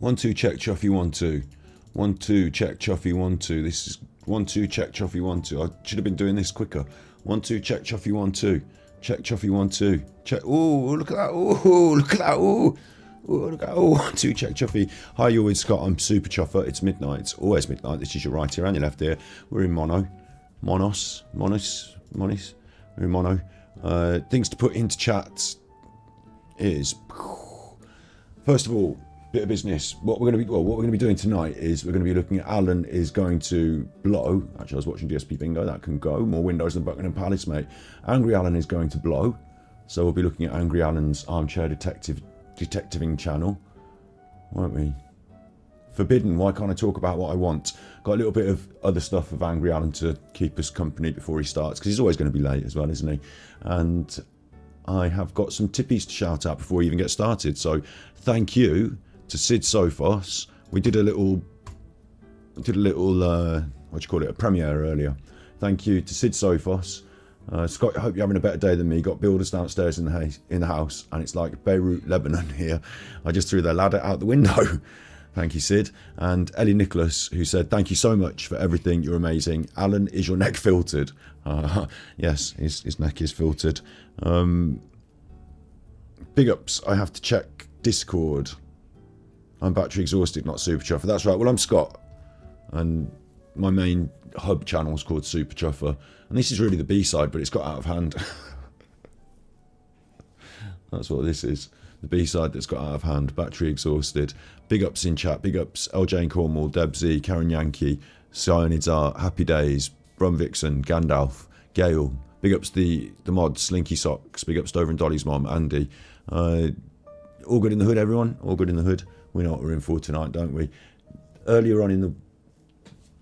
1 2 check Chuffy 1 2. 1 2 check Chuffy 1 2. This is 1 2 check Chuffy 1 2. I should have been doing this quicker. 1 2 check Chuffy 1 2. Check Chuffy 1 2. Check. Oh, look at that. Oh, look at that. Oh, look at that. Oh, 1 2 check Chuffy. Hi, you're with Scott. I'm Super Chuffer. It's midnight. It's always midnight. This is your right ear and your left ear. We're in mono. Monos. We're in mono. Things to put into chat is, first of all, bit of business. What we're going to be doing tonight is we're going to be looking at Alan is going to blow. Actually, I was watching DSP Bingo. That can go. More windows than Buckingham Palace, mate. Angry Alan is going to blow. So we'll be looking at Angry Alan's Armchair detectiving channel, won't we? Forbidden. Why can't I talk about what I want? Got a little bit of other stuff of Angry Alan to keep us company before he starts, because he's always going to be late as well, isn't he? And I have got some tippies to shout out before we even get started. So thank you to Sid Sophos. We did a little what do you call it, a premiere earlier. Thank you to Sid Sophos. Scott, I hope you're having a better day than me. Got builders downstairs in the house, and it's like Beirut, Lebanon here. I just threw their ladder out the window. Thank you, Sid. And Ellie Nicholas, who said, thank you so much for everything. You're amazing. Alan, is your neck filtered? Yes, his neck is filtered. Big ups. I have to check Discord. I'm battery exhausted, not Super Chuffer. That's right. Well, I'm Scott. And my main hub channel is called Super Chuffer. And this is really the B-side, but it's got out of hand. That's what this is. The B-side that's got out of hand. Battery exhausted. Big ups in chat. Big ups LJ in Cornwall, Deb Z, Karen Yankee, Cyanids Art, Happy Days, Brum Vixen, Gandalf, Gale. Big ups the mod, Slinky Socks. Big ups Dover and Dolly's mom, Andy. All good in the hood, everyone? All good in the hood? We know what we're in for tonight, don't we? Earlier on in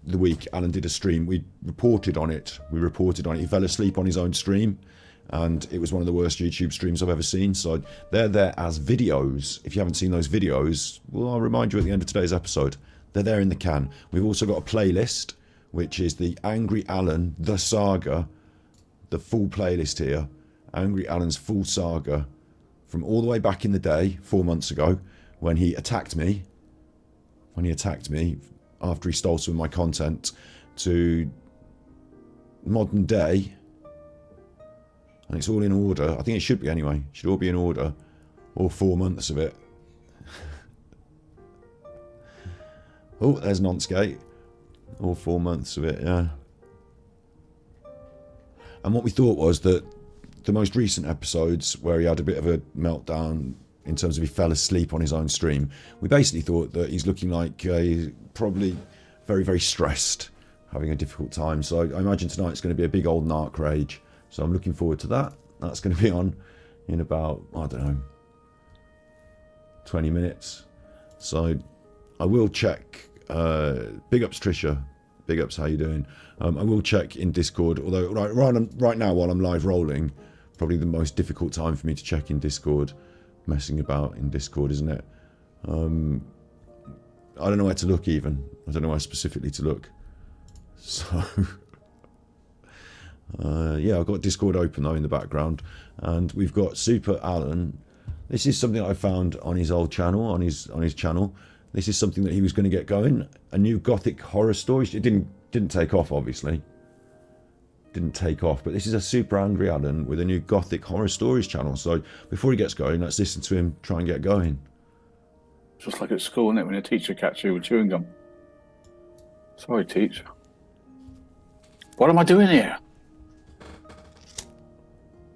the week, Alan did a stream. We reported on it. He fell asleep on his own stream, and it was one of the worst YouTube streams I've ever seen. So they're there as videos. If you haven't seen those videos, well, I'll remind you at the end of today's episode. They're there in the can. We've also got a playlist, which is the Angry Alan, the saga, the full playlist here. Angry Alan's full saga from all the way back in the day, 4 months ago, when he attacked me after he stole some of my content, to modern day. And it's all in order. I think it should be anyway. It should all be in order. All 4 months of it. Oh, there's Nonskate. All 4 months of it, yeah. And what we thought was that the most recent episodes where he had a bit of a meltdown in terms of he fell asleep on his own stream, we basically thought that he's looking like he's probably very, very stressed, having a difficult time. So I imagine tonight's going to be a big old narc rage. So I'm looking forward to that. That's going to be on in about, I don't know, 20 minutes. So I will check. Big ups, Trisha. Big ups, how you doing? I will check in Discord, although right now while I'm live rolling, probably the most difficult time for me to check in Discord, messing about in Discord, isn't it? I don't know where to look even. I don't know where specifically to look. So, yeah, I've got Discord open though in the background, and we've got Super Alan. This is something I found on his old channel, on his channel. This is something that he was going to get going. A new gothic horror story. It didn't take off, obviously. Didn't take off, but this is a Super Angry Alan with a new gothic horror stories channel. So before he gets going, let's listen to him try and get going. Just like at school, isn't it, when a teacher catches you with chewing gum? Sorry, teacher. What am I doing here?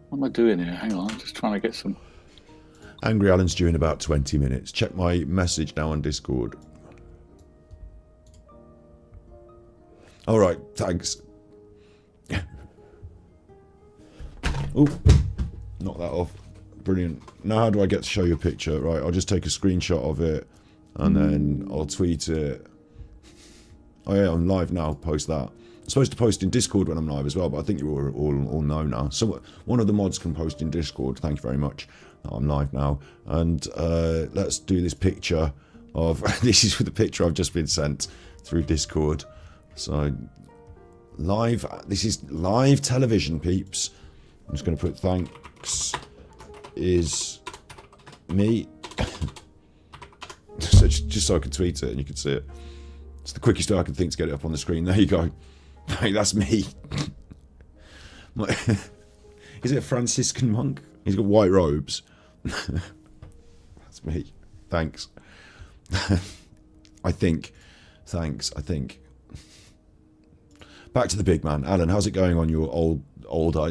What am I doing here? Hang on, I'm just trying to get some... Angry Alan's due in about 20 minutes. Check my message now on Discord. All right, thanks. Oh, knock that off. Brilliant. Now how do I get to show you a picture? Right, I'll just take a screenshot of it and then I'll tweet it. Oh yeah, I'm live now. Post that. I'm supposed to post in Discord when I'm live as well, but I think you all know now. So one of the mods can post in Discord. Thank you very much. I'm live now. And let's do this picture of... This is the picture I've just been sent through Discord. So live... This is live television, peeps. I'm just going to put thanks is me. just so I can tweet it and you can see it. It's the quickest way I can think to get it up on the screen. There you go. Hey, that's me. Is it a Franciscan monk? He's got white robes. That's me. Thanks. I think. Thanks. I think. Back to the big man, Alan. How's it going on your old?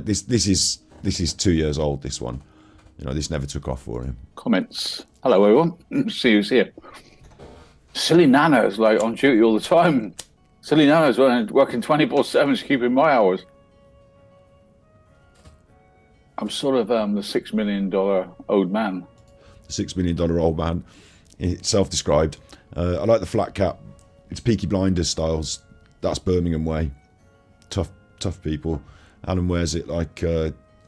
This is 2 years old. This one. You know, this never took off for him. Comments. Hello, everyone. See who's here. Silly Nana's like on duty all the time. Silly Nana's working 24/7, she's keeping my hours. I'm sort of the $6 million old man. $6 million old man, self-described. I like the flat cap. It's Peaky Blinders styles. That's Birmingham way. Tough people. Alan wears it like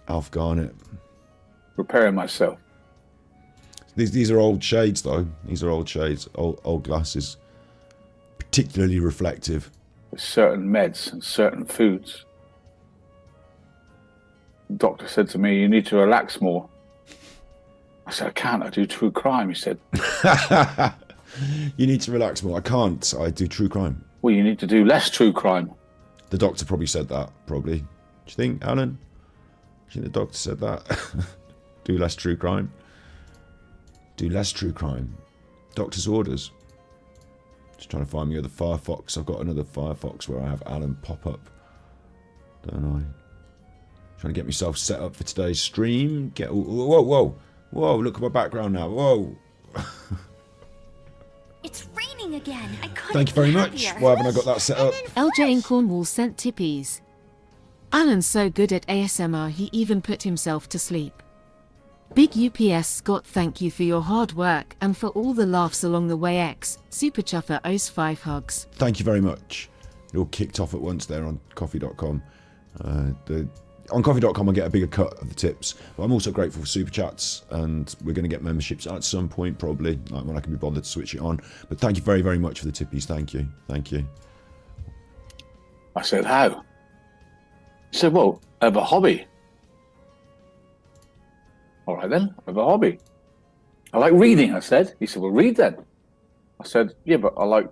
Alf Garnett. Preparing myself. These are old shades, though. These are old shades, old glasses. Particularly reflective. With certain meds and certain foods. The doctor said to me, you need to relax more. I said, I can't, I do true crime, he said. You need to relax more. I can't, I do true crime. Well, you need to do less true crime. The doctor probably said that, probably. Do you think, Alan? Do you think the doctor said that? Do less true crime. Do less true crime. Doctor's orders. Just trying to find me other Firefox. I've got another Firefox where I have Alan pop up. Don't I? Trying to get myself set up for today's stream. Whoa. Look at my background now. Whoa. It's raining again. I couldn't. Thank you very be much. happier. Why haven't I got that set up? LJ in Cornwall sent tippies. Alan's so good at ASMR he even put himself to sleep. Big UPS Scott, thank you for your hard work and for all the laughs along the way. X Super Chuffer owes 5 hugs. Thank you very much. It all kicked off at once there on coffee.com. On coffee.com I get a bigger cut of the tips, but I'm also grateful for super chats, and we're going to get memberships at some point, probably, like when I can be bothered to switch it on. But thank you very, very much for the tippies. Thank you. I said, how? He said, well, I have a hobby. All right then, I have a hobby. I like reading, I said. He said, well, read then. I said, yeah, but I like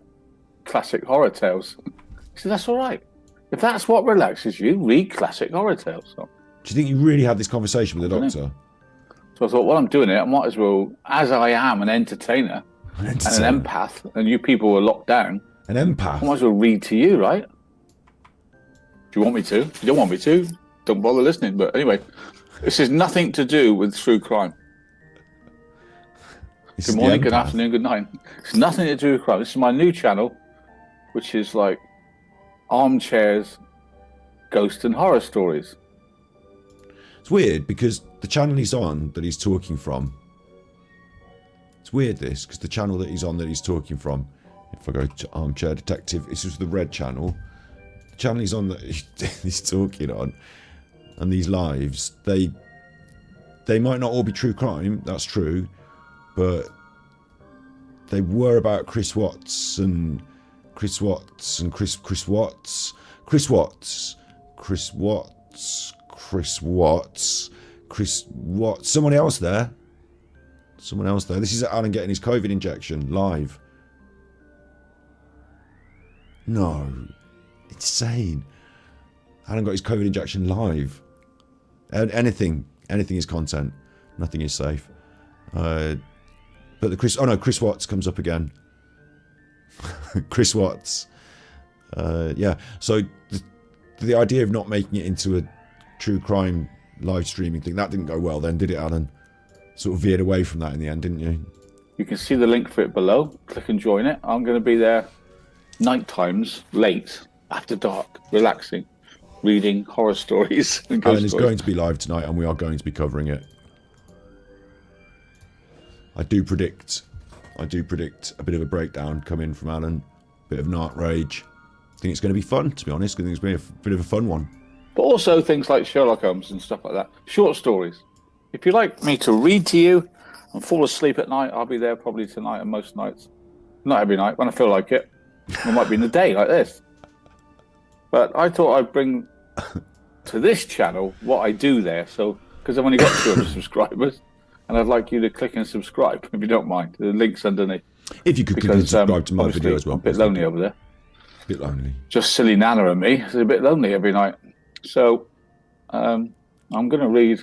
classic horror tales. He said, that's all right. If that's what relaxes you, read classic horror tales. So, do you think you really had this conversation with the doctor? So I thought, while I'm doing it, I might as well, as I am an entertainer and an empath, and you people are locked down. An empath? I might as well read to you, right? Do you want me to? If you don't want me to, don't bother listening. But anyway, this is nothing to do with true crime. Good morning, good afternoon, good night. It's nothing to do with crime. This is my new channel, which is like Armchair's ghost and horror stories. It's weird because the channel he's on that he's talking from, it's weird this, because the channel that he's on that he's talking from, if I go to Armchair Detective, this is the red channel. The channel he's on that he's talking on, and these lives, they might not all be true crime, that's true, but they were about Chris Watts, someone else there. This is Alan getting his COVID injection live. No, insane. Alan got his COVID injection live. Anything is content. Nothing is safe. But Chris Watts comes up again. Chris Watts. Yeah. So the idea of not making it into a true crime live streaming thing, that didn't go well then, did it, Alan? Sort of veered away from that in the end, didn't you? You can see the link for it below. Click and join it. I'm going to be there night times, late, after dark, relaxing, reading horror stories. And Alan is going to be live tonight, and we are going to be covering it. I do predict a bit of a breakdown coming from Alan, a bit of narc rage. I think it's going to be fun, to be honest. I think it's going to be a bit of a fun one. But also things like Sherlock Holmes and stuff like that. Short stories. If you'd like me to read to you and fall asleep at night, I'll be there probably tonight and most nights. Not every night, when I feel like it. It might be in the day, like this. But I thought I'd bring to this channel what I do there. So, because I've only got 200 subscribers, and I'd like you to click and subscribe, if you don't mind. The link's underneath. If you could click and subscribe to my obviously video as well. I'm a bit lonely over there. A bit lonely. Just silly Nana and me. It's a bit lonely every night. So I'm going to read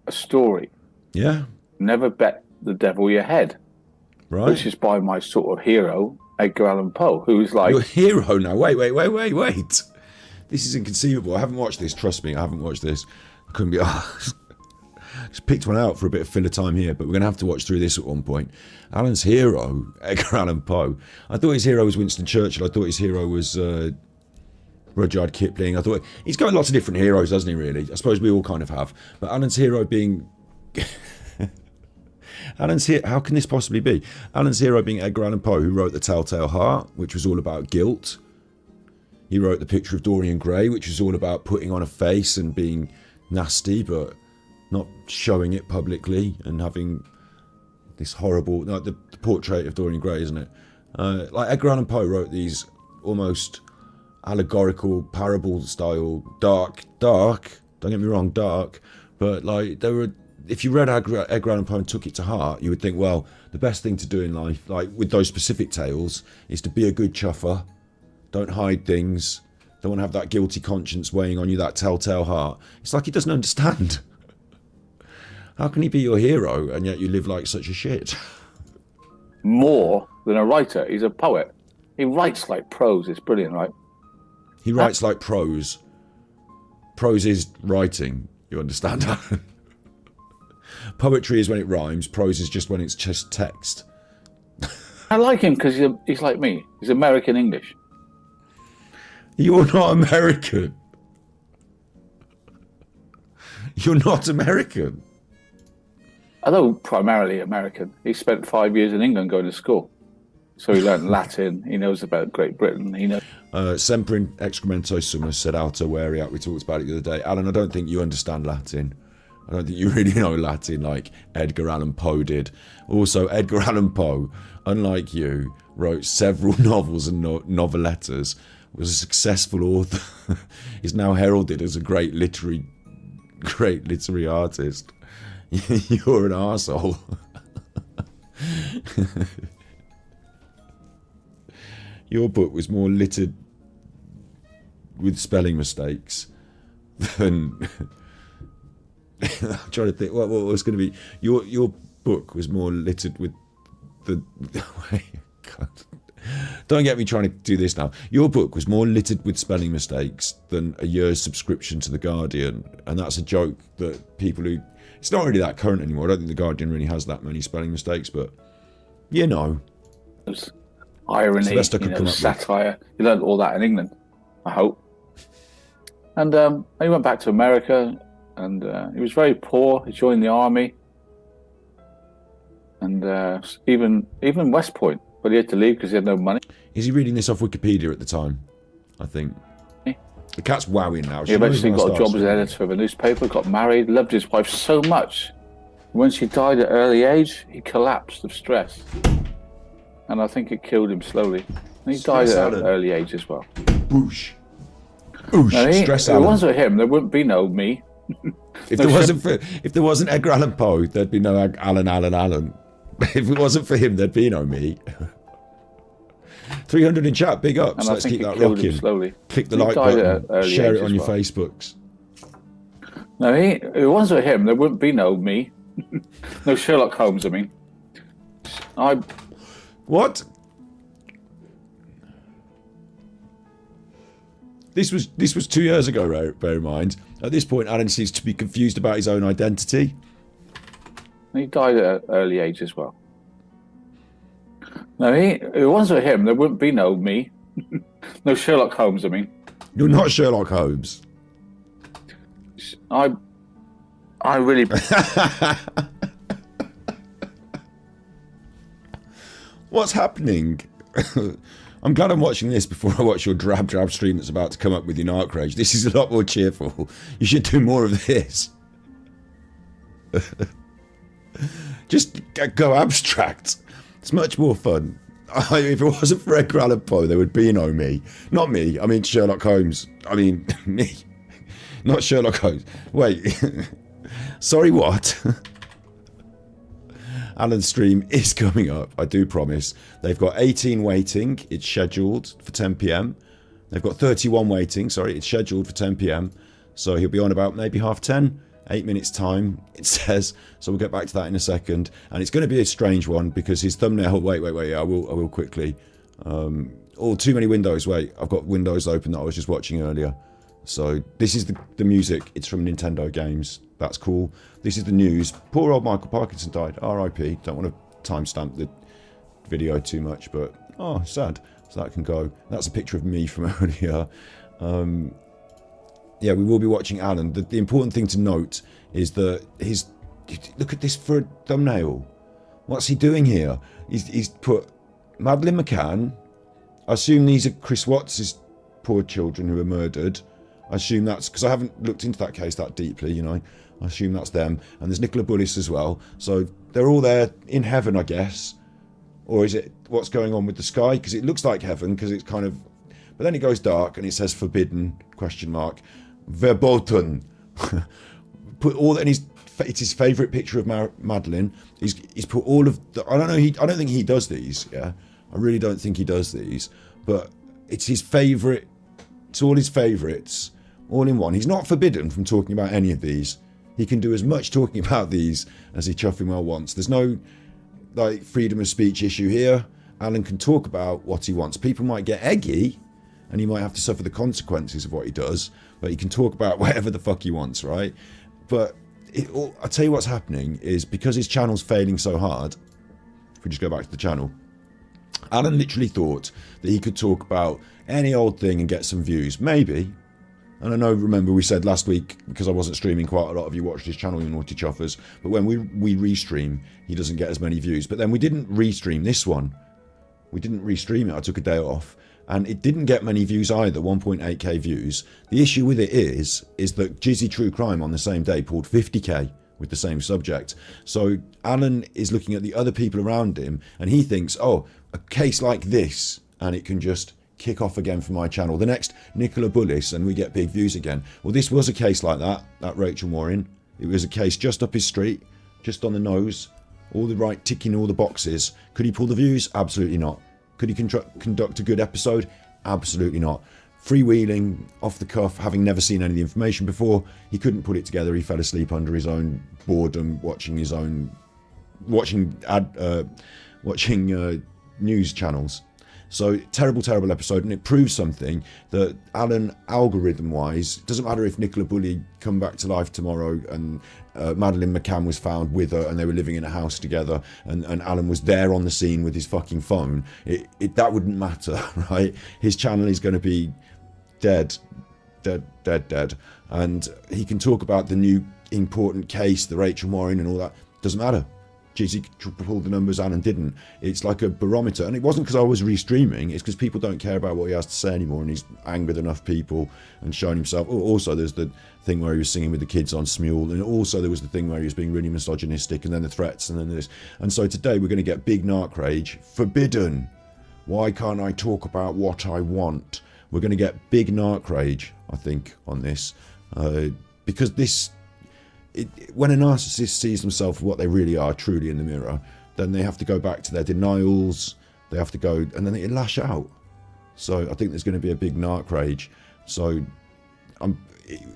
a story. Yeah. Never Bet the Devil Your Head. Right. Which is by my sort of hero, Edgar Allan Poe, who's like... Your hero now. Wait. This is inconceivable. I haven't watched this. Trust me, I haven't watched this. I couldn't be asked. Just picked one out for a bit of filler time here, but we're going to have to watch through this at one point. Alan's hero, Edgar Allan Poe. I thought his hero was Winston Churchill. I thought his hero was Rudyard Kipling. I thought he's got lots of different heroes, doesn't he, really? I suppose we all kind of have. But Alan's hero being... how can this possibly be? Alan's hero being Edgar Allan Poe, who wrote The Telltale Heart, which was all about guilt. He wrote The Picture of Dorian Gray, which was all about putting on a face and being nasty, but not showing it publicly and having this horrible... Like the portrait of Dorian Gray, isn't it? Like Edgar Allan Poe wrote these almost allegorical, parable-style, dark, don't get me wrong, dark, but like they were... If you read Edgar Allan Poe and took it to heart, you would think, well, the best thing to do in life, like with those specific tales, is to be a good chuffer. Don't hide things. Don't want to have that guilty conscience weighing on you, that telltale heart. It's like he doesn't understand. How can he be your hero and yet you live like such a shit? More than a writer. He's a poet. He writes like prose. It's brilliant, right? He writes like prose. Prose is writing, you understand? Poetry is when it rhymes. Prose is just when it's just text. I like him because he's like me. He's American English. You're not American. You're not American. Although primarily American. He spent 5 years in England going to school. So he learned Latin. He knows about Great Britain. He knows... Sempre in excremento sumus, said Alto Wariat. We talked about it the other day. Alan, I don't think you understand Latin. I don't think you really know Latin like Edgar Allan Poe did. Also, Edgar Allan Poe, unlike you, wrote several novels and novellettas, was a successful author, is now heralded as a great literary artist. You're an arsehole. Your book was more littered with spelling mistakes than... I'm trying to think what was going to be. Your book was more littered with the... God. Don't get me trying to do this now. Your book was more littered with spelling mistakes than a year's subscription to The Guardian. And that's a joke that people who... It's not really that current anymore. I don't think The Guardian really has that many spelling mistakes, but you know. Irony, satire. You learned all that in England, I hope. And he went back to America, and he was very poor. He joined the army, and even West Point, but he had to leave because he had no money. Is he reading this off Wikipedia at the time? I think. The cat's wowing now. He eventually got a job as an editor of a newspaper, got married, loved his wife so much. When she died at an early age, he collapsed of stress. And I think it killed him slowly. And he died at an early age as well. Boosh. Boosh. Stress If it wasn't him, there wouldn't be no me. If there wasn't Edgar Allan Poe, there'd be no Alan. If it wasn't for him, there'd be no me. 300 in chat, big ups. Let's keep that rocking. Slowly. Click the like button, share it on your Facebooks. No, if it wasn't him, there wouldn't be no me. No Sherlock Holmes, I mean. What? This was 2 years ago, bear in mind. At this point, Alan seems to be confused about his own identity. He died at an early age as well. No, if it wasn't him, there wouldn't be no me. No Sherlock Holmes, I mean. You're not Sherlock Holmes. I really... What's happening? I'm glad I'm watching this before I watch your drab stream that's about to come up with your narc rage. This is a lot more cheerful. You should do more of this. Just go abstract. It's much more fun. If it wasn't for Edgar Allan Poe, there would be no me. Not me. I mean Sherlock Holmes. I mean me. Not Sherlock Holmes. Wait. Sorry, what? Alan's stream is coming up, I do promise. They've got 18 waiting, it's scheduled for 10 p.m. They've got 31 waiting, sorry, it's scheduled for 10 p.m. So he'll be on about maybe 10:30, 8 minutes time, it says. So we'll get back to that in a second. And it's going to be a strange one because his thumbnail, wait, I will quickly. Too many windows, wait, I've got windows open that I was just watching earlier. So this is the music, it's from Nintendo games, that's cool. This is the news, poor old Michael Parkinson died, RIP, don't want to timestamp the video too much, but sad, so that can go. That's a picture of me from earlier. Yeah, we will be watching Alan. The important thing to note is that look at this for a thumbnail, what's he doing here? He's put Madeleine McCann, I assume these are Chris Watts' poor children who were murdered. I assume that's, because I haven't looked into that case that deeply, you know. I assume that's them. And there's Nicola Bullis as well. So they're all there in heaven, I guess. Or is it what's going on with the sky? Because it looks like heaven, because it's kind of... But then it goes dark and it says forbidden, ? Verboten. Put all... And it's his favourite picture of Madeleine. He's put all of... I don't think he does these, yeah. I really don't think he does these. But it's his favourite... It's all his favourites, all in one. He's not forbidden from talking about any of these. He can do as much talking about these as he chuffing well wants. There's no freedom of speech issue here. Alan can talk about what he wants. People might get eggy and he might have to suffer the consequences of what he does, but he can talk about whatever the fuck he wants, right? But I'll tell you what's happening is because his channel's failing so hard, if we just go back to the channel, Alan literally thought that he could talk about any old thing and get some views. Maybe. And I know, remember, we said last week, because I wasn't streaming, quite a lot of you watched his channel, you naughty chuffers. But when we restream, he doesn't get as many views. But then we didn't restream this one. We didn't restream it. I took a day off. And it didn't get many views either, 1.8k views. The issue with it is that Jizzy True Crime on the same day pulled 50k with the same subject. So Alan is looking at the other people around him, and he thinks, oh, a case like this, and it can just kick off again for my channel. The next Nicola Bullis, and we get big views again. Well, this was a case like that Rachel Morin. It was a case just up his street, just on the nose, ticking all the boxes. Could he pull the views? Absolutely not. Could he conduct a good episode? Absolutely not. Freewheeling, off the cuff, having never seen any of the information before, he couldn't put it together. He fell asleep under his own boredom, watching news channels. So terrible episode, and it proves something that Alan, algorithm wise, it doesn't matter if Nicola Bully come back to life tomorrow and Madeleine McCann was found with her and they were living in a house together and Alan was there on the scene with his fucking phone, that wouldn't matter, right? His channel is going to be dead, and he can talk about the new important case, the Rachel Morin and all that. Doesn't matter. Jizzy pulled the numbers, Alan didn't. It's like a barometer, and it wasn't because I was restreaming, it's because people don't care about what he has to say anymore, and he's angered enough people and shown himself. Also, there's the thing where he was singing with the kids on Smule, and also there was the thing where he was being really misogynistic, and then the threats, and then this. And so today we're going to get big narc rage. Forbidden. Why can't I talk about what I want? We're going to get big narc rage, I think, on this, because this... when a narcissist sees themselves for what they really are, truly in the mirror, then they have to go back to their denials, they have to go, and then they lash out. So I think there's going to be a big narc rage. So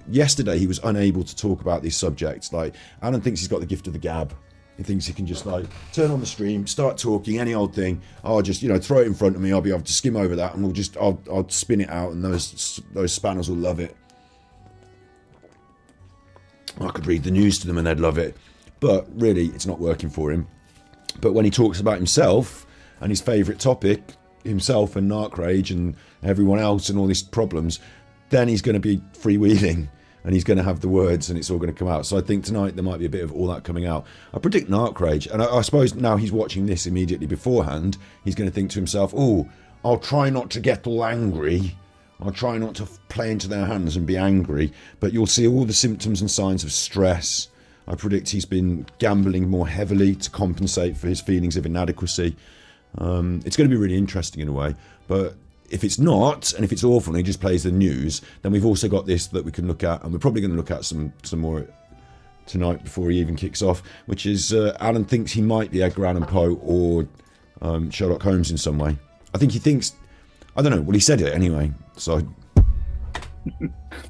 yesterday he was unable to talk about these subjects. Like, Alan thinks he's got the gift of the gab. He thinks he can just turn on the stream, start talking any old thing. I'll just, throw it in front of me. I'll be able to skim over that, and I'll spin it out, and those spanners will love it. I could read the news to them and they'd love it. But really, it's not working for him. But when he talks about himself and his favourite topic, himself and narc rage and everyone else and all these problems, then he's going to be freewheeling and he's going to have the words and it's all going to come out. So I think tonight there might be a bit of all that coming out. I predict narc rage. And I suppose now he's watching this immediately beforehand, he's going to think to himself, oh, I'll try not to get all angry. I'll try not to play into their hands and be angry, but you'll see all the symptoms and signs of stress. I predict he's been gambling more heavily to compensate for his feelings of inadequacy. It's going to be really interesting in a way, but if it's not, and if it's awful and he just plays the news, then we've also got this that we can look at, and we're probably going to look at some more tonight before he even kicks off, which is Alan thinks he might be Edgar Allan Poe or Sherlock Holmes in some way. I think he thinks, I don't know, well he said it anyway, so...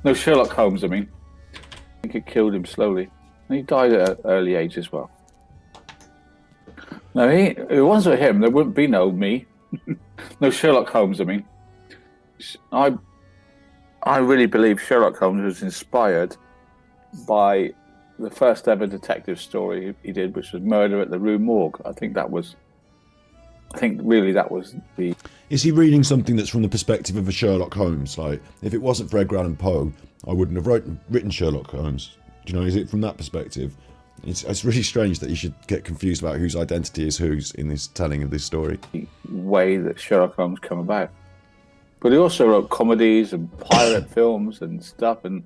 No, Sherlock Holmes, I mean. I think it killed him slowly. And he died at an early age as well. No, if it wasn't for him, there wouldn't be no me. No, Sherlock Holmes, I mean. I really believe Sherlock Holmes was inspired by the first ever detective story he did, which was Murder at the Rue Morgue. I think really that was the... Is he reading something that's from the perspective of a Sherlock Holmes? Like, if it wasn't for Edgar Allan Poe, I wouldn't have written Sherlock Holmes. Do you know, is it from that perspective? It's really strange that you should get confused about whose identity is whose in this telling of this story. Way that Sherlock Holmes come about. But he also wrote comedies and pirate films and stuff, and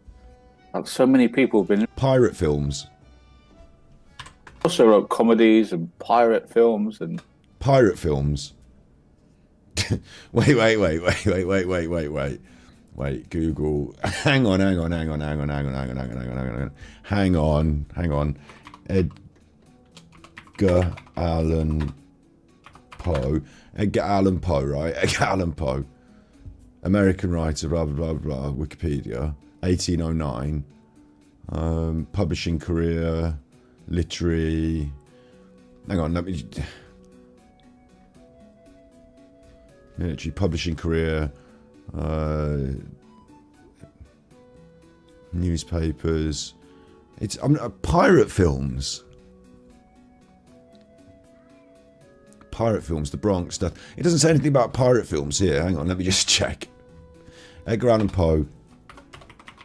like, so many people have been... Pirate films? He also wrote comedies and pirate films and... Pirate films? Wait, Google. Hang on. Edgar Allan Poe. Edgar Allan Poe, right? Edgar Allan Poe. American writer, blah, blah, blah, blah. Wikipedia. 1809. Publishing career. Literary. Hang on, let me... Military publishing career, newspapers. It's pirate films. Pirate films, the Bronx stuff. It doesn't say anything about pirate films here. Hang on, let me just check. Edgar Allan Poe,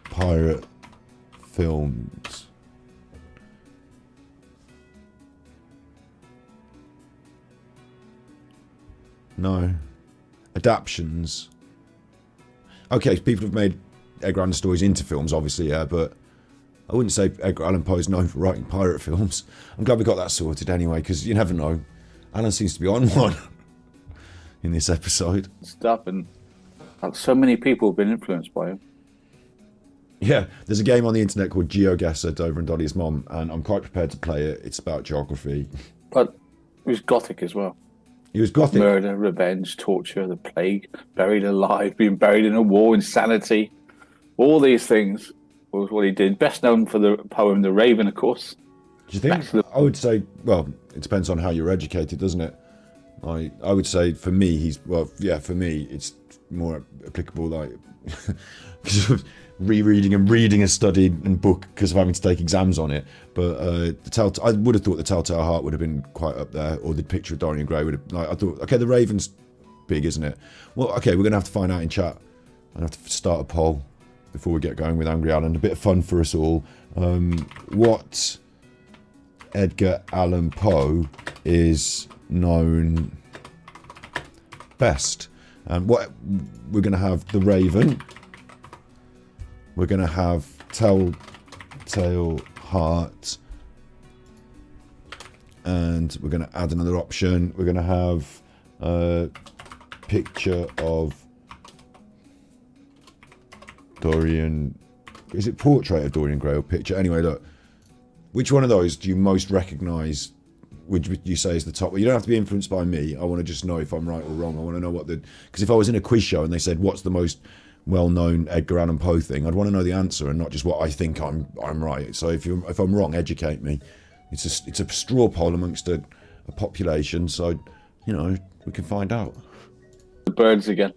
pirate films. No. Adaptions. Okay, people have made Edgar Allan stories into films, obviously, yeah, but I wouldn't say Edgar Allan Poe is known for writing pirate films. I'm glad we got that sorted anyway, because you never know. Alan seems to be on one in this episode. Stuff, and like, so many people have been influenced by him. Yeah, there's a game on the internet called GeoGuessr, Dover and Dolly's mom, and I'm quite prepared to play it. It's about geography. But it was gothic as well. He was gothic. Murder, revenge, torture, the plague, buried alive, being buried in a war, insanity. All these things was what he did. Best known for the poem The Raven, of course. Do you think? I would say, well, it depends on how you're educated, doesn't it? I would say for me, for me, it's more applicable, like, because of rereading and reading a study and book because of having to take exams on it. But I would have thought the Telltale Heart would have been quite up there, or the Picture of Dorian Gray would have. Like, I thought, okay, the Raven's big, isn't it? Well, okay, we're gonna have to find out in chat. I have to start a poll before we get going with Angry Alan. A bit of fun for us all. What Edgar Allan Poe is known best? What we're going to have The Raven. We're going to have Telltale Heart, and we're going to add another option. We're going to have a picture of Dorian. Is it portrait of Dorian Gray or picture? Anyway, look. Which one of those do you most recognise? Would you say is the top? Well, you don't have to be influenced by me. I want to just know if I'm right or wrong. I want to know what the... Because if I was in a quiz show and they said, what's the most well-known Edgar Allan Poe thing, I'd want to know the answer and not just what I think I'm right. So if I'm wrong, educate me. It's a straw poll amongst a population, so, you know, we can find out. The birds again.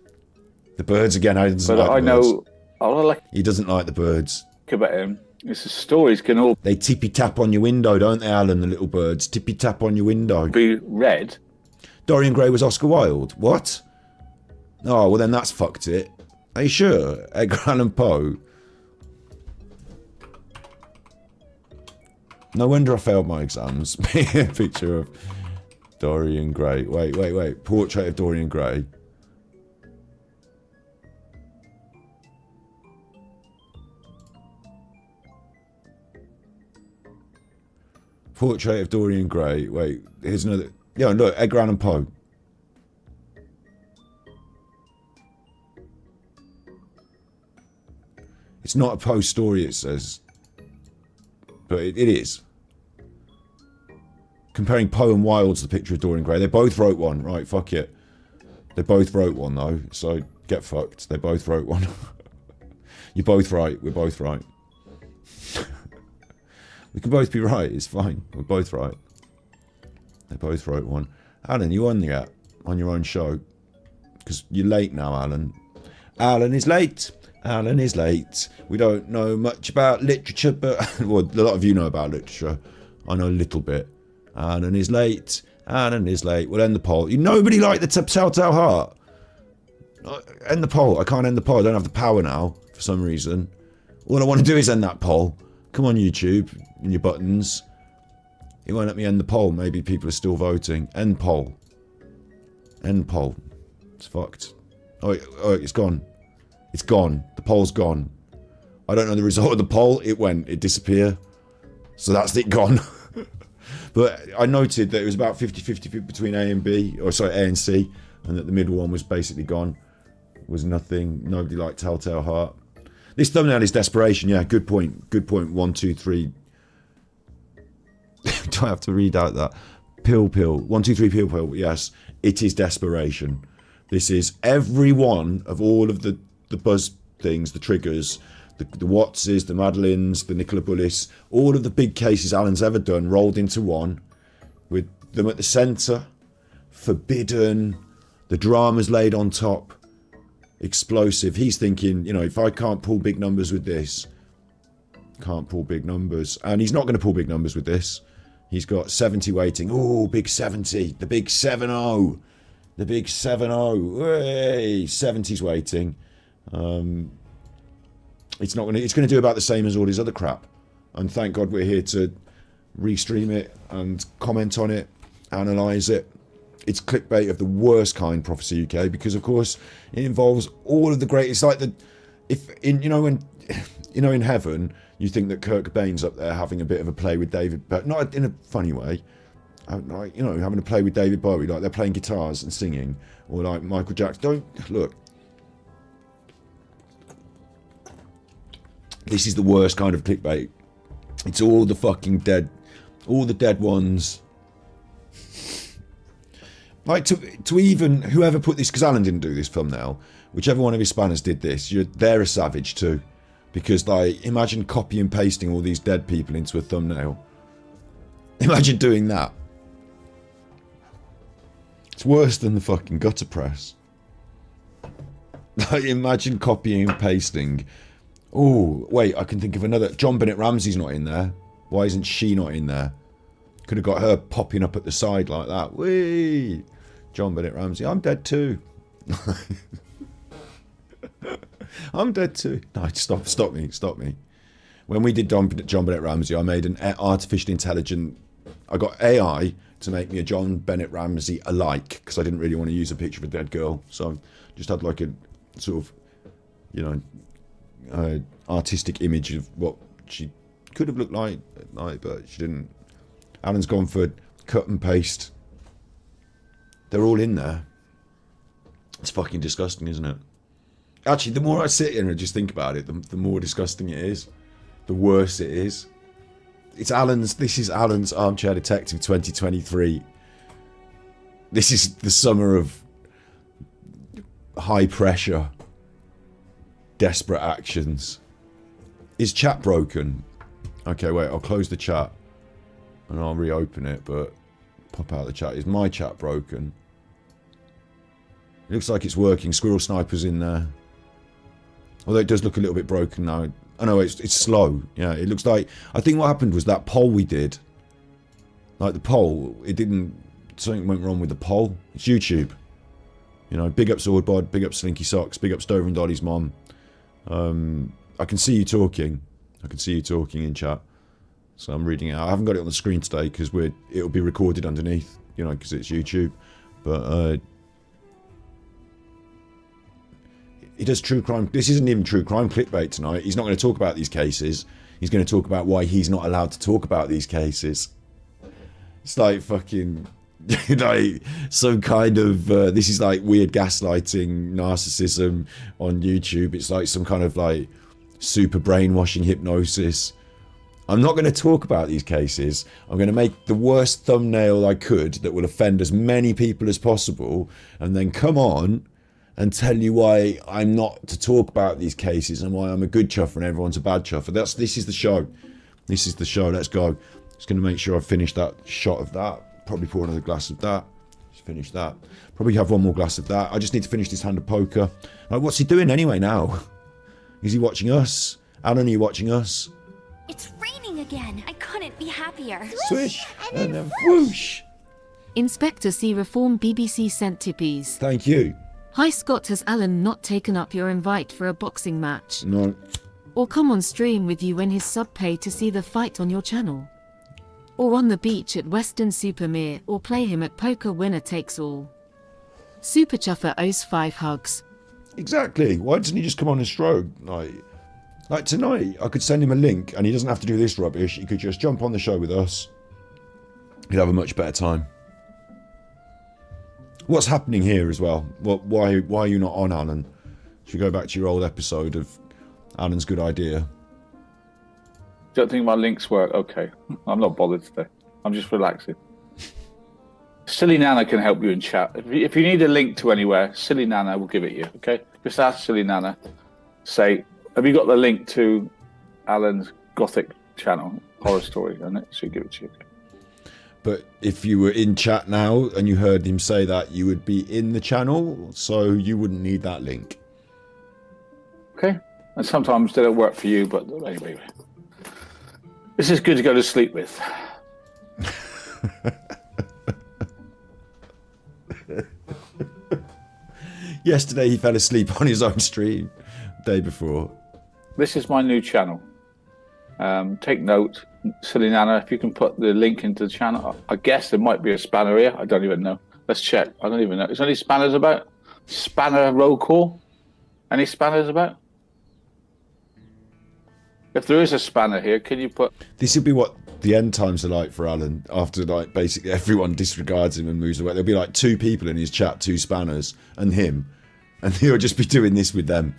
The birds again. He doesn't But like the I birds. know... All I like He doesn't like the birds. about him is the stories can all They tippy-tap on your window, don't they, Alan, the little birds? Tippy-tap on your window. be read. Dorian Gray was Oscar Wilde. What? Oh, well then that's fucked it. Are you sure? Edgar Allan Poe. No wonder I failed my exams. Picture of Dorian Gray. Wait. Portrait of Dorian Gray. Portrait of Dorian Gray. Wait, here's another. Yeah, look, Edgar Allan Poe. It's not a Poe story, it says. but it is. Comparing Poe and Wilde to the picture of Dorian Gray. They both wrote one, right? Fuck it. They both wrote one, though, so get fucked. They both wrote one. You're both right. We're both right. We can both be right. It's fine. We're both right. They both wrote one. Alan, you on yet? On your own show? Because you're late now, Alan. Alan is late. Alan is late. We don't know much about literature, but... well, a lot of you know about literature. I know a little bit. Alan is late. Alan is late. We'll end the poll. Nobody liked the Telltale Heart. End the poll. I can't end the poll. I don't have the power now, for some reason. All I want to do is end that poll. Come on, YouTube, and your buttons. It won't let me end the poll. Maybe people are still voting. End poll. End poll. It's fucked. Oh, it's gone. It's gone. The poll's gone. I don't know the result of the poll. It went. It disappeared. So that's it gone. But I noted that it was about 50-50 between A and B. Or sorry, A and C. And that the middle one was basically gone. Was nothing. Nobody liked Telltale Heart. This thumbnail is desperation. Yeah, good point. Good point. 1, 2, 3. Do I have to read out that? Pill. 1, 2, 3, pill. Yes, it is desperation. This is every one of all of the buzz things, the triggers, the Wattses, the Madelines, the Nicola Bullis, all of the big cases Alan's ever done rolled into one, with them at the centre, forbidden, the drama's laid on top, explosive. He's thinking, you know, if I can't pull big numbers with this, can't pull big numbers. And he's not going to pull big numbers with this. He's got 70 waiting. Oh, big 70. The big 7-0. The big 7-0. Hey, 70's waiting. It's not going to. It's going to do about the same as all his other crap. And thank God we're here to restream it and comment on it, analyse it. It's clickbait of the worst kind, Prophecy UK, because of course it involves all of the great. It's like in heaven you think that Kurt Cobain's up there having a bit of a play with David, but not in a funny way. Like, you know, having a play with David Bowie, like they're playing guitars and singing, or like Michael Jackson. Don't look. This is the worst kind of clickbait. It's all the fucking dead, all the dead ones. Like to even whoever put this, because Alan didn't do this thumbnail. Whichever one of his spanners did this, they're a savage too, because like imagine copy and pasting all these dead people into a thumbnail. Imagine doing that. It's worse than the fucking gutter press. Like imagine copying and pasting. Oh, wait, I can think of another. John Bennett Ramsey's not in there. Why isn't she not in there? Could have got her popping up at the side like that. Whee! John Bennett Ramsey. I'm dead too. I'm dead too. No, stop me. When we did John Bennett Ramsey, I made an artificial intelligent. I got AI to make me a John Bennett Ramsey alike, because I didn't really want to use a picture of a dead girl. So I just had like a sort of, you know, artistic image of what she could have looked like, but she didn't. Alan's gone for cut and paste. They're all in there. It's fucking disgusting, isn't it? Actually, the more I sit here and just think about it, the more disgusting it is. The worse it is. This is Alan's Armchair Detective 2023. This is the summer of high pressure, desperate actions. Is chat broken? Okay, wait, I'll close the chat and I'll reopen it, but pop out the chat. Is my chat broken? It looks like it's working. Squirrel Sniper's in there. Although it does look a little bit broken now. Oh no, it's slow. Yeah, it looks like... I think what happened was that poll we did. Like the poll, it didn't... Something went wrong with the poll. It's YouTube. You know, big up Swordbod, big up Slinky Socks, big up Stover and Dolly's mom. I can see you talking. I can see you talking in chat. So I'm reading it out. I haven't got it on the screen today because it'll be recorded underneath, you know, because it's YouTube. But he does true crime. This isn't even true crime clickbait tonight. He's not going to talk about these cases. He's going to talk about why he's not allowed to talk about these cases. It's like fucking... like some kind of this is like weird gaslighting narcissism on YouTube. It's like some kind of like super brainwashing hypnosis. I'm not going to talk about these cases. I'm going to make the worst thumbnail I could that will offend as many people as possible, and then come on and tell you why I'm not to talk about these cases and why I'm a good chuffer and everyone's a bad chuffer. This is the show. This is the show. Let's go. Just going to make sure I finish that shot of that. Probably pour another glass of that. Just finish that. Probably have one more glass of that. I just need to finish this hand of poker. Like, what's he doing anyway now? Is he watching us? Alan, are you watching us? It's raining again. I couldn't be happier. Swish and then whoosh. Inspector C. Reform BBC sent tippies. Thank you. Hi Scott, has Alan not taken up your invite for a boxing match? No. Or come on stream with you when his sub pay to see the fight on your channel? Or on the beach at Western Supermere, or play him at poker winner takes all? Super Chuffer owes 5 hugs. Exactly. Why doesn't he just come on and stroke? Like tonight, I could send him a link and he doesn't have to do this rubbish. He could just jump on the show with us. He'd have a much better time. What's happening here as well? Why are you not on, Alan? Should we go back to your old episode of Alan's good idea? Don't think my links work. Okay, I'm not bothered today. I'm just relaxing. Silly Nana can help you in chat. If you need a link to anywhere, Silly Nana will give it you. Okay, just ask Silly Nana. Say, have you got the link to Alan's Gothic channel, horror story, and it should give it to you. But if you were in chat now and you heard him say that, you would be in the channel, so you wouldn't need that link. Okay, and sometimes they don't work for you, but anyway. This is good to go to sleep with. Yesterday he fell asleep on his own stream. Day before. This is my new channel. Take note, Silly Nana, if you can put the link into the channel. I guess there might be a spanner here. I don't even know. Let's check. I don't even know. Is there any spanners about? Spanner roll call? Any spanners about? If there is a spanner here, can you put... This would be what the end times are like for Alan, after like basically everyone disregards him and moves away. There'll be like 2 people in his chat, 2 spanners, and him. And he'll just be doing this with them.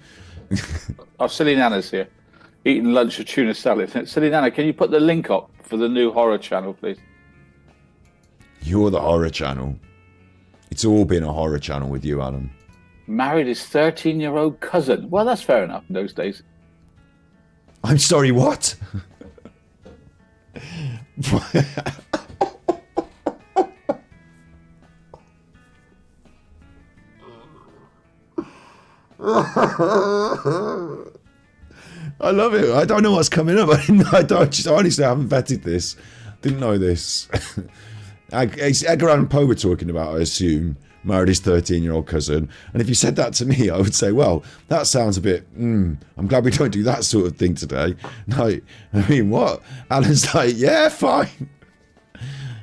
Oh, Silly Nana's here. Eating lunch with tuna salad. Silly Nana, can you put the link up for the new horror channel, please? You're the horror channel. It's all been a horror channel with you, Alan. Married his 13-year-old cousin. Well, that's fair enough in those days. I'm sorry, what? I love it. I don't know what's coming up. Honestly, I haven't vetted this. Didn't know this. It's Edgar Allan Poe we're talking about, I assume. Married his 13-year-old cousin. And if you said that to me, I would say, well, that sounds a bit, I'm glad we don't do that sort of thing today. No, I mean, what? Alan's like, yeah, fine.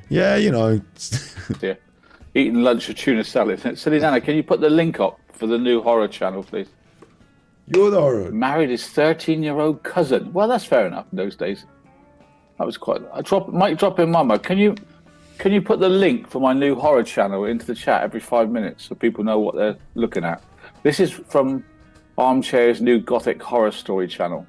Yeah, you know. Yeah. Eating lunch with tuna salad. Silly Nana, can you put the link up for the new horror channel, please? You're the horror. Married his 13-year-old cousin. Well, that's fair enough in those days. That was quite... Might drop in Mama. Can you put the link for my new horror channel into the chat every 5 minutes so people know what they're looking at? This is from Armchair's new Gothic horror story channel.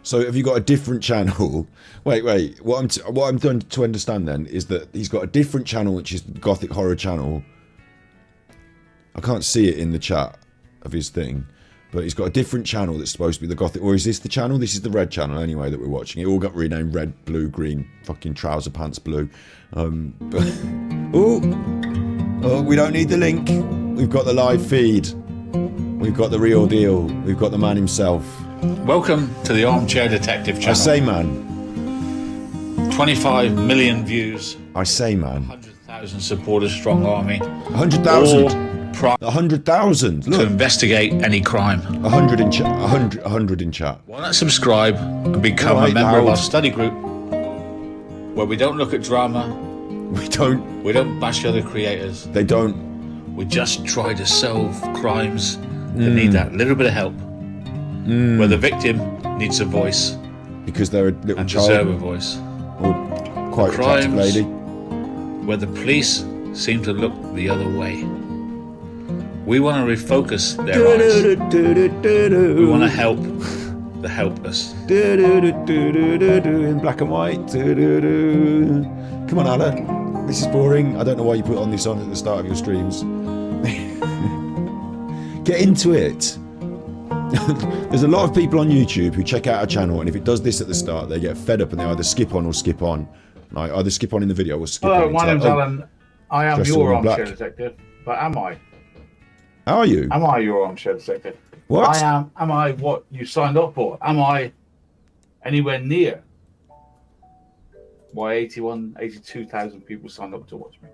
So have you got a different channel? Wait. What I'm done to understand then is that he's got a different channel, which is the Gothic horror channel. I can't see it in the chat of his thing, but he's got a different channel that's supposed to be the Gothic. Or is this the channel? This is the red channel anyway that we're watching. It all got renamed red, blue, green, fucking trouser pants blue. Oh, we don't need the link. We've got the live feed. We've got the real deal. We've got the man himself. Welcome to the Armchair Detective channel. I say, man. 25 million views. I say, man. 100,000 supporters strong army. 100,000. 100,000. To Look. investigate any crime. 100 in chat. 100 in chat. Why not subscribe and become Right, a member of loud. our study group, where we don't look at drama, We don't. we don't bash other creators, They don't. we just try to solve crimes that need that little bit of help, where the victim needs a voice Because they're a little and child. deserve a voice, Or quite attractive crimes. lady. where the police seem to look the other way. We want to refocus their eyes. We want to help the helpless. In black and white. Come on, Alan. This is boring. I don't know why you put on this on at the start of your streams. Get into it. There's a lot of people on YouTube who check out our channel, and if it does this at the start, they get fed up and they either skip on or skip on. Like, either skip on in the video or skip on. Hello, my name's Alan. I am dressed all your in black. armchair detective. But am I? How are you? Am I your armchair detective? What? I am. Am I what you signed up for? Am I anywhere near why 82,000 people signed up to watch me?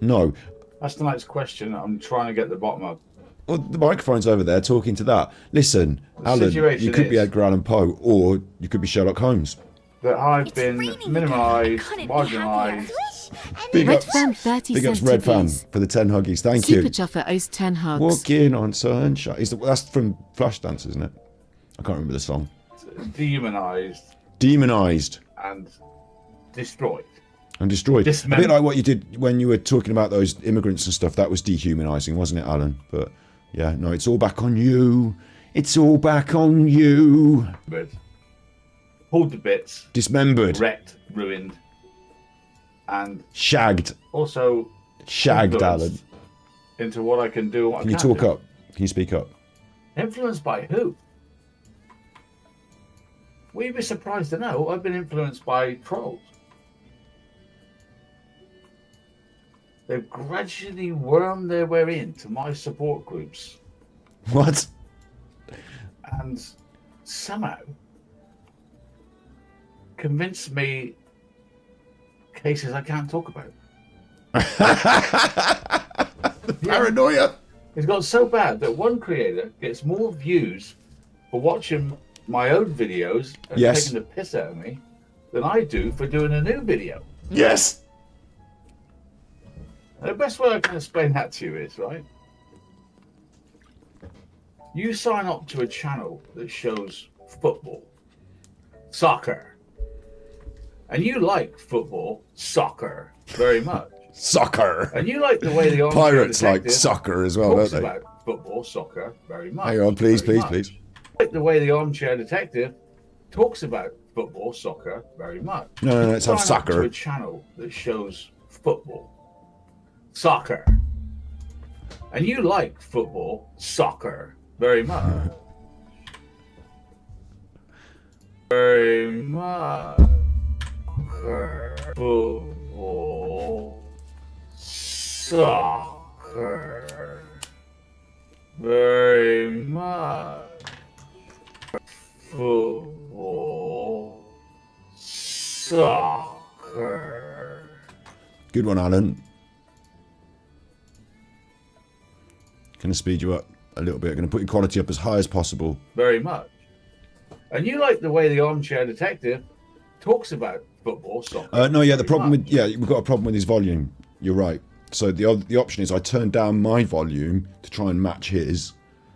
No. That's tonight's question. I'm trying to get the bottom of. Well, the microphone's over there talking to that. Listen, Alan, situation you could be is- Edgar Allan Poe, or you could be Sherlock Holmes. That I've It's been raining again. minimised, I couldn't be happier. marginalised. Big Red ups, Fan 30 big ups cent Red Fan tippies. for the 10 huggies. Thank Super you. Chuffer owes 10 hugs. Walking on sunshine. That's from Flashdance, isn't it? I can't remember the song. Demonised Demonized and destroyed. and destroyed. A Dismembered. bit like what you did when you were talking about those immigrants and stuff. That was dehumanizing, wasn't it, Alan? But yeah, no, it's all back on you. It's all back on you. Pulled to bits, Dismembered. wrecked, ruined, and Shagged. also Shagged, Alan. influenced into what I can do. And what Can I you can't talk do. up? Can you speak up? Influenced by who? Will you be surprised to know I've been influenced by trolls? They've gradually wormed their way into my support groups What? and somehow convinced me cases I can't talk about. Paranoia. It's got so bad that one creator gets more views for watching my old videos and Yes. taking the piss out of me than I do for doing a new video. Yes. And the best way I can explain that to you is, right? You sign up to a channel that shows football, soccer, and you like football, soccer very much. Soccer. And you like the way the Armchair Pirates like Detective soccer as well, don't talks they? about football, soccer very much. Hang on, please, very please, much. please. Like the way the Armchair Detective talks about football, soccer very much. No, let's have Sign up to soccer. a channel that shows football, soccer, and you like football, soccer very much. Very much. Football, soccer, very much. Football, soccer. Good one, Alan. Gonna speed you up a little bit. Gonna put your quality up as high as possible. Very much. And you like the way the Armchair Detective talks about football, soccer. No, yeah, the very problem much. with we've got a problem with his volume. You're right. So the option is I turn down my volume to try and match his,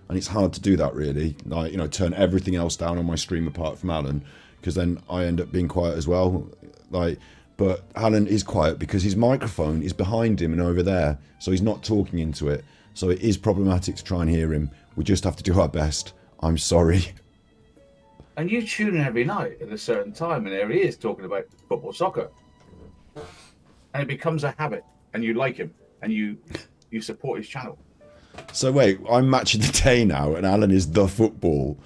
and it's hard to do that really. Like, turn everything else down on my stream apart from Alan, because then I end up being quiet as well. Like, but Alan is quiet because his microphone is behind him and over there, so he's not talking into it. So it is problematic to try and hear him. We just have to do our best. I'm sorry. And you tune in every night at a certain time, and there he is talking about football, soccer. And it becomes a habit, and you like him, and you support his channel. So wait, I'm matching the day now, and Alan is the football,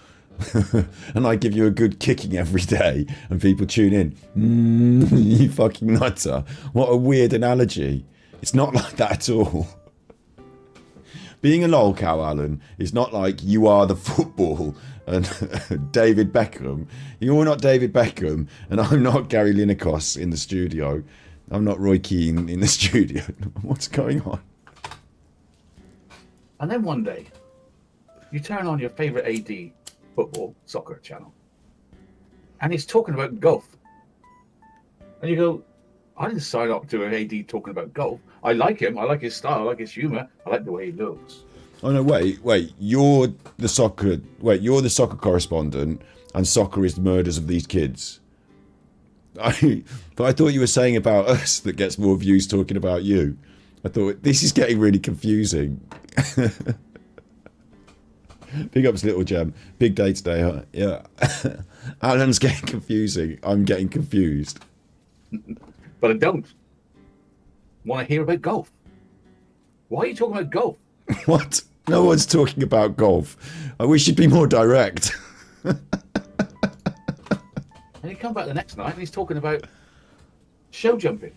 and I give you a good kicking every day, and people tune in. You fucking nutter! What a weird analogy. It's not like that at all. Being a lolcow, Alan, is not like you are the football and David Beckham. You're not David Beckham, and I'm not Gary Lineker in the studio. I'm not Roy Keane in the studio. What's going on? And then one day, you turn on your favourite AD football, soccer channel, and he's talking about golf. And you go, I didn't sign up to an AD talking about golf. I like him. I like his style. I like his humour. I like the way he looks. Oh no! Wait! You're the soccer correspondent, and soccer is the murders of these kids. But I thought you were saying about us that gets more views talking about you. I thought this is getting really confusing. Big ups, Little Gem. Big day today, huh? Yeah. Alan's getting confusing. I'm getting confused. But I don't want to hear about golf. Why are you talking about golf? What? No one's talking about golf. I wish you'd be more direct. And he come back the next night and he's talking about show jumping.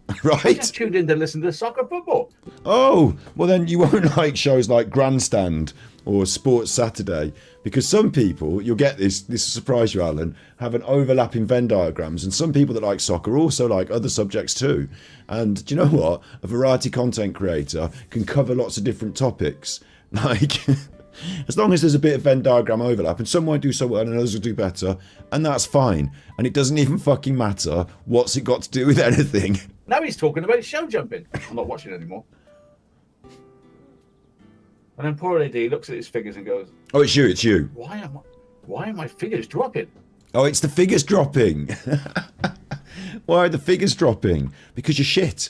I Right? just tuned in to listen to soccer football. Oh, well then you won't like shows like Grandstand or Sports Saturday, because some people, you'll get this will surprise you, Alan, have an overlapping Venn diagrams, and some people that like soccer also like other subjects too. And do you know what? A variety content creator can cover lots of different topics. Like, as long as there's a bit of Venn diagram overlap, and some might do so well and others will do better, and that's fine. And it doesn't even fucking matter what's it got to do with anything. Now he's talking about show jumping. I'm not watching it anymore. And then poor AD looks at his figures and goes, Oh, it's you. why are my figures dropping? Oh, it's the figures dropping. Why are the figures dropping? Because you're shit.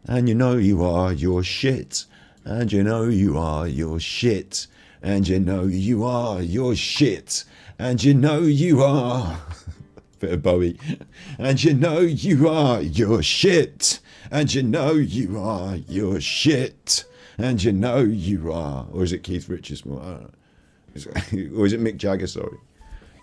And you know you are, you're shit. And you know you are, you're shit. And you know you are, you're shit. And you know you are. Bit of Bowie. And you know you are, you're shit. And you know you are, you're shit. And you know you are. Or is it Keith Richards? I don't know. Or is it Mick Jagger, sorry?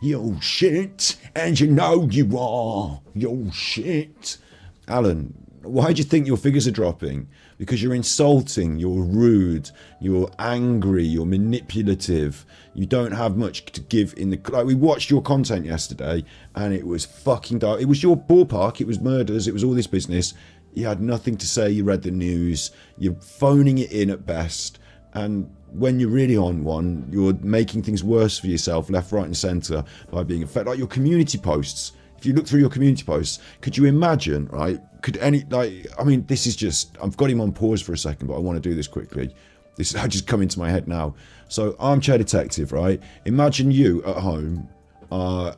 You're shit. And you know you are, you're shit. Alan, why do you think your figures are dropping? Because you're insulting, you're rude, you're angry, you're manipulative. You don't have much to give in the... Like, we watched your content yesterday and it was fucking dark. It was your ballpark, it was murders, it was all this business. You had nothing to say, you read the news, you're phoning it in at best. And when you're really on one, you're making things worse for yourself, left, right and centre, by being affected. Like your community posts. If you look through your community posts, could you imagine, right? Could any, like, I mean, this is just, I've got him on pause for a second, but I want to do this quickly. This I just come into my head now. So, Armchair Detective, right? Imagine you at home are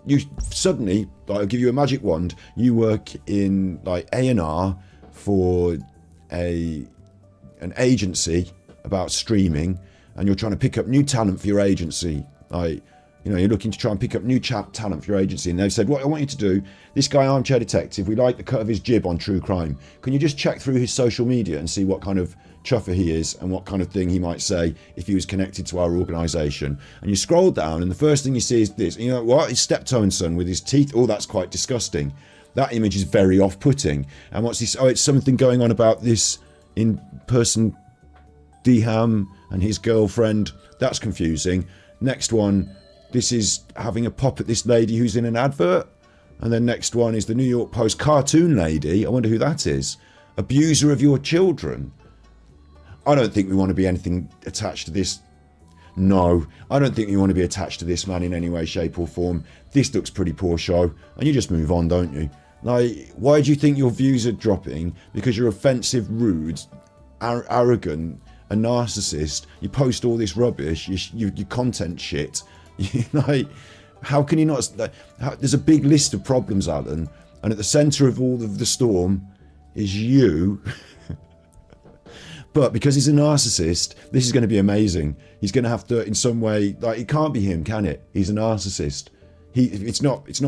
you suddenly, like, I'll give you a magic wand, you work in, like, A&R for an agency about streaming, and you're trying to pick up new talent for your agency. Like, you know, you're looking to try and pick up new talent for your agency, and they've said, what I want you to do, this guy Armchair Detective, we like the cut of his jib on true crime. Can you just check through his social media and see what kind of chuffer he is and what kind of thing he might say if he was connected to our organisation? And you scroll down and the first thing you see is this. And you know what? His steptoe and son with his teeth. Oh, that's quite disgusting. That image is very off-putting. And what's this? Oh, it's something going on about this in-person Deham and his girlfriend. That's confusing. Next one. This is having a pop at this lady who's in an advert. And then next one is the New York Post cartoon lady. I wonder who that is. Abuser of your children. I don't think we want to be anything attached to this. No, I don't think we want to be attached to this man in any way, shape or form. This looks pretty poor show. And you just move on, don't you? Like, why do you think your views are dropping? Because you're offensive, rude, arrogant, a narcissist. You post all this rubbish. You content shit. Like, how can you not? There's a big list of problems, Alan, and at the centre of all of the storm is you. But because he's a narcissist, this is going to be amazing. He's going to have to, in some way, like, it can't be him, can it? He's a narcissist. It's not his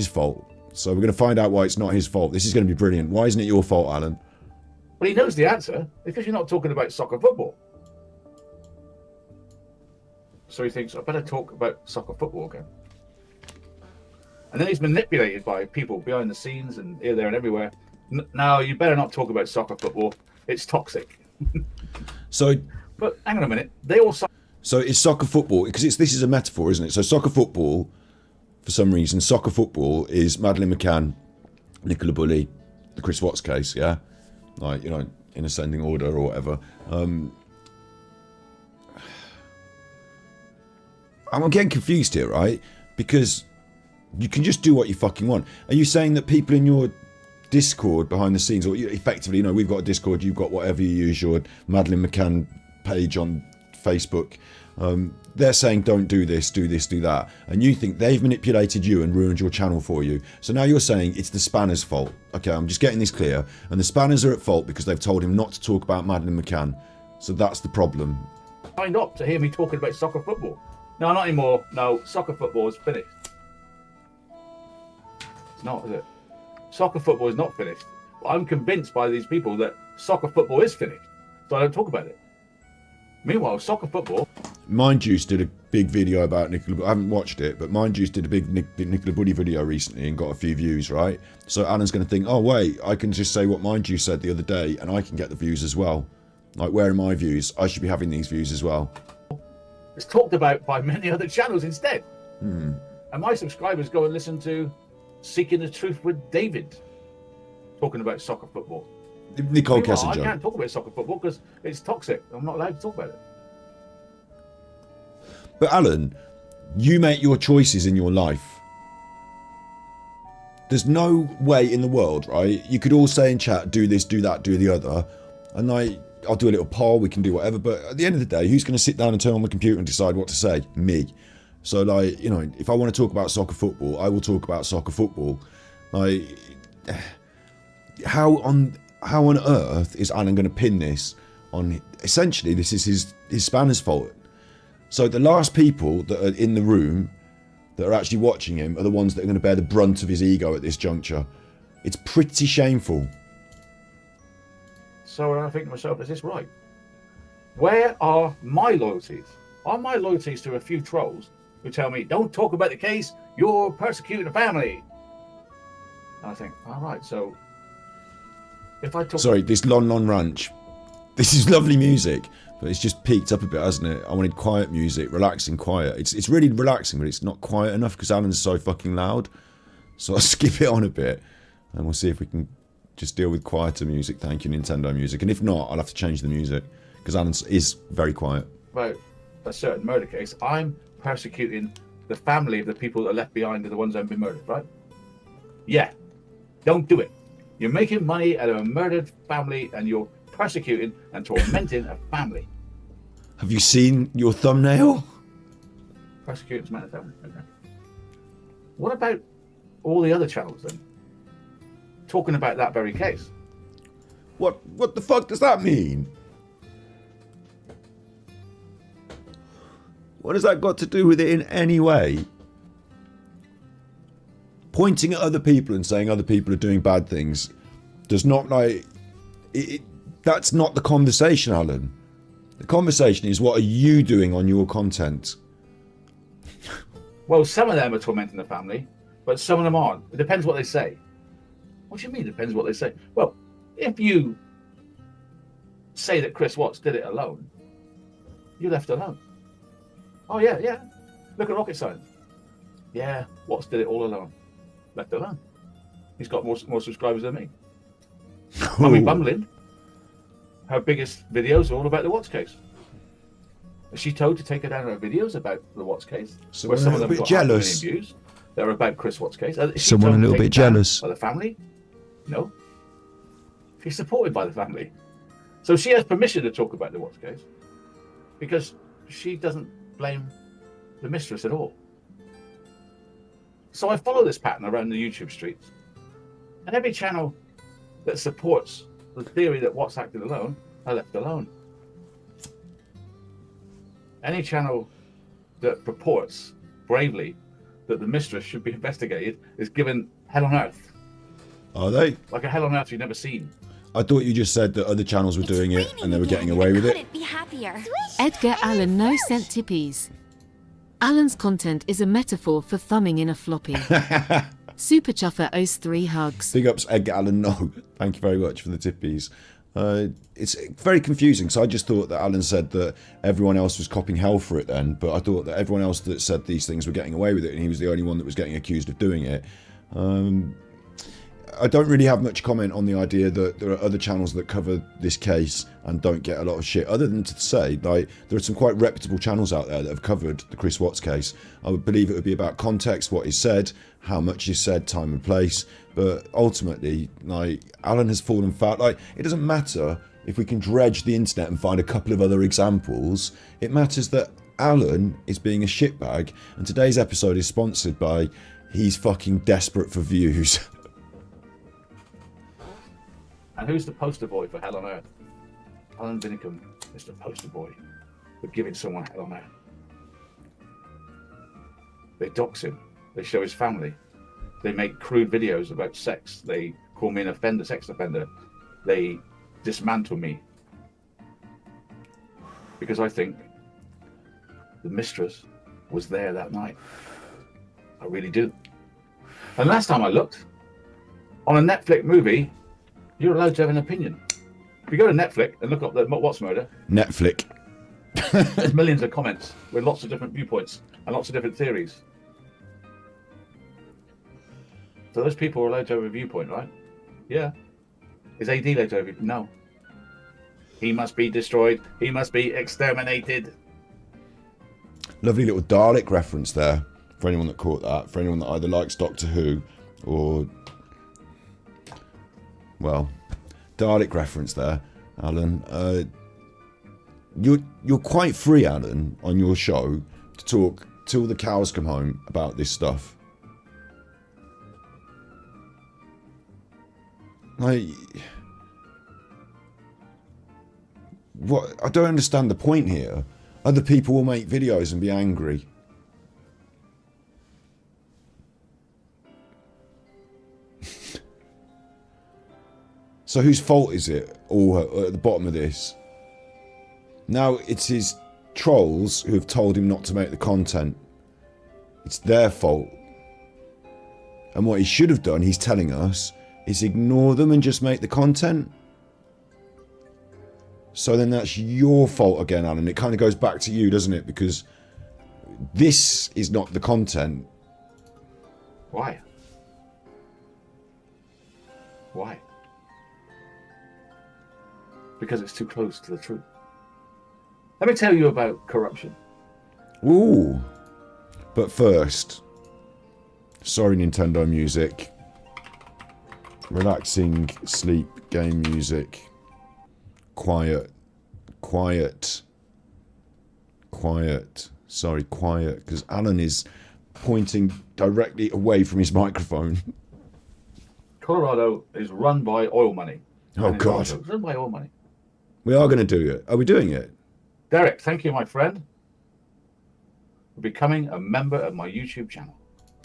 fault. So we're going to find out why it's not his fault. This is going to be brilliant. Why isn't it your fault, Alan? Well, he knows the answer because you're not talking about soccer football. So he thinks, I better talk about soccer football again. And then he's manipulated by people behind the scenes and here, there and everywhere. Now, you better not talk about soccer football. It's toxic. So, but hang on a minute. They all... So it's soccer football, because this is a metaphor, isn't it? So soccer football, for some reason, soccer football is Madeleine McCann, Nicola Bulley, the Chris Watts case, yeah? Like, you know, in ascending order or whatever. I'm getting confused here, right? Because you can just do what you fucking want. Are you saying that people in your Discord behind the scenes, or effectively, you know, we've got a Discord, you've got whatever you use, your Madeleine McCann page on Facebook, they're saying don't do this, do that, and you think they've manipulated you and ruined your channel for you. So now you're saying it's the Spanners' fault. Okay, I'm just getting this clear. And the Spanners are at fault because they've told him not to talk about Madeleine McCann. So that's the problem. Signed up to hear me talking about soccer football. No, not anymore. No, soccer football is finished. It's not, is it? Soccer football is not finished. But I'm convinced by these people that soccer football is finished. So I don't talk about it. Meanwhile, soccer football... Mind Juice did a big video about Nicola. I haven't watched it, but Mind Juice did a big Nicola Buddy video recently and got a few views, right? So Alan's going to think, oh wait, I can just say what Mind Juice said the other day and I can get the views as well. Like, where are my views? I should be having these views as well. It's talked about by many other channels instead. And my subscribers go and listen to Seeking the Truth with David, talking about soccer football. Nicole Meanwhile, Kessinger. I can't talk about soccer football because it's toxic. I'm not allowed to talk about it. But Alan, you make your choices in your life. There's no way in the world, right? You could all say in chat, do this, do that, do the other. And I'll do a little poll, we can do whatever. But at the end of the day, who's going to sit down and turn on the computer and decide what to say? Me. So, like, you know, if I want to talk about soccer football, I will talk about soccer football. Like, how on earth is Alan going to pin this on? Essentially, this is his spanner's fault. So the last people that are in the room that are actually watching him are the ones that are going to bear the brunt of his ego at this juncture. It's pretty shameful. So I think to myself, is this right? Where are my loyalties? Are my loyalties to a few trolls who tell me, don't talk about the case, you're persecuting the family? And I think, all right, so if I talk... Sorry, this Lon Lon Ranch. This is lovely music, but it's just peaked up a bit, hasn't it? I wanted quiet music, relaxing, quiet. It's really relaxing, but it's not quiet enough because Alan's so fucking loud. So I'll skip it on a bit, and we'll see if we can just deal with quieter music. Thank you, Nintendo music. And if not, I'll have to change the music because Alan is very quiet. About a certain murder case, I'm persecuting the family of the people that are left behind are the ones that have been murdered, right? Yeah, don't do it. You're making money out of a murdered family and you're persecuting and tormenting a family. Have you seen your thumbnail? Persecuting man a family. Okay. What about all the other channels then? Talking about that very case. What the fuck does that mean? What has that got to do with it in any way? Pointing at other people and saying other people are doing bad things does not, like... that's not the conversation, Alan. The conversation is, what are you doing on your content? Well, some of them are tormenting the family, but some of them aren't. It depends what they say. What do you mean, depends what they say? Well, if you say that Chris Watts did it alone, you're left alone. Oh, yeah. Look at rocket science. Yeah, Watts did it all alone. Left alone. He's got more subscribers than me. Mummy Bumbling, her biggest videos are all about the Watts case. Is she told to take her down her videos about the Watts case? So where some of them bit got jealous. 500,000 views. They're about Chris Watts' case. Someone a little bit jealous. By the family? No. She's supported by the family. So she has permission to talk about the Watts case because she doesn't blame the mistress at all. So I follow this pattern around the YouTube streets. And every channel that supports the theory that Watts acted alone, I left alone. Any channel that purports bravely that the mistress should be investigated is given hell on earth. Are they? Like a hell on earth you've never seen. I thought you just said that other channels were doing it and they were getting away with it. Couldn't be happier. Edgar Allen no cent tippies. Alan's content is a metaphor for thumbing in a floppy. Super Chuffer owes 3 hugs. Big ups, Edgar Allen. No, thank you very much for the tippies. It's very confusing. So I just thought that Alan said that everyone else was copping hell for it then, but I thought that everyone else that said these things were getting away with it, and he was the only one that was getting accused of doing it. I don't really have much comment on the idea that there are other channels that cover this case and don't get a lot of shit, other than to say, like, there are some quite reputable channels out there that have covered the Chris Watts case. I would believe it would be about context, what is said, how much is said, time and place, but ultimately, like, Alan has fallen foul. Like, it doesn't matter if we can dredge the internet and find a couple of other examples. It matters that Alan is being a shitbag, and today's episode is sponsored by he's fucking desperate for views. And who's the poster boy for hell on earth? Alan Vinnicombe. Mr. Poster Boy, for giving someone hell on earth. They dox him. They show his family. They make crude videos about sex. They call me an offender, sex offender. They dismantle me. Because I think the mistress was there that night. I really do. And last time I looked, on a Netflix movie, you're allowed to have an opinion. If you go to Netflix and look up the Watts murder, Netflix. there's millions of comments with lots of different viewpoints and lots of different theories. So those people are allowed to have a viewpoint, right? Yeah. Is AD allowed to have a viewpoint? No. He must be destroyed. He must be exterminated. Lovely little Dalek reference there, for anyone that caught that, for anyone that either likes Doctor Who or, well, Dalek reference there, Alan. You're quite free, Alan, on your show to talk till the cows come home about this stuff. Like, what? I don't understand the point here. Other people will make videos and be angry. So whose fault is it all at the bottom of this? Now it's his trolls who have told him not to make the content. It's their fault. And what he should have done, he's telling us, is ignore them and just make the content. So then that's your fault again, Alan. It kind of goes back to you, doesn't it? Because this is not the content. Why? Why? Because it's too close to the truth. Let me tell you about corruption. Ooh. But first, sorry Nintendo music. Relaxing, sleep, game music. Quiet. Sorry, quiet. Because Alan is pointing directly away from his microphone. Colorado is run by oil money. Oh, God. It's run by oil money. We are going to do it. Are we doing it? Derek, thank you, my friend, for becoming a member of my YouTube channel.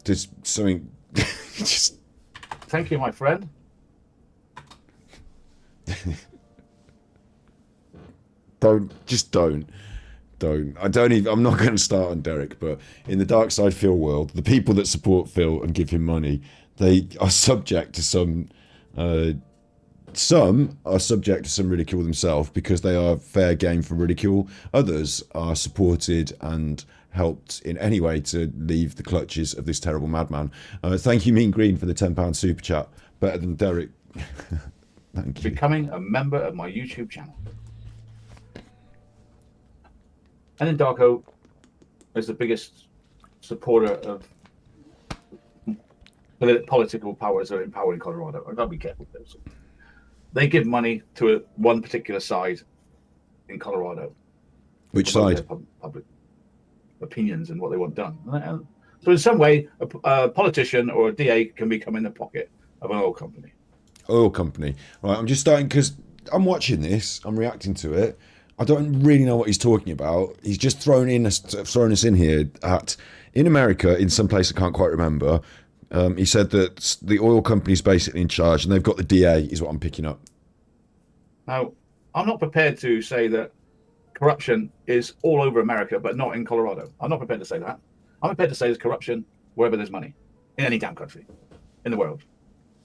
There's something... just... Thank you, my friend. Don't. I'm not going to start on Derek, but in the Dark Side Phil world, the people that support Phil and give him money, they are subject to some are subject to some ridicule themselves because they are fair game for ridicule. Others are supported and helped in any way to leave the clutches of this terrible madman. Thank you, Mean Green, for the £10 super chat. Better than Derek. Thank you. Becoming a member of my YouTube channel. And then Darko is the biggest supporter of political powers that are in power in Colorado. I've got to be careful with those. They give money to one particular side in Colorado. Which side? Public opinions and what they want done. So in some way, a politician or a DA can become in the pocket of an oil company. Oil company. Right, I'm just starting because I'm watching this. I'm reacting to it. I don't really know what he's talking about. He's just thrown us in here at, in America, in some place I can't quite remember. He said that the oil company's basically in charge and they've got the DA, is what I'm picking up. Now, I'm not prepared to say that corruption is all over America, but not in Colorado. I'm not prepared to say that. I'm prepared to say there's corruption wherever there's money, in any damn country, in the world.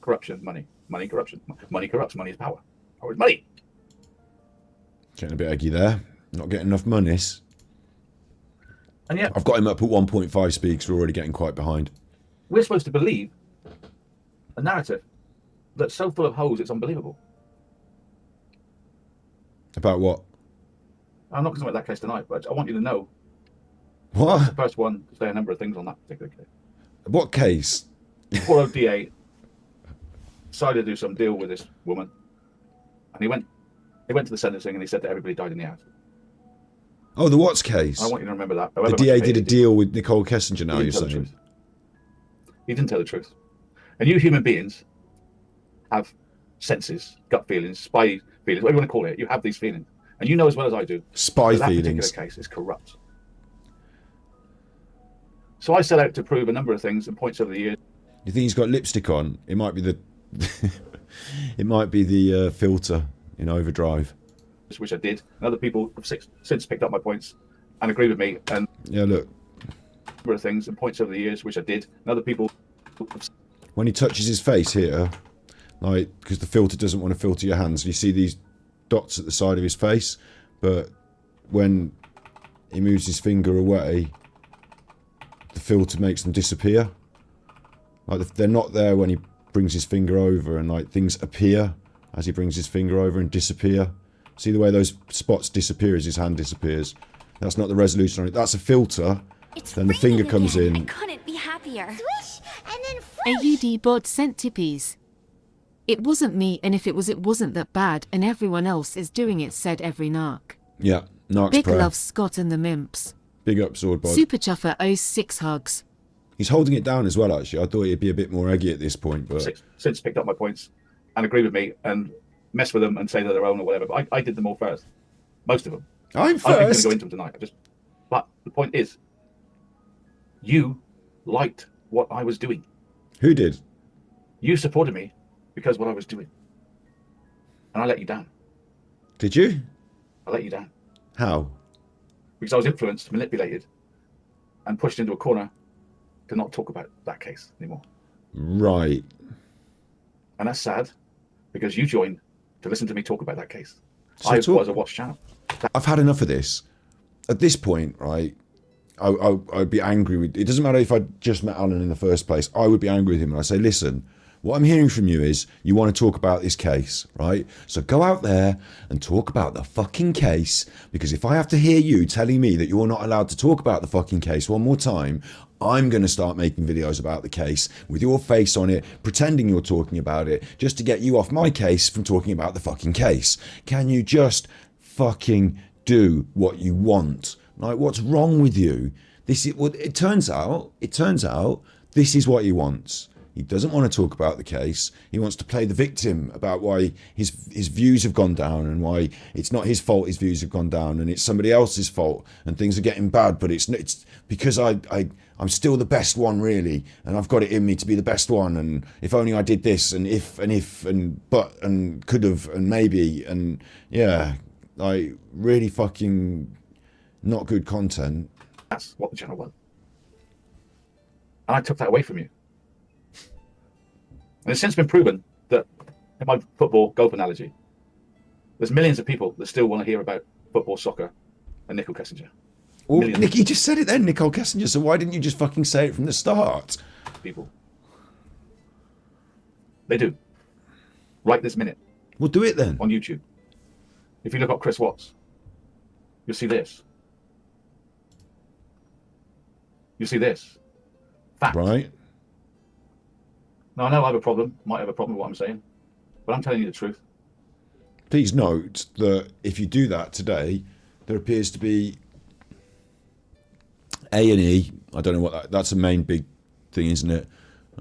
Corruption, money, corruption. Money corrupts, money is power. Power is money. Getting a bit eggy there. Not getting enough monies. And yet, I've got him up at 1.5 speed because we're already getting quite behind. We're supposed to believe a narrative that's so full of holes it's unbelievable. About what? I'm not going to talk about that case tonight, but I want you to know. What? I'm the first one to say a number of things on that particular case. What case? Poor old DA decided to do some deal with this woman, and he went to the sentencing and he said that everybody died in the house. Oh, the Watts case. I want you to remember that. The DA did a deal with Nicole Kessinger now, you're saying? He didn't tell the truth. And you human beings have senses, gut feelings, spy feelings, whatever you want to call it. You have these feelings. And you know as well as I do, Spy that feelings. particular case is corrupt. So I set out to prove a number of things and points over the years. You think he's got lipstick on? It might be the it might be the filter in overdrive. Which I did, and other people have since picked up my points and agreed with me. And Yeah, look. a number of things and points over the years, which I did, and other people. When he touches his face here, like, because the filter doesn't want to filter your hands, you see these dots at the side of his face, but when he moves his finger away, the filter makes them disappear. Like, they're not there when he brings his finger over, and like things appear as he brings his finger over and disappear. See the way those spots disappear as his hand disappears? That's not the resolution on it. That's a filter. It's Then the finger raining comes again. in. I couldn't be happier. Swish, and then whoosh. AUD bod sent tippies. It wasn't me, and if it was, it wasn't that bad, and everyone else is doing it, said every narc. Yeah, Narc's Big prayer. love Scott and the Mimps. Big up, Swordbod. Super Chuffer owes 6 hugs. He's holding it down as well, actually. I thought he'd be a bit more eggy at this point, but Since picked up my points and agreed with me and mess with them and say they're their own or whatever. But I did them all first, most of them. I'm I'm not going to first. go into them tonight. But the point is, you liked what I was doing. Who did? You supported me because of what I was doing, and I let you down. Did you? I let you down How? because I was influenced, manipulated, and pushed into a corner to not talk about that case anymore. Right. And that's sad because you joined to listen to me talk about that case. So I talk- was a watch channel. I've had enough of this. At this point, right, I'd be angry with... It doesn't matter if I just met Alan in the first place. I would be angry with him and I'd say, listen, what I'm hearing from you is you want to talk about this case, right? So go out there and talk about the fucking case, because if I have to hear you telling me that you're not allowed to talk about the fucking case one more time, I'm going to start making videos about the case with your face on it, pretending you're talking about it, just to get you off my case from talking about the fucking case. Can you just fucking do what you want? Like, what's wrong with you? This is what it turns out. This is what he wants. He doesn't want to talk about the case. He wants to play the victim about why his views have gone down and why it's not his fault his views have gone down and it's somebody else's fault and things are getting bad, but it's because I'm still the best one, really, and I've got it in me to be the best one, and if only I did this, and if and but and could have and maybe, and yeah, like really fucking not good content. That's what the channel was. And I took that away from you. And it's since been proven that, in my football golf analogy, there's millions of people that still want to hear about football, soccer, and Nicole Kessinger. Well, Millions. Nick, you just said it then, Nicole Kessinger, so why didn't you just fucking say it from the start? People. They do. Right this minute Well, do it then. on YouTube. If you look up Chris Watts, you'll see this. You'll see this. Fact. Right? Now, I know I have a problem, might have a problem with what I'm saying, but I'm telling you the truth. Please note that if you do that today, there appears to be A&E. I don't know what that's a main big thing, isn't it?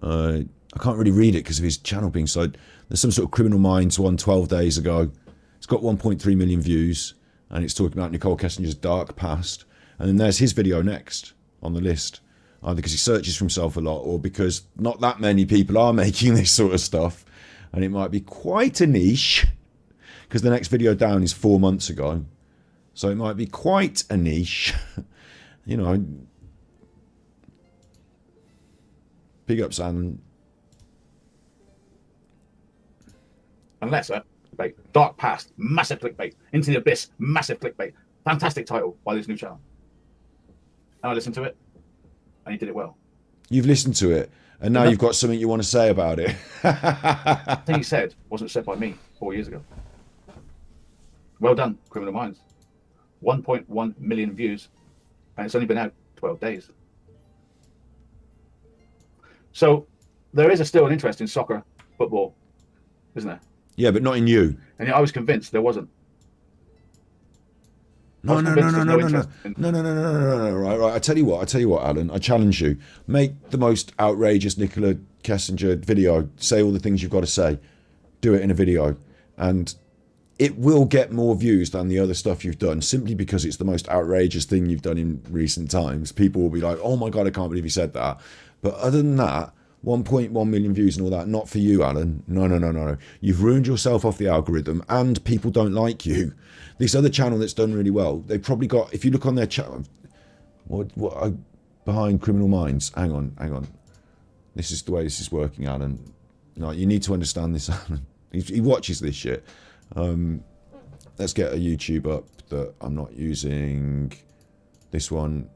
I can't really read it because of his channel being so... There's some sort of Criminal Minds one 12 days ago. It's got 1.3 million views, and it's talking about Nicole Kessinger's dark past. And then there's his video next on the list, either because he searches for himself a lot or because not that many people are making this sort of stuff, and it might be quite a niche, because the next video down is 4 months ago, so it might be quite a niche. You know, big ups, Alan. Unless clickbait, dark past, massive clickbait, into the abyss, massive clickbait, fantastic title by this new channel. And I listened to it, and he did it well. You've listened to it, and now you've got something you want to say about it. The thing he said wasn't said by me 4 years ago. Well done, Criminal Minds. 1.1 million views, and it's only been out 12 days. So there is still an interest in soccer, football, isn't there? Yeah, but not in you. And I was convinced there wasn't. No. Interest in- No. Right. I tell you what, Alan. I challenge you. Make the most outrageous Nicola Kessinger video. Say all the things you've got to say. Do it in a video, and it will get more views than the other stuff you've done, simply because it's the most outrageous thing you've done in recent times. People will be like, oh my God, I can't believe he said that. But other than that, 1.1 million views and all that, not for you, Alan. No. You've ruined yourself off the algorithm, and people don't like you. This other channel that's done really well, they've probably got, if you look on their channel, behind Criminal Minds, hang on. This is the way this is working, Alan. No, you need to understand this, Alan. He watches this shit. Let's get a YouTube up that I'm not using. This one,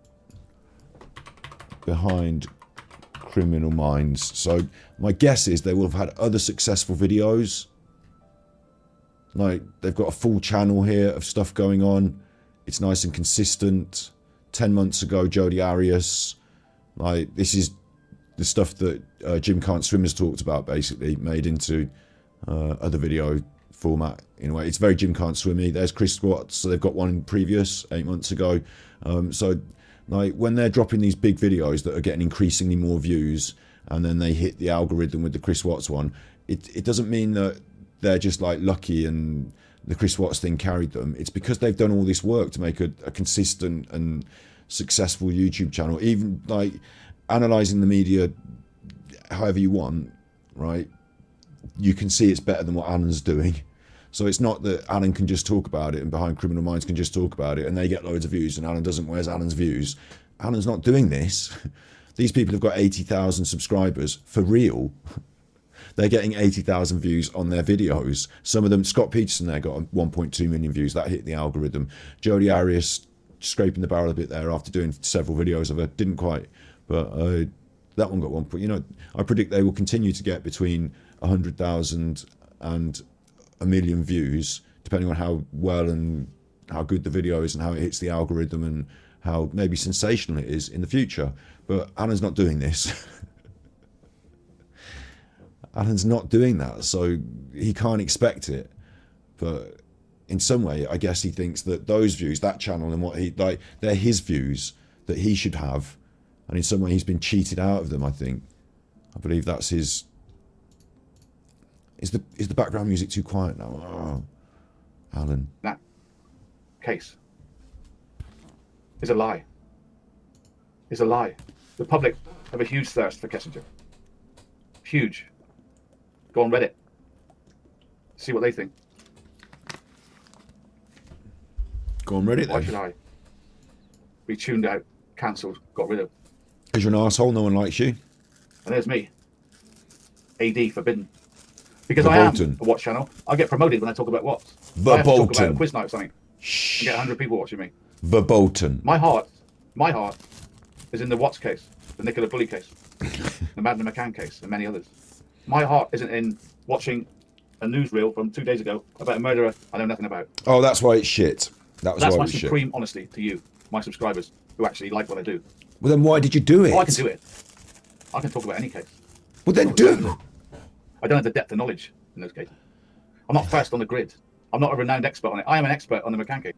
behind Criminal Minds. So my guess is they will have had other successful videos. Like, they've got a full channel here of stuff going on. It's nice and consistent. 10 months ago, Jodi Arias. Like, this is the stuff that Jim Can't Swim has talked about, basically, made into other video format in a way. It's very Jim Can't Swimmy. There's Chris Watts, so they've got one previous 8 months ago. So like, when they're dropping these big videos that are getting increasingly more views, and then they hit the algorithm with the Chris Watts one, it doesn't mean that they're just like lucky and the Chris Watts thing carried them. It's because they've done all this work to make a consistent and successful YouTube channel. Even like analysing the media however you want, right? You can see it's better than what Alan's doing. So it's not that Alan can just talk about it and Behind Criminal Minds can just talk about it and they get loads of views and Alan doesn't. Where's Alan's views? Alan's not doing this. These people have got 80,000 subscribers for real. They're getting 80,000 views on their videos. Some of them, Scott Peterson there got 1.2 million views. That hit the algorithm. Jodi Arias scraping the barrel a bit there after doing several videos of it. Didn't quite, but that one got 1 point. You know, I predict they will continue to get between 100,000 and a million views, depending on how well and how good the video is and how it hits the algorithm and how maybe sensational it is in the future. But Alan's not doing this. Alan's not doing that, so he can't expect it. But in some way, I guess he thinks that those views, that channel and what he like, they're his views that he should have, and in some way he's been cheated out of them. I believe that's his. Is the background music too quiet now? Oh, Alan. That case is a lie. Is a lie. The public have a huge thirst for Kessinger. Huge. Go on Reddit. See what they think. Go on Reddit then. Why should I be tuned out, cancelled, got rid of? Because you're an arsehole, no one likes you. And there's me. AD forbidden. Because The I am Bolton. a watch channel. I get promoted when I talk about Watts. The I have to talk Bolton. about a quiz night or something. Shh. And get 100 people watching me. The Bolton. My heart is in the Watts case, the Nicola Bully case, the Madeleine McCann case, and many others. My heart isn't in watching a newsreel from 2 days ago about a murderer I know nothing about. Oh, that's why it's shit. That's That's why my it's shit. supreme honesty to you, my subscribers, who actually like what I do. Well, then why did you do it? Oh, I can do it. I can talk about any case. Well, then do. I don't have the depth of knowledge in those cases. I'm not first on the grid. I'm not a renowned expert on it. I am an expert on the McCann case.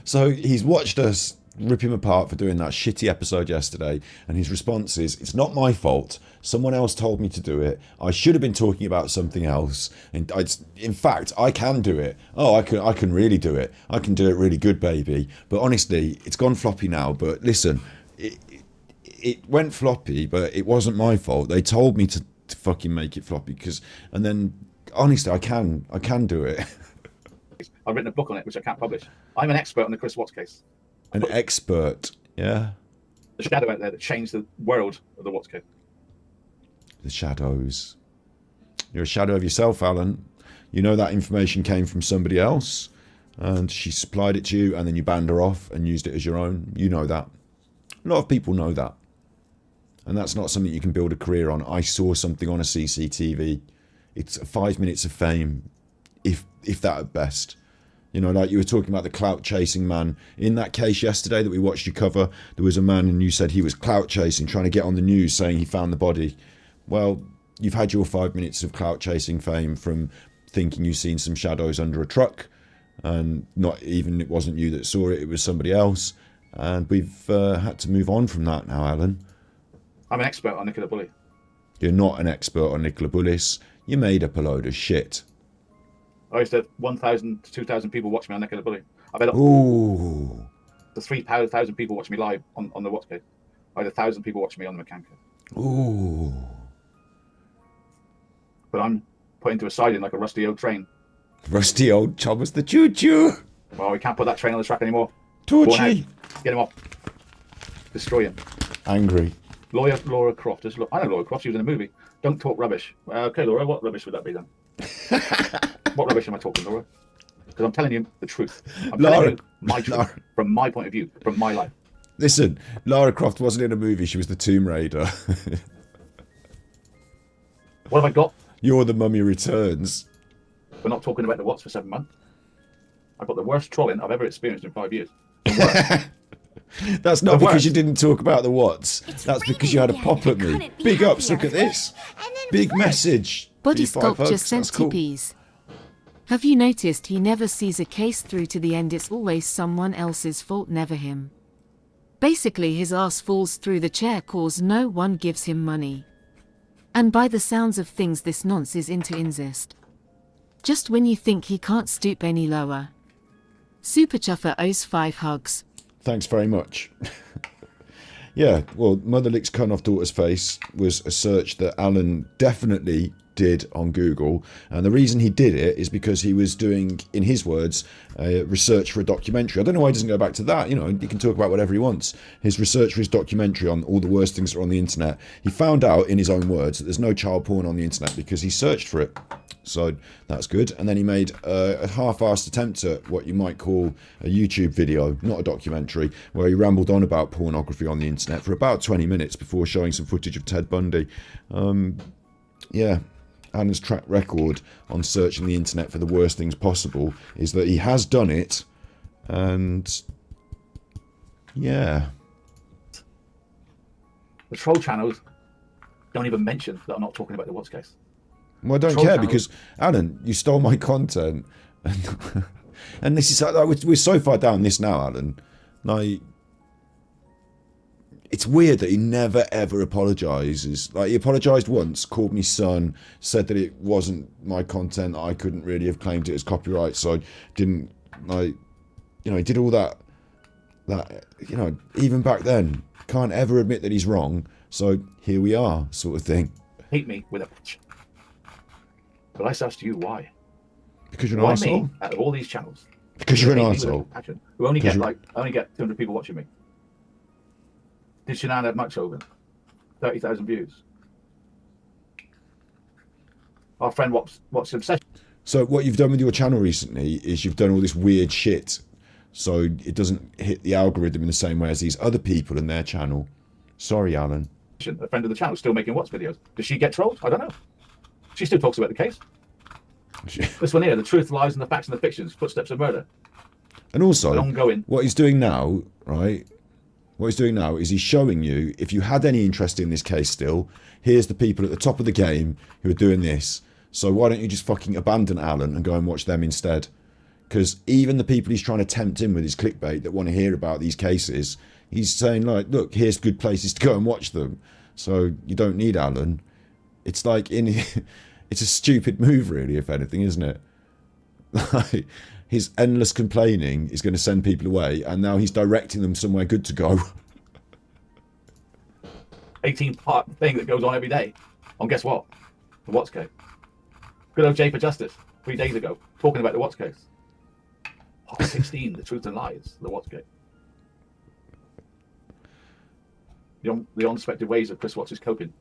So he's watched us rip him apart for doing that shitty episode yesterday, and his response is, it's not my fault. Someone else told me to do it. I should have been talking about something else. And in fact, I can do it. Oh, I can really do it. I can do it really good, baby. But honestly, it's gone floppy now. But listen, it went floppy, but it wasn't my fault. They told me to fucking make it floppy and then honestly, I can do it. I've written a book on it, which I can't publish. I'm an expert on the Chris Watts case. An expert, yeah. The shadow out there that changed the world of the Watts case. The shadows. You're a shadow of yourself, Alan. You know that information came from somebody else, and she supplied it to you, and then you banned her off and used it as your own. You know that. A lot of people know that. And that's not something you can build a career on. I saw something on a CCTV. It's 5 minutes of fame, if that at best. You know, like you were talking about the clout chasing man. In that case yesterday that we watched you cover, there was a man and you said he was clout chasing, trying to get on the news saying he found the body. Well, you've had your 5 minutes of clout chasing fame from thinking you've seen some shadows under a truck, and not even it wasn't you that saw it, it was somebody else. And we've had to move on from that now, Alan. I'm an expert on Nicola Bully. You're not an expert on Nicola Bullis. You made up a load of shit. I used to have 1,000 to 2,000 people watch me on Neck of the Bully. I've had Ooh. the 3,000 people watch me live on the What's Case. I had 1,000 people watch me on the Mechanical. Ooh. But I'm put into a siding like a rusty old train. Rusty old Thomas the Choo Choo. Well, we can't put that train on the track anymore. Born Torchy. out. Get him off. Destroy him. Angry. Laura Croft. I know Laura Croft. She was in a movie. Don't talk rubbish. Okay, Laura, what rubbish would that be then? What rubbish am I talking, Laura? Because I'm telling you the truth. I'm telling you my truth, from my point of view, from my life. Listen, Lara Croft wasn't in a movie. She was the Tomb Raider. What have I got? You're the Mummy Returns. We're not talking about the Watts for 7 months. I've got the worst trolling I've ever experienced in 5 years. That's not The because worst. you didn't talk about the Watts. That's because you had a raining pop at again. I me. couldn't be Big ups, happier. look at this. And then Big flirt. message. Body 35 sculpture hugs, that's cool. centipedes. Have you noticed he never sees a case through to the end? It's always someone else's fault, never him. Basically his ass falls through the chair cause no one gives him money. And by the sounds of things this nonce is into incest. Just when you think he can't stoop any lower. Super Chuffer owes 5 hugs. Thanks very much. Yeah, well, Mother Licks Cun Off Daughter's Face was a search that Alan definitely did on Google, and the reason he did it is because he was doing, in his words, research for a documentary. I don't know why he doesn't go back to that. You know, he can talk about whatever he wants. His research for his documentary on all the worst things that are on the internet. He found out, in his own words, that there's no child porn on the internet because he searched for it. So that's good. And then he made a half-assed attempt at what you might call a YouTube video, not a documentary, where he rambled on about pornography on the internet for about 20 minutes before showing some footage of Ted Bundy. Yeah. Alan's track record on searching the internet for the worst things possible is that he has done it, and yeah. The troll channels don't even mention that I'm not talking about the Watts case. Well, I don't Troll care channels. because, Alan, you stole my content, and this is like, we're so far down this now, Alan. Like, it's weird that he never ever apologises. Like, he apologised once, called me son, said that it wasn't my content, I couldn't really have claimed it as copyright, so I didn't, like, you know, he did all that, you know, even back then, can't ever admit that he's wrong, so here we are, sort of thing. Hate me with a passion. But I asked you why. Because you're an Why arsehole? me, out of all these channels? Because you're an hate me with a arsehole. passion, who only Because get you're- I only get 200 people watching me. Did Shanann have much over? 30,000 views. Our friend What's Obsession. So what you've done with your channel recently is you've done all this weird shit, so it doesn't hit the algorithm in the same way as these other people in their channel. Sorry, Alan. A friend of the channel, still making What's videos. Does she get trolled? I don't know. She still talks about the case. This one here, the truth, lies, and the facts and the fictions, footsteps of murder. And also, An ongoing. what he's doing now, right? What he's doing now is he's showing you, if you had any interest in this case still, here's the people at the top of the game who are doing this. So why don't you just fucking abandon Alan and go and watch them instead? Because even the people he's trying to tempt in with his clickbait that want to hear about these cases, he's saying, like, look, here's good places to go and watch them. So you don't need Alan. It's like, it's a stupid move, really, if anything, isn't it? Like, his endless complaining is going to send people away, and now he's directing them somewhere good to go. 18-part thing that goes on every day. On guess what? The Watts case. Good old Jay for Justice, 3 days ago, talking about the Watts case. Part 16, the truth and lies, the Watts case. The unexpected ways of Chris Watts' coping.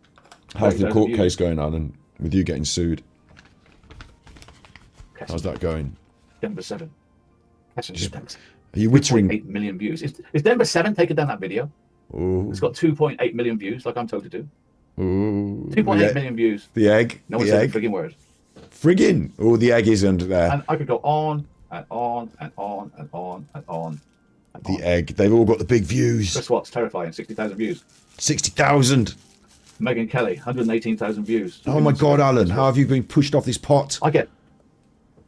How's the 30,000 court views. case going, Alan? With you getting sued? How's that going? Denver 7. Just- Are you wittering? 2.8 million views. Is Denver 7 taking down that video? Ooh, It's got 2.8 million views, like I'm told to do. ooh. 2.8 The, million views. the egg. No one the said egg. the frigging word. Friggin'. Oh, the egg is under there. And I could go on and on and on and on and on. And The on. egg. They've all got the big views. Chris Watts, terrifying, 60,000 views. 60,000. Megan Kelly, 118,000 views. Oh my God, Alan. How have you been pushed off this pot? I get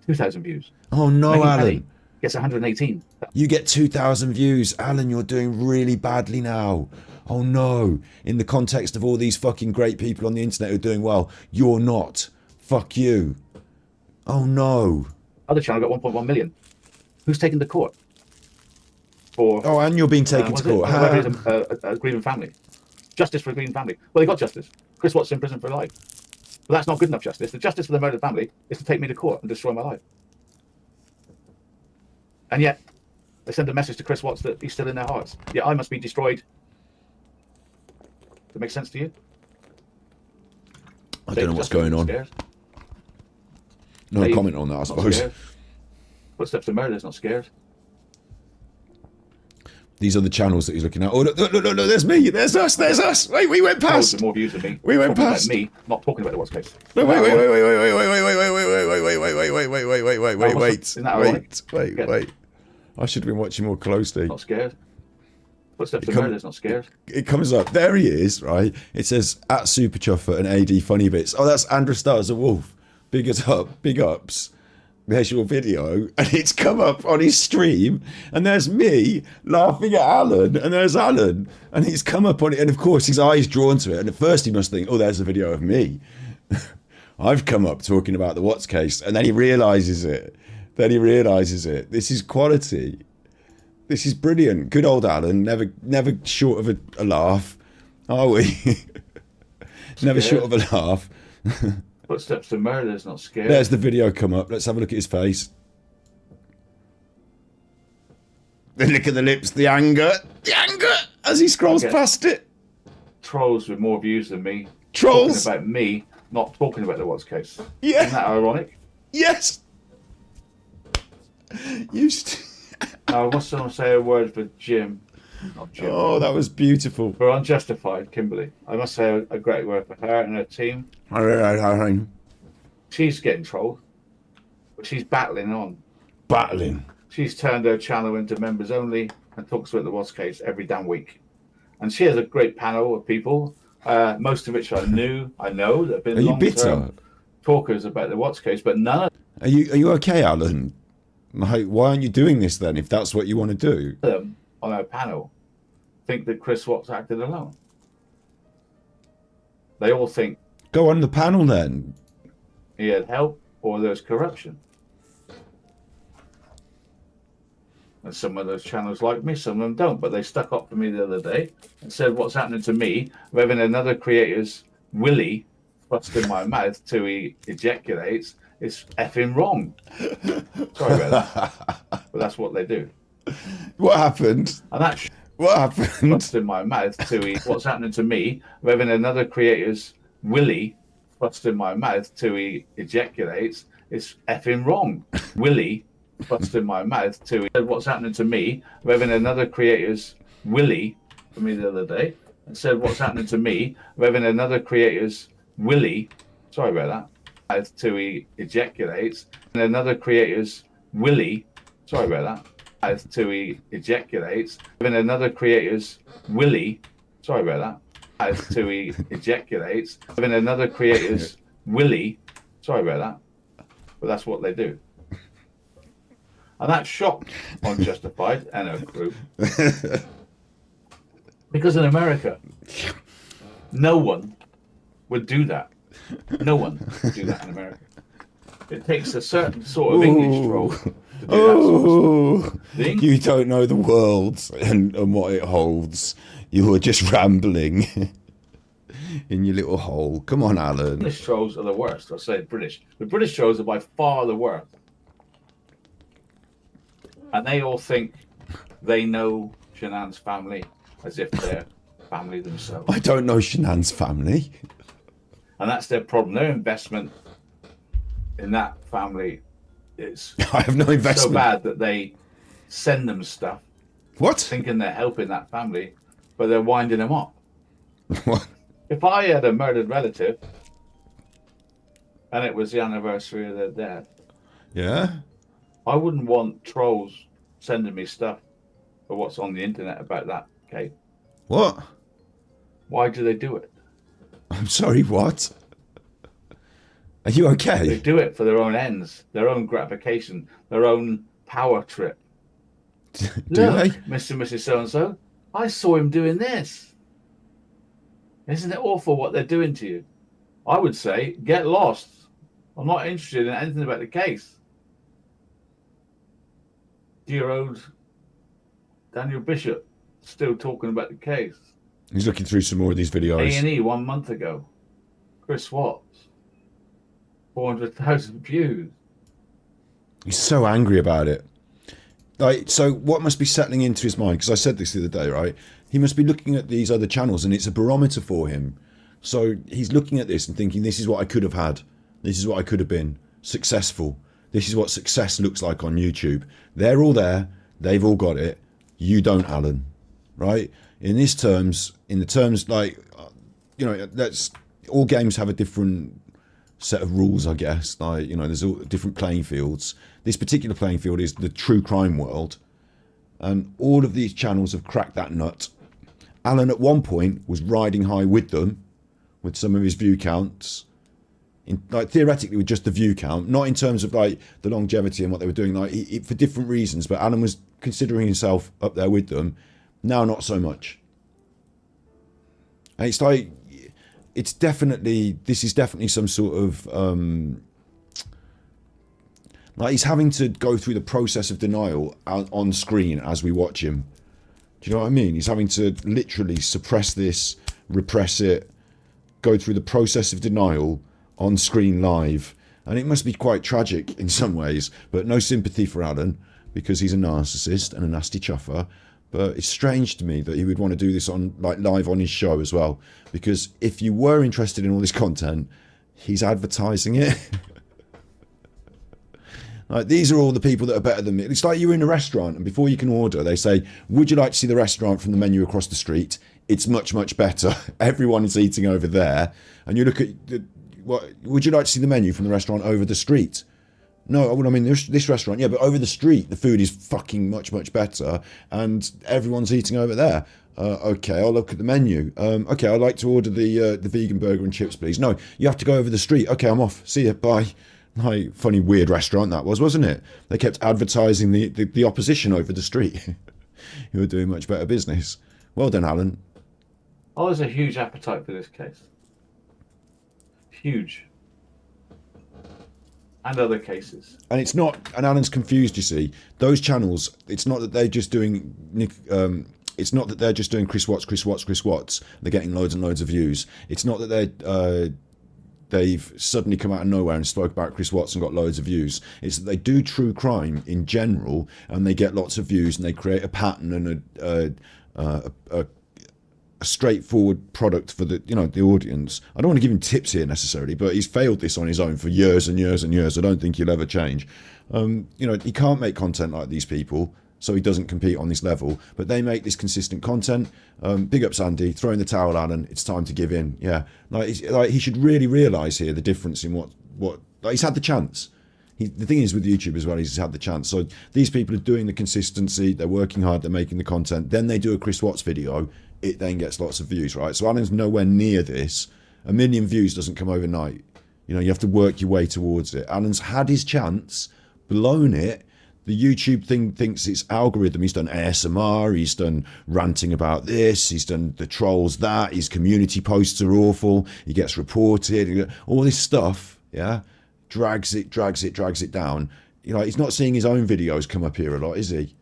2,000 views. Oh no, Megan Alan. Kelly gets 118. You get 2,000 views. Alan, you're doing really badly now. Oh no. In the context of all these fucking great people on the internet who are doing well, you're not. Fuck you. Oh no. Other channel got 1.1 million. Who's taken to court? For Oh, and you're being taken to court. whoever is a grieving family. Justice for a grieving family. Well, they got justice. Chris Watts in prison for life. But that's not good enough justice. The justice for the murdered family is to take me to court and destroy my life. And yet, they send a message to Chris Watts that he's still in their hearts. Yet I must be destroyed. Does that make sense to you? I don't know what's going on. Scared. No Dave, comment on that, I suppose. Footsteps to murder is not scared. These are the channels that he's looking at. Oh, look, there's me. There's us. Wait, we went past. More views than me. We went past. Me, not talking about the what's case. No, wait. I should have been watching more closely. Not scared. Footsteps to murder is not scared. It comes up. There he is, right? It says at Super Chuffer and AD Funny Bits. Oh, that's Andrew Stars a Wolf. Big ups. There's your video, and it's come up on his stream, and there's me laughing at Alan, and there's Alan, and he's come up on it, and of course his eye's drawn to it, and at first he must think, oh, there's a video of me. I've come up talking about the Watts case, and then he realises it. This is quality. This is brilliant. Good old Alan, never short of a laugh, are we? Never short of a laugh. Footsteps to murder is not scared. There's the video come up. Let's have a look at his face. The look of the lips, the anger as he scrolls past it. Trolls with more views than me. Trolls talking about me, not talking about the Watts case. Yeah. Isn't that ironic? Yes. I must say a word for Jim. Not Jim. Oh, that was beautiful. For Unjustified, Kimberly. I must say a great word for her and her team. She's getting trolled, but she's battling on. She's turned her channel into members only and talks about the Watts case every damn week. And she has a great panel of people, most of which I know that have been long-term talkers about the Watts case, but none of Are you okay, Alan? Like, why aren't you doing this then, if that's what you want to do? them on our panel think that Chris Watts acted alone. They all think Go on the panel then. he had help or there's corruption. And some of those channels like me, some of them don't, but they stuck up for me the other day and said what's happening to me, having another creator's willy thrust in my mouth till he ejaculates, is effing wrong. Sorry about that, but that's what they do. What happened? And that What happened? thrust in my mouth till he, what's happening to me, having another creator's willy thrust in my mouth till he ejaculates, is effing wrong. Willy thrust in my mouth till he, what's happening to me, having another creator's willy for me the other day, and said what's happening to me, having another creator's willy, sorry about that, mouth till he ejaculates, and another creator's willy, sorry about that, mouth till he ejaculates, having another creator's willy, sorry about that, mouth till he ejaculates, having another creator's willy, sorry about that, but that's what they do. And that shocked Unjustified and her group. Because in America, no one would do that. No one would do that in America. It takes a certain sort of English troll to do that sort of stuff. You don't know the world and what it holds. You were just rambling in your little hole. Come on, Alan. English trolls are the worst. I say British. The British trolls are by far the worst. And they all think they know Shanann's family as if they're family themselves. I don't know Shanann's family. And that's their problem. Their investment in that family is I have no investment. so bad that they send them stuff What? thinking they're helping that family, but they're winding them up. What? If I had a murdered relative and it was the anniversary of their death, Yeah? I wouldn't want trolls sending me stuff for what's on the internet about that case. What? Why do they do it? I'm sorry, what? Are you They okay? do it for their own ends, their own gratification, their own power trip. Do Look, they? Mr. and Mrs. So-and-so, I saw him doing this. Isn't it awful what they're doing to you? I would say, get lost. I'm not interested in anything about the case. dear old Daniel Bishop still talking about the case. He's looking through some more of these videos. A&E 1 month ago. Chris Watts. 400,000 views. He's so angry about it. Like, so what must be settling into his mind? Because I said this the other day, right? He must be looking at these other channels, and it's a barometer for him. So he's looking at this and thinking, this is what I could have had. This is what I could have been. Successful. This is what success looks like on YouTube. They're all there. They've all got it. You don't, Alan. Right? In the terms like, you know, that's all games have a different set of rules, I guess. Like, you know, there's all different playing fields. This particular playing field is the true crime world, and all of these channels have cracked that nut. Alan at one point was riding high with them, with some of his view counts, like theoretically with just the view count, not in terms of like the longevity and what they were doing, like for different reasons. But Alan was considering himself up there with them. Now, not so much. And it's like, this is definitely some sort of, like he's having to go through the process of denial on screen as we watch him. Do you know what I mean? He's having to literally suppress this, repress it, go through the process of denial on screen live. And it must be quite tragic in some ways, but no sympathy for Alan because he's a narcissist and a nasty chuffer. But it's strange to me that he would want to do this on like live on his show as well, because if you were interested in all this content, he's advertising it. Like, these are all the people that are better than me. It's like you're in a restaurant and before you can order, they say, would you like to see the restaurant from the menu across the street? It's much, much better. Everyone is eating over there. And you look at, would you like to see the menu from the restaurant over the street? No, well, I mean, this restaurant, yeah, but over the street, the food is fucking much, much better. And everyone's eating over there. Okay, I'll look at the menu. Okay, I'd like to order the vegan burger and chips, please. No, you have to go over the street. Okay, I'm off. See you. Bye. Like, funny, weird restaurant that was, wasn't it? They kept advertising the opposition over the street. You were doing much better business. Well done, Alan. Oh, there's a huge appetite for this case. Huge. And other cases. And it's not, and Alan's confused, you see. Those channels, it's not that they're just doing, it's not that they're just doing Chris Watts. They're getting loads and loads of views. It's not that they've suddenly come out of nowhere and spoke about Chris Watts and got loads of views. It's that they do true crime in general and they get lots of views and they create a pattern and a straightforward product for the audience. I don't want to give him tips here necessarily, but he's failed this on his own for years and years and years. I don't think he'll ever change. He can't make content like these people, so he doesn't compete on this level, but they make this consistent content. Big ups, Andy. Throw in the towel, Alan. It's time to give in. Yeah, like he should really realise here the difference in what like, he's had the chance. The thing is with YouTube as well, he's had the chance. So these people are doing the consistency. They're working hard. They're making the content. Then they do a Chris Watts video. It then gets lots of views, right? So Alan's nowhere near this. 1 million views doesn't come overnight. You have to work your way towards it. Alan's had his chance, blown it. The YouTube thing thinks it's algorithm. He's done ASMR, he's done ranting about this, he's done the trolls that, his community posts are awful, he gets reported, all this stuff, yeah, drags it down. He's not seeing his own videos come up here a lot, is he?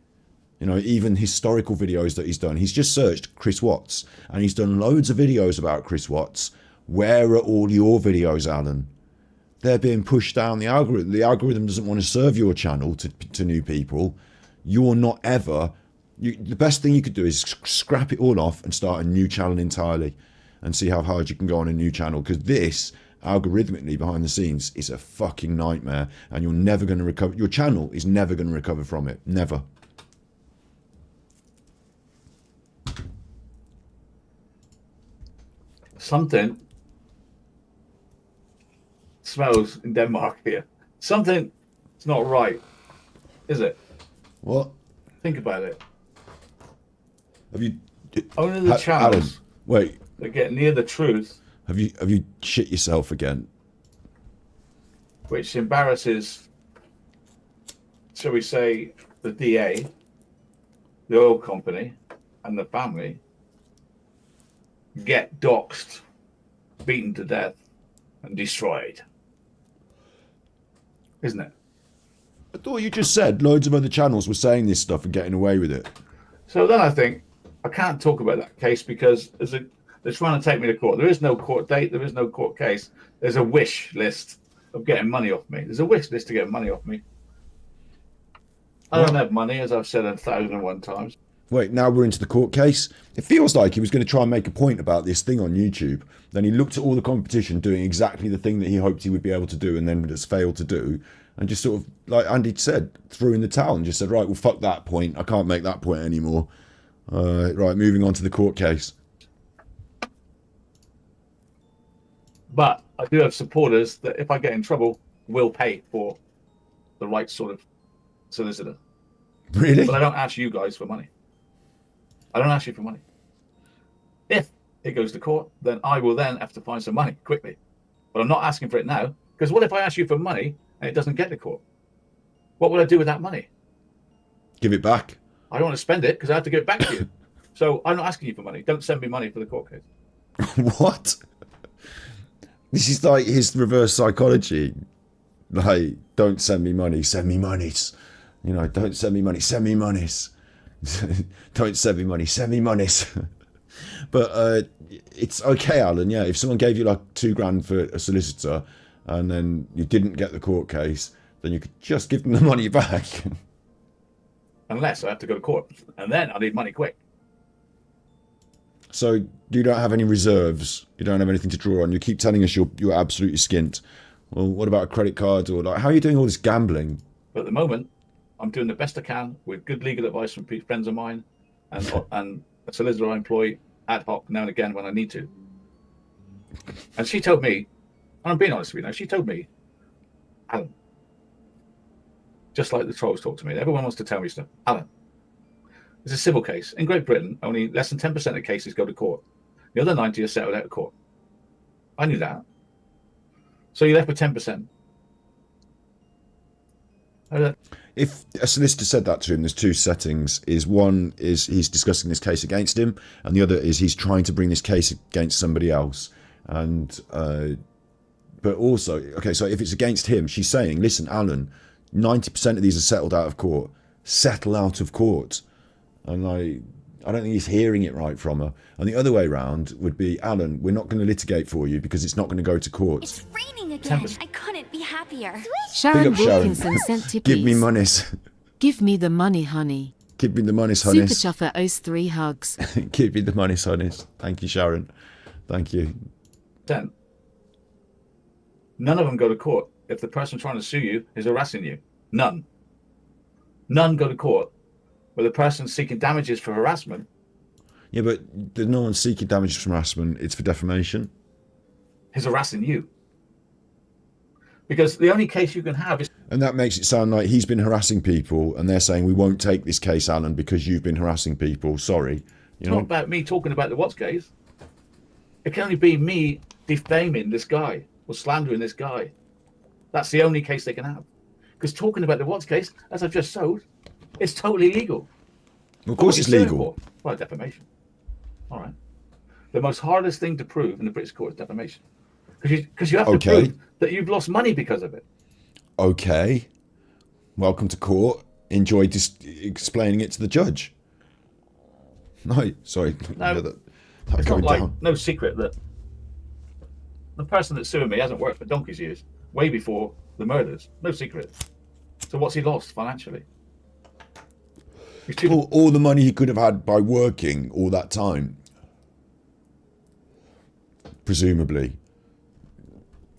Even historical videos that he's done. He's just searched Chris Watts, and he's done loads of videos about Chris Watts. Where are all your videos, Alan? They're being pushed down the algorithm. The algorithm doesn't want to serve your channel to new people. You're not ever... the best thing you could do is scrap it all off and start a new channel entirely and see how hard you can go on a new channel, because this, algorithmically behind the scenes, is a fucking nightmare, and you're never going to recover. Your channel is never going to recover from it. Never. Something smells in Denmark here. Something is not right, is it? What? Think about it. Have you? Only the channels Alan, wait. that get near the truth. Have you shit yourself again? Which embarrasses, shall we say, the DA, the oil company, and the family, get doxxed, beaten to death, and destroyed. Isn't it? thought you just said loads of other channels were saying this stuff and getting away with it. So then I think I can't talk about that case because they're trying to take me to court. There is no court date. There is no court case. There's a wish list of getting money off me. There's a wish list to get money off me. I don't have money, as I've said 1,001 times. Wait, now we're into the court case. It feels like he was going to try and make a point about this thing on YouTube. Then he looked at all the competition doing exactly the thing that he hoped he would be able to do and then has failed to do. And just sort of, like Andy said, threw in the towel and just said, right, well, fuck that point. I can't make that point anymore. Right, moving on to the court case. But I do have supporters that if I get in trouble, will pay for the right sort of solicitor. Really? But I don't ask you guys for money. I don't ask you for money. If it goes to court, then I will then have to find some money quickly. But I'm not asking for it now, because what if I ask you for money and it doesn't get to court? What will I do with that money? Give it back. I don't want to spend it because I have to give it back to you. So I'm not asking you for money. Don't send me money for the court case. What? This is like his reverse psychology. Like, don't send me money, send me monies. You know, don't send me money, send me monies. Don't send me money, send me monies. But it's okay, Alan, yeah. If someone gave you like $2,000 for a solicitor and then you didn't get the court case, then you could just give them the money back. Unless I have to go to court. And then I need money quick. So you don't have any reserves. You don't have anything to draw on. You keep telling us you're absolutely skint. Well, what about a credit card or like? How are you doing all this gambling? But at the moment, I'm doing the best I can with good legal advice from friends of mine, and a solicitor I employ ad hoc now and again when I need to. And she told me, and I'm being honest with you now, she told me, Alan, just like the trolls talk to me, everyone wants to tell me stuff. Alan, it's a civil case. In Great Britain, only less than 10% of cases go to court. The other 90 are settled out of court. I knew that. So you're left with 10%. If a solicitor said that to him, there's two settings. One is he's discussing this case against him, and the other is he's trying to bring this case against somebody else. And but also, okay, so if it's against him, she's saying, listen, Alan, 90% of these are settled out of court. Settle out of court. And I don't think he's hearing it right from her. And the other way around would be, Alan, we're not going to litigate for you because it's not going to go to court. It's raining again. I couldn't be happier. Sharon Big up, Sharon. Wilkinson sent tippies. Give me monies. Give me the money, honey. Give me the monies, Super honeys. Chuffer owes 3 hugs. Give me the monies, honeys. Thank you, Sharon. Thank you. None of them go to court if the person trying to sue you is harassing you. None go to court where the person seeking damages for harassment. Yeah, but there's no one seeking damages from harassment. It's for defamation. Is harassing you. Because the only case you can have is... And that makes it sound like he's been harassing people and they're saying, we won't take this case, Alan, because you've been harassing people. Sorry. It's not about me talking about the what's case. It can only be me defaming this guy or slandering this guy. That's the only case they can have. Because talking about the what's case, as I've just showed, it's totally legal. Of course it's legal. Well, defamation. All right. The most hardest thing to prove in the British court is defamation. Because you have to prove that you've lost money because of it. Okay. Welcome to court. Enjoy just explaining it to the judge. No, sorry. No, it's not like no secret that the person that's suing me hasn't worked for donkey's years, way before the murders. No secret. So what's he lost financially? All the money he could have had by working all that time. Presumably.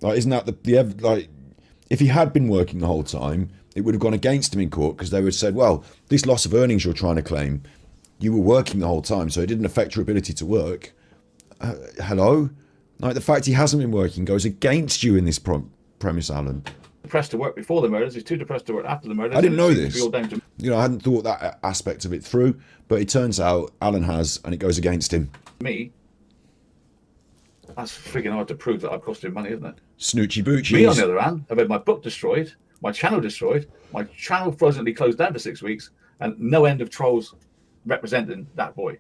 Like, isn't that like, if he had been working the whole time, it would have gone against him in court because they would have said, well, this loss of earnings you're trying to claim, you were working the whole time, so it didn't affect your ability to work. Hello? Like, the fact he hasn't been working goes against you in this premise, Alan. Depressed to work before the murders, he's too depressed to work after the murders. I didn't know this. You know, I hadn't thought that aspect of it through, but it turns out Alan has, and it goes against him. Me? That's freaking hard to prove that I've cost him money, isn't it? Snoochie boochies. Me, on the other hand, I've had my book destroyed, my channel destroyed, my channel fraudulently closed down for 6 weeks, and no end of trolls representing that boy.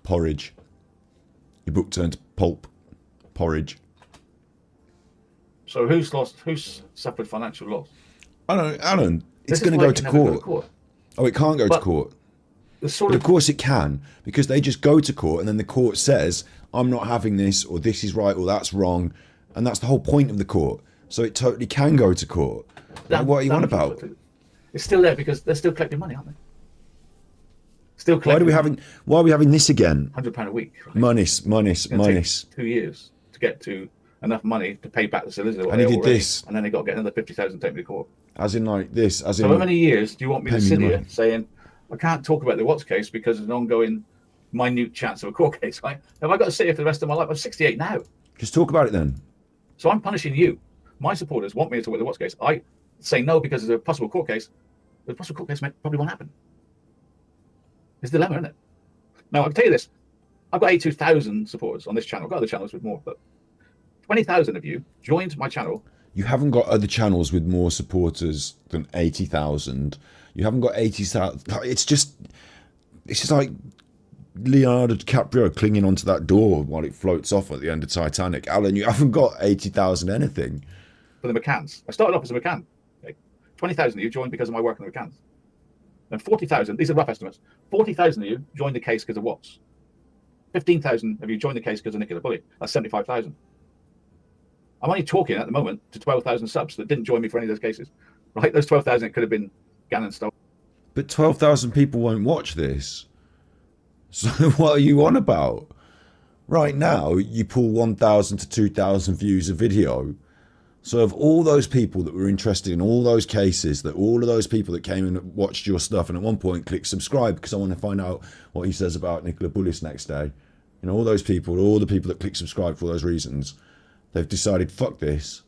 Porridge. Your book turned to pulp. Porridge. So who's suffered financial loss? I don't know, Alan, it's This is going to why go it to can never court. Oh, it can't go to But court. The sort But of of course it can, because they just go to court and then the court says, I'm not having this, or this is right, or that's wrong. And that's the whole point of the court. So it totally can go to court. Like, what are you on about? It's still there because they're still collecting money, aren't they? Still Why collecting. are we having this again? £100 a week. Right? Monis. It's gonna take 2 years to get to enough money to pay back the solicitor. And he did this. And then they got to get another 50,000 taken to court. As in like this, as in... So how many years do you want me to pay me sit the here money. saying, I can't talk about the Watts case because there's an ongoing minute chance of a court case, right? Have I got to sit here for the rest of my life? I'm 68 now. Just talk about it then. So I'm punishing you. My supporters want me to talk about the Watts case. I say no because there's a possible court case. The possible court case probably won't happen. It's a dilemma, isn't it? Now, I can tell you this. I've got 82,000 supporters on this channel. I've got other channels with more, but 20,000 of you joined my channel. You haven't got other channels with more supporters than 80,000. You haven't got 80,000. It's just like Leonardo DiCaprio clinging onto that door while it floats off at the end of Titanic. Alan, you haven't got 80,000 anything. For the McCanns. I started off as a McCann. Okay. 20,000 of you joined because of my work on the McCanns. And 40,000, these are rough estimates, 40,000 of you joined the case because of Watts. 15,000 of you joined the case because of Nicola Bulley. That's 75,000. I'm only talking at the moment to 12,000 subs that didn't join me for any of those cases. Right? Those 12,000 could have been Gannon stuff. But 12,000 people won't watch this. So what are you on about? Right now, you pull 1,000 to 2,000 views a video. So of all those people that were interested in all those cases, that all of those people that came and watched your stuff and at one point clicked subscribe because I want to find out what he says about Nicola Bullis next day. You know, all those people, all the people that click subscribe for all those reasons, they've decided, fuck this.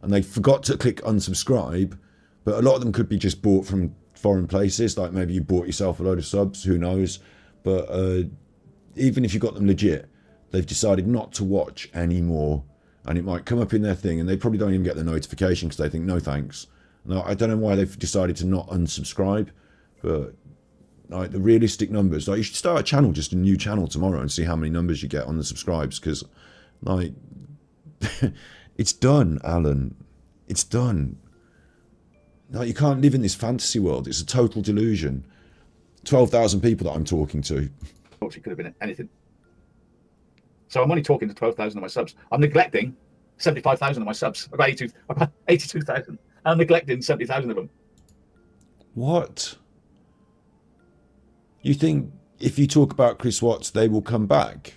And they forgot to click unsubscribe. But a lot of them could be just bought from foreign places. Like maybe you bought yourself a load of subs, who knows. But even if you got them legit, they've decided not to watch anymore. And it might come up in their thing and they probably don't even get the notification because they think, no thanks. No, I don't know why they've decided to not unsubscribe. But like the realistic numbers, like you should start a channel, just a new channel tomorrow and see how many numbers you get on the subscribes. Because like, it's done, Alan. It's done. Like, you can't live in this fantasy world. It's a total delusion. 12,000 people that I'm talking to. It could have been anything. So I'm only talking to 12,000 of my subs. I'm neglecting 75,000 of my subs. I've got 82,000. I'm neglecting 70,000 of them. What? You think if you talk about Chris Watts, they will come back?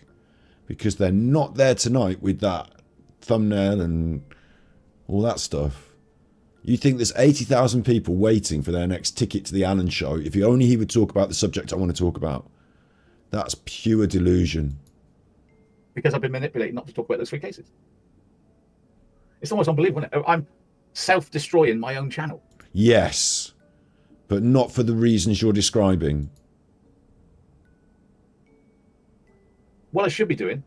Because they're not there tonight with that thumbnail and all that stuff. You think there's 80,000 people waiting for their next ticket to the Alan show if only he would talk about the subject I want to talk about? That's pure delusion. Because I've been manipulated not to talk about those 3 cases. It's almost unbelievable, isn't it? I'm self-destroying my own channel. Yes, but not for the reasons you're describing. What I should be doing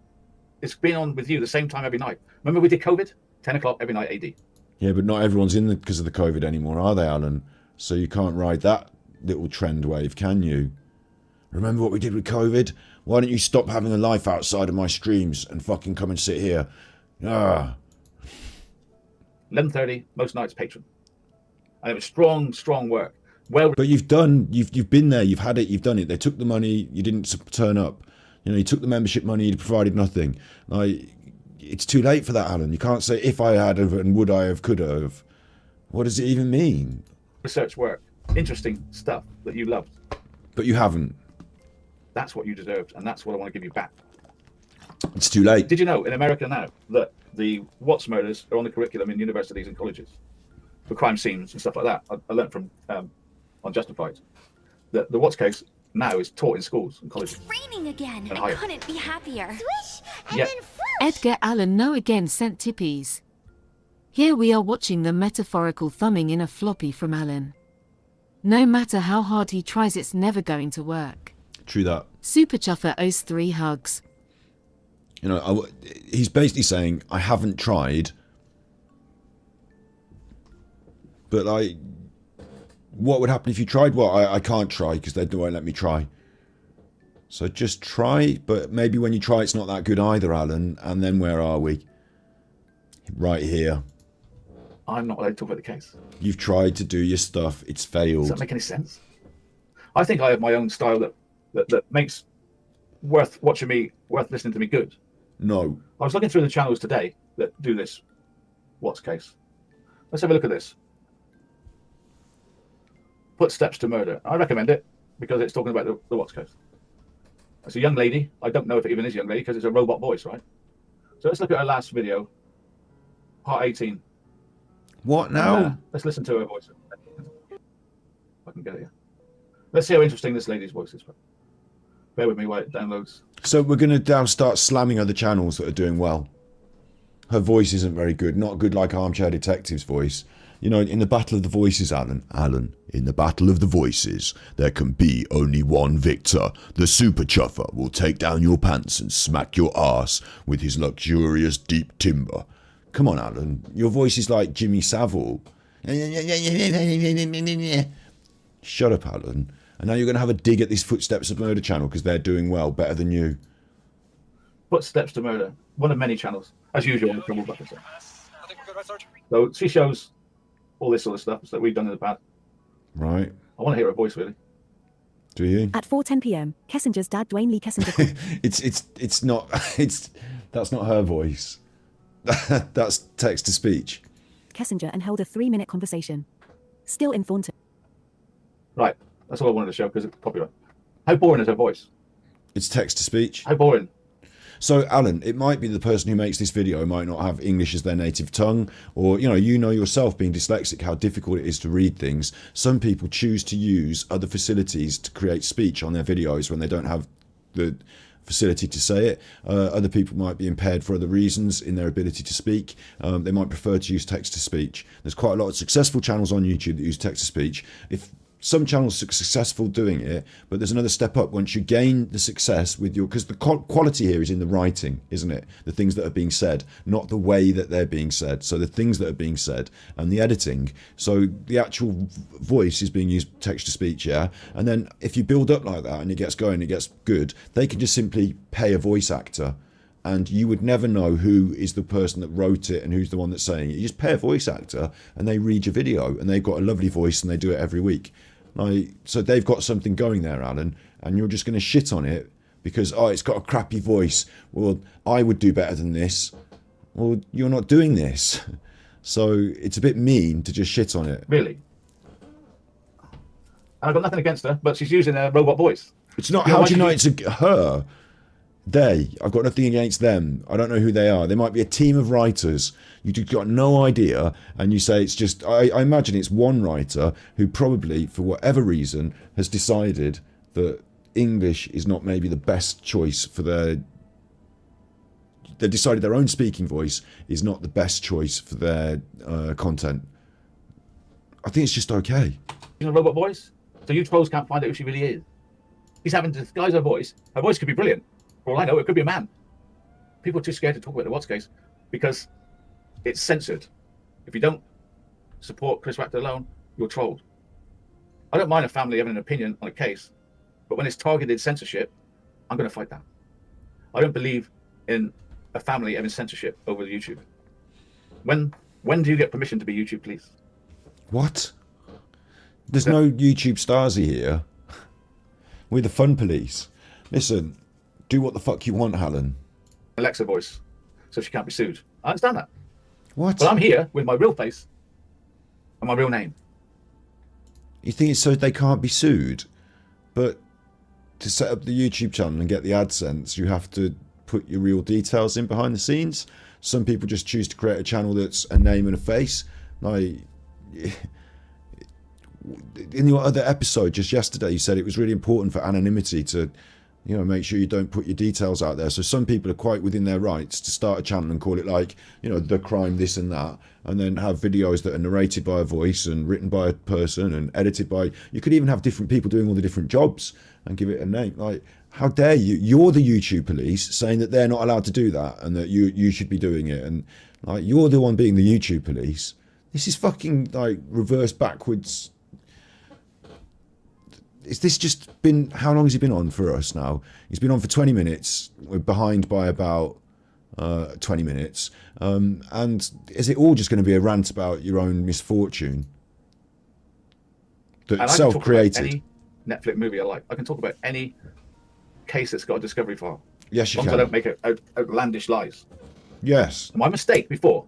is being on with you the same time every night. Remember we did COVID? 10 o'clock every night AD. Yeah, but not everyone's in because of the COVID anymore, are they, Alan? So you can't ride that little trend wave, can you? Remember what we did with COVID? Why don't you stop having a life outside of my streams and fucking come and sit here? 11:30, most nights patron. And it was strong work. Well, but you've been there, you've had it, you've done it. They took the money, you didn't turn up. You know, you took the membership money, you provided nothing. Like, it's too late for that, Alan. You can't say if I had have and would I have, could have. What does it even mean? Research work, interesting stuff that you loved. But you haven't. That's what you deserved, and that's what I want to give you back. It's too late. Did you know in America now that the Watts murders are on the curriculum in universities and colleges for crime scenes and stuff like that? I learned from Unjustified that the Watts case now is taught in schools and colleges. It's raining again. And I higher. couldn't be happier. Swish, and Yeah. then Edgar Allan No again sent tippies. Here we are watching the metaphorical thumbing in a floppy from Alan. No matter how hard he tries, it's never going to work. True that. Super Chuffer owes 3 hugs. You know, he's basically saying, I haven't tried. But, like, what would happen if you tried? Well, I can't try because they won't let me try. So just try, but maybe when you try it's not that good either, Alan. And then where are we? Right here. I'm not allowed to talk about the case. You've tried to do your stuff. It's Does failed. that make any sense? I think I have my own style that makes worth watching me, worth listening to me good. No. I was looking through the channels today that do this What's case. Let's have a look at this. Put Steps to Murder. I recommend it because it's talking about the What's case. It's a young lady. I don't know if it even is a young lady because it's a robot voice, right? So let's look at her last video, part 18. What now? Let's listen to her voice. If I can get it here. Let's see how interesting this lady's voice is. Bear with me while it downloads. So we're going to now start slamming other channels that are doing well. Her voice isn't very good. Not good like Armchair Detective's voice. You know, in the battle of the voices, Alan, in the battle of the voices, there can be only one victor. The super chuffer will take down your pants and smack your ass with his luxurious deep timber. Come on, Alan. Your voice is like Jimmy Savile. Shut up, Alan. And now you're going to have a dig at this Footsteps of Murder channel because they're doing well, better than you. Footsteps to Murder, one of many channels, as usual on the Crumble Bucket. So she shows all this sort of stuff that we've done in the past. Right. I want to hear her voice, really. Do you? At 4:10 p.m., Kessinger's dad, Dwayne Lee Kessinger. That's not her voice. That's text to speech. Kessinger and held a 3-minute conversation. Still in Thornton. Right. That's all I wanted to show because it's popular. How boring is her voice? It's text to speech. How boring? So, Alan, it might be the person who makes this video might not have English as their native tongue, or, you know yourself being dyslexic, how difficult it is to read things. Some people choose to use other facilities to create speech on their videos when they don't have the facility to say it. Other people might be impaired for other reasons in their ability to speak. They might prefer to use text to speech. There's quite a lot of successful channels on YouTube that use text to speech. If some channels are successful doing it, but there's another step up once you gain the success with your, because the quality here is in the writing, isn't it? The things that are being said, not the way that they're being said. So the things that are being said and the editing. So the actual voice is being used text to speech, yeah? And then if you build up like that and it gets going, it gets good, they can just simply pay a voice actor. And you would never know who is the person that wrote it and who's the one that's saying it. You just pay a voice actor and they read your video and they've got a lovely voice and they do it every week. So they've got something going there, Alan, and you're just going to shit on it because, oh, it's got a crappy voice. Well, I would do better than this. Well, you're not doing this. So it's a bit mean to just shit on it. Really? And I've got nothing against her, but she's using a robot voice. It's not, how do you know it's her? They. I've got nothing against them. I don't know who they are. They might be a team of writers. You've got no idea, and you say it's just... I imagine it's one writer who probably, for whatever reason, has decided that English is not maybe the best choice for their... They decided their own speaking voice is not the best choice for their content. I think it's just okay. Using a robot voice? So you trolls can't find out who she really is. He's having to disguise her voice. Her voice could be brilliant. For all I know, it could be a man. People are too scared to talk about the What's case because it's censored. If you don't support Chris Wachter alone, you're trolled. I don't mind a family having an opinion on a case, but when it's targeted censorship, I'm going to fight that. I don't believe in a family having censorship over YouTube. When do you get permission to be YouTube police? What? There's no YouTube Stasi here. We're the fun police. Listen, do what the fuck you want, Alan. Alexa voice, so she can't be sued. I understand that. What? But I'm here with my real face and my real name. You think it's so they can't be sued? But to set up the YouTube channel and get the AdSense, you have to put your real details in behind the scenes. Some people just choose to create a channel that's a name and a face. Like, in your other episode just yesterday, you said it was really important for anonymity to, you know, make sure you don't put your details out there. So some people are quite within their rights to start a channel and call it like, you know, the crime, this and that, and then have videos that are narrated by a voice and written by a person and edited by, you could even have different people doing all the different jobs and give it a name. Like, how dare you? You're the YouTube police saying that they're not allowed to do that and that you should be doing it. And like, you're the one being the YouTube police. This is fucking like reverse backwards. Is this just been, how long has he been on for us now? He's been on for 20 minutes. We're behind by about 20 minutes. And is it all just going to be a rant about your own misfortune? And I That's can talk about self-created. any Netflix movie I like. I can talk about any case that's got a discovery file. Yes, you As long as I can. don't make outlandish lies. Yes. My mistake before,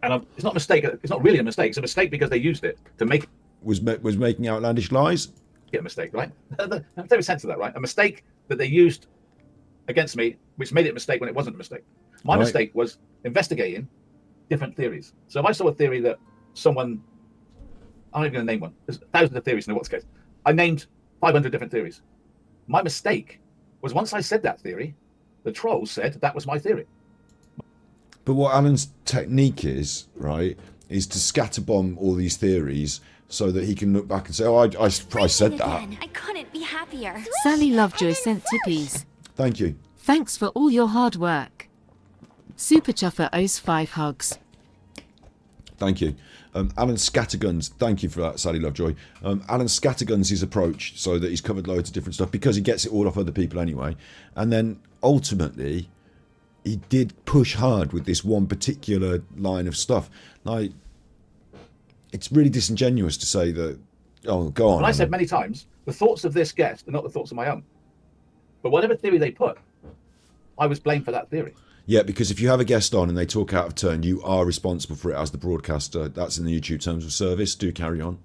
and it's not a mistake. It's not really a mistake. It's a mistake because they used it to make Was making outlandish lies? it a mistake, right? There's a sense of that, right? A mistake that they used against me, which made it a mistake when it wasn't a mistake. My Right. mistake was investigating different theories. So if I saw a theory that someone, I'm not even going to name one. There's thousands of theories in the what's case. I named 500 different theories. My mistake was once I said that theory, the trolls said that was my theory. But what Alan's technique is, right, is to scatterbomb all these theories so that he can look back and say, oh, I said that. Again. I couldn't be happier. Sally Lovejoy sent tippies. Thank you. Thanks for all your hard work. Super Chuffer owes 5 hugs. Thank you. Alan Scatterguns, thank you for that, Sally Lovejoy. Alan Scatterguns his approach so that he's covered loads of different stuff because he gets it all off other people anyway. And then ultimately, he did push hard with this one particular line of stuff. Like, it's really disingenuous to say that, oh, go on. And I said Alan. many times, the thoughts of this guest are not the thoughts of my own. But whatever theory they put, I was blamed for that theory. Yeah, because if you have a guest on and they talk out of turn, you are responsible for it as the broadcaster. That's in the YouTube terms of service. Do carry on.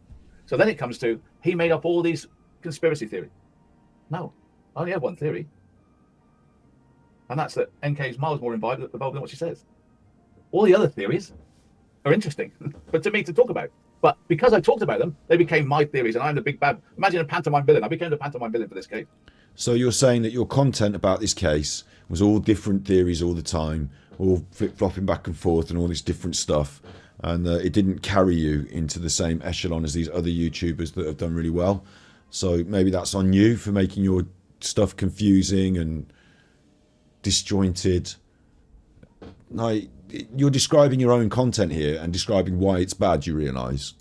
So then it comes to, he made up all these conspiracy theories. No, I only have one theory. And that's that NK is miles more involved than what she says. All the other theories are interesting, but to me to talk about. But because I talked about them, they became my theories, and I'm the big bad. Imagine a pantomime villain. I became the pantomime villain for this case. So you're saying that your content about this case was all different theories all the time, all flip-flopping back and forth and all this different stuff, and it didn't carry you into the same echelon as these other YouTubers that have done really well. So maybe that's on you for making your stuff confusing and disjointed. Like, you're describing your own content here and describing why it's bad, you realise.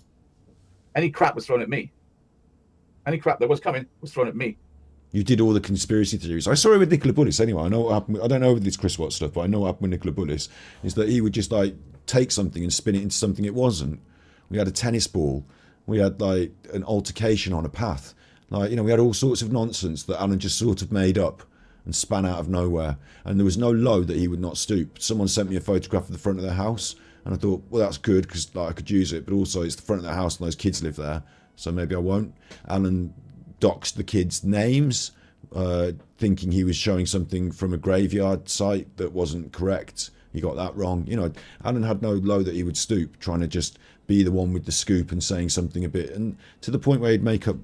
Any crap was thrown at me. Any crap that was coming was thrown at me. You did all the conspiracy theories. I saw it with Nicola Bullis anyway. I know what happened. I don't know with this Chris Watts stuff, but I know what happened with Nicola Bullis is that he would just like take something and spin it into something it wasn't. We had a tennis ball. We had like an altercation on a path. Like, you know, we had all sorts of nonsense that Alan just sort of made up and span out of nowhere. And there was no low that he would not stoop. Someone sent me a photograph of the front of their house, and I thought, well, that's good because like, I could use it. But also, it's the front of their house, and those kids live there, so maybe I won't. Alan doxed the kids' names, thinking he was showing something from a graveyard site that wasn't correct. He got that wrong. You know, Alan had no low that he would stoop, trying to just be the one with the scoop and saying something a bit, and to the point where he'd make up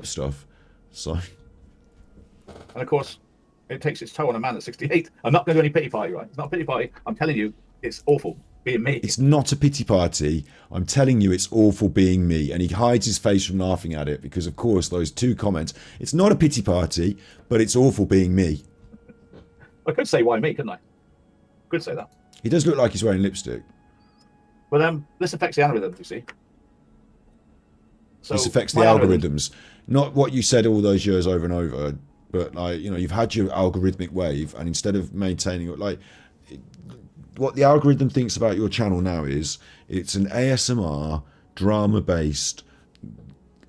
stuff. So. And of course, it takes its toll on a man at 68. I'm not going to do any pity party, right? It's not a pity party. I'm telling you, it's awful being me. It's not a pity party. I'm telling you, it's awful being me. And he hides his face from laughing at it because, of course, those two comments. It's not a pity party, but it's awful being me. I could say why me, couldn't I? Could say that. He does look like he's wearing lipstick. But this affects the algorithm, you see. So This affects the my algorithms. Not what you said all those years over and over, but like, you know, you've had your algorithmic wave, and instead of maintaining it, like, what the algorithm thinks about your channel now is it's an ASMR drama based.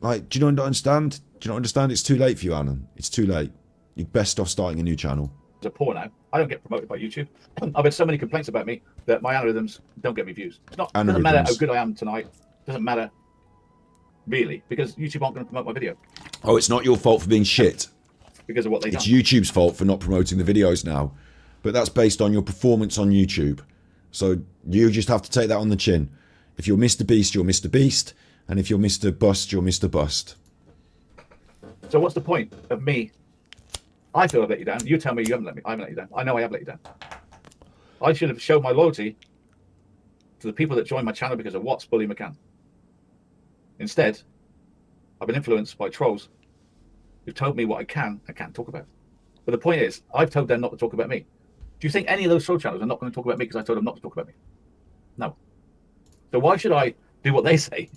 Like, do you not understand? Do you not understand? It's too late for you, Alan. It's too late. You're best off starting a new channel. Are poor now. I don't get promoted by YouTube. I've had so many complaints about me that my algorithms don't get me views. It doesn't matter how good I am tonight. It doesn't matter really, because YouTube aren't going to promote my video Oh, it's not your fault for being shit. because of what they It's done. YouTube's fault for not promoting the videos now. But that's based on your performance on YouTube. So you just have to take that on the chin. If you're Mr. Beast, you're Mr. Beast. And if you're Mr. Bust, you're Mr. Bust. So what's the point of me? I feel I've let you down. You tell me you haven't let me. I haven't let you down. I know I have let you down. I should have shown my loyalty to the people that joined my channel because of Watts, Bully, McCann. Instead, I've been influenced by trolls who've told me what I can and can't talk about. But the point is, I've told them not to talk about me. Do you think any of those troll channels are not going to talk about me because I told them not to talk about me? No. So why should I do what they say?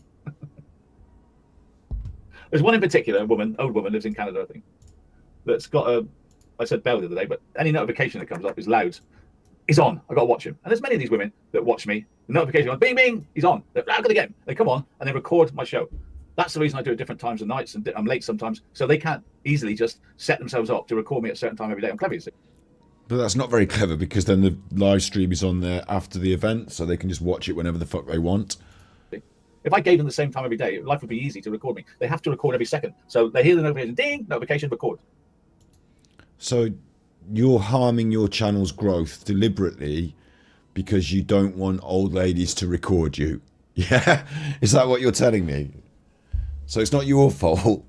There's one in particular, a woman, old woman, lives in Canada, I think, that's got I said Bell the other day, but any notification that comes up is loud. He's on. I got to watch him. And there's many of these women that watch me. The notification goes, bing, bing, he's on. They're going to get him. They come on and they record my show. That's the reason I do it different times of nights, and I'm late sometimes. So they can't easily just set themselves up to record me at a certain time every day. I'm clever, you see. But that's not very clever, because then the live stream is on there after the event, so they can just watch it whenever the fuck they want. If I gave them the same time every day, life would be easy to record me. They have to record every second. So they hear the notification, ding, notification, record. So you're harming your channel's growth deliberately because you don't want old ladies to record you. Yeah? Is that what you're telling me? So it's not your fault.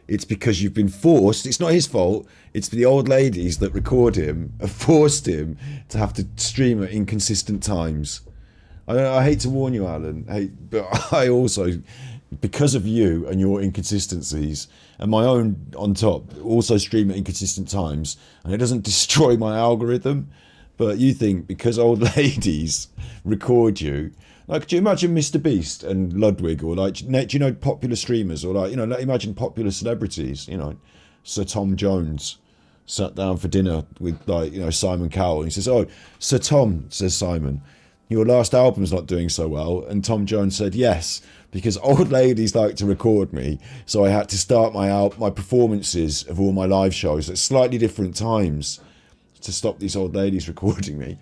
It's because you've been forced. It's not his fault. It's the old ladies that record him have forced him to have to stream at inconsistent times. I hate to warn you, Alan, but I also, because of you and your inconsistencies and my own on top, also stream at inconsistent times, and it doesn't destroy my algorithm. But you think because old ladies record you, like, do you imagine Mr. Beast and Ludwig, or like, do you know popular streamers, or like, you know, imagine popular celebrities, you know, Sir Tom Jones sat down for dinner with, like, you know, Simon Cowell, and he says, "Oh, Sir Tom," says Simon, "your last album's not doing so well." And Tom Jones said, "Yes, because old ladies like to record me, so I had to start my performances of all my live shows at slightly different times to stop these old ladies recording me."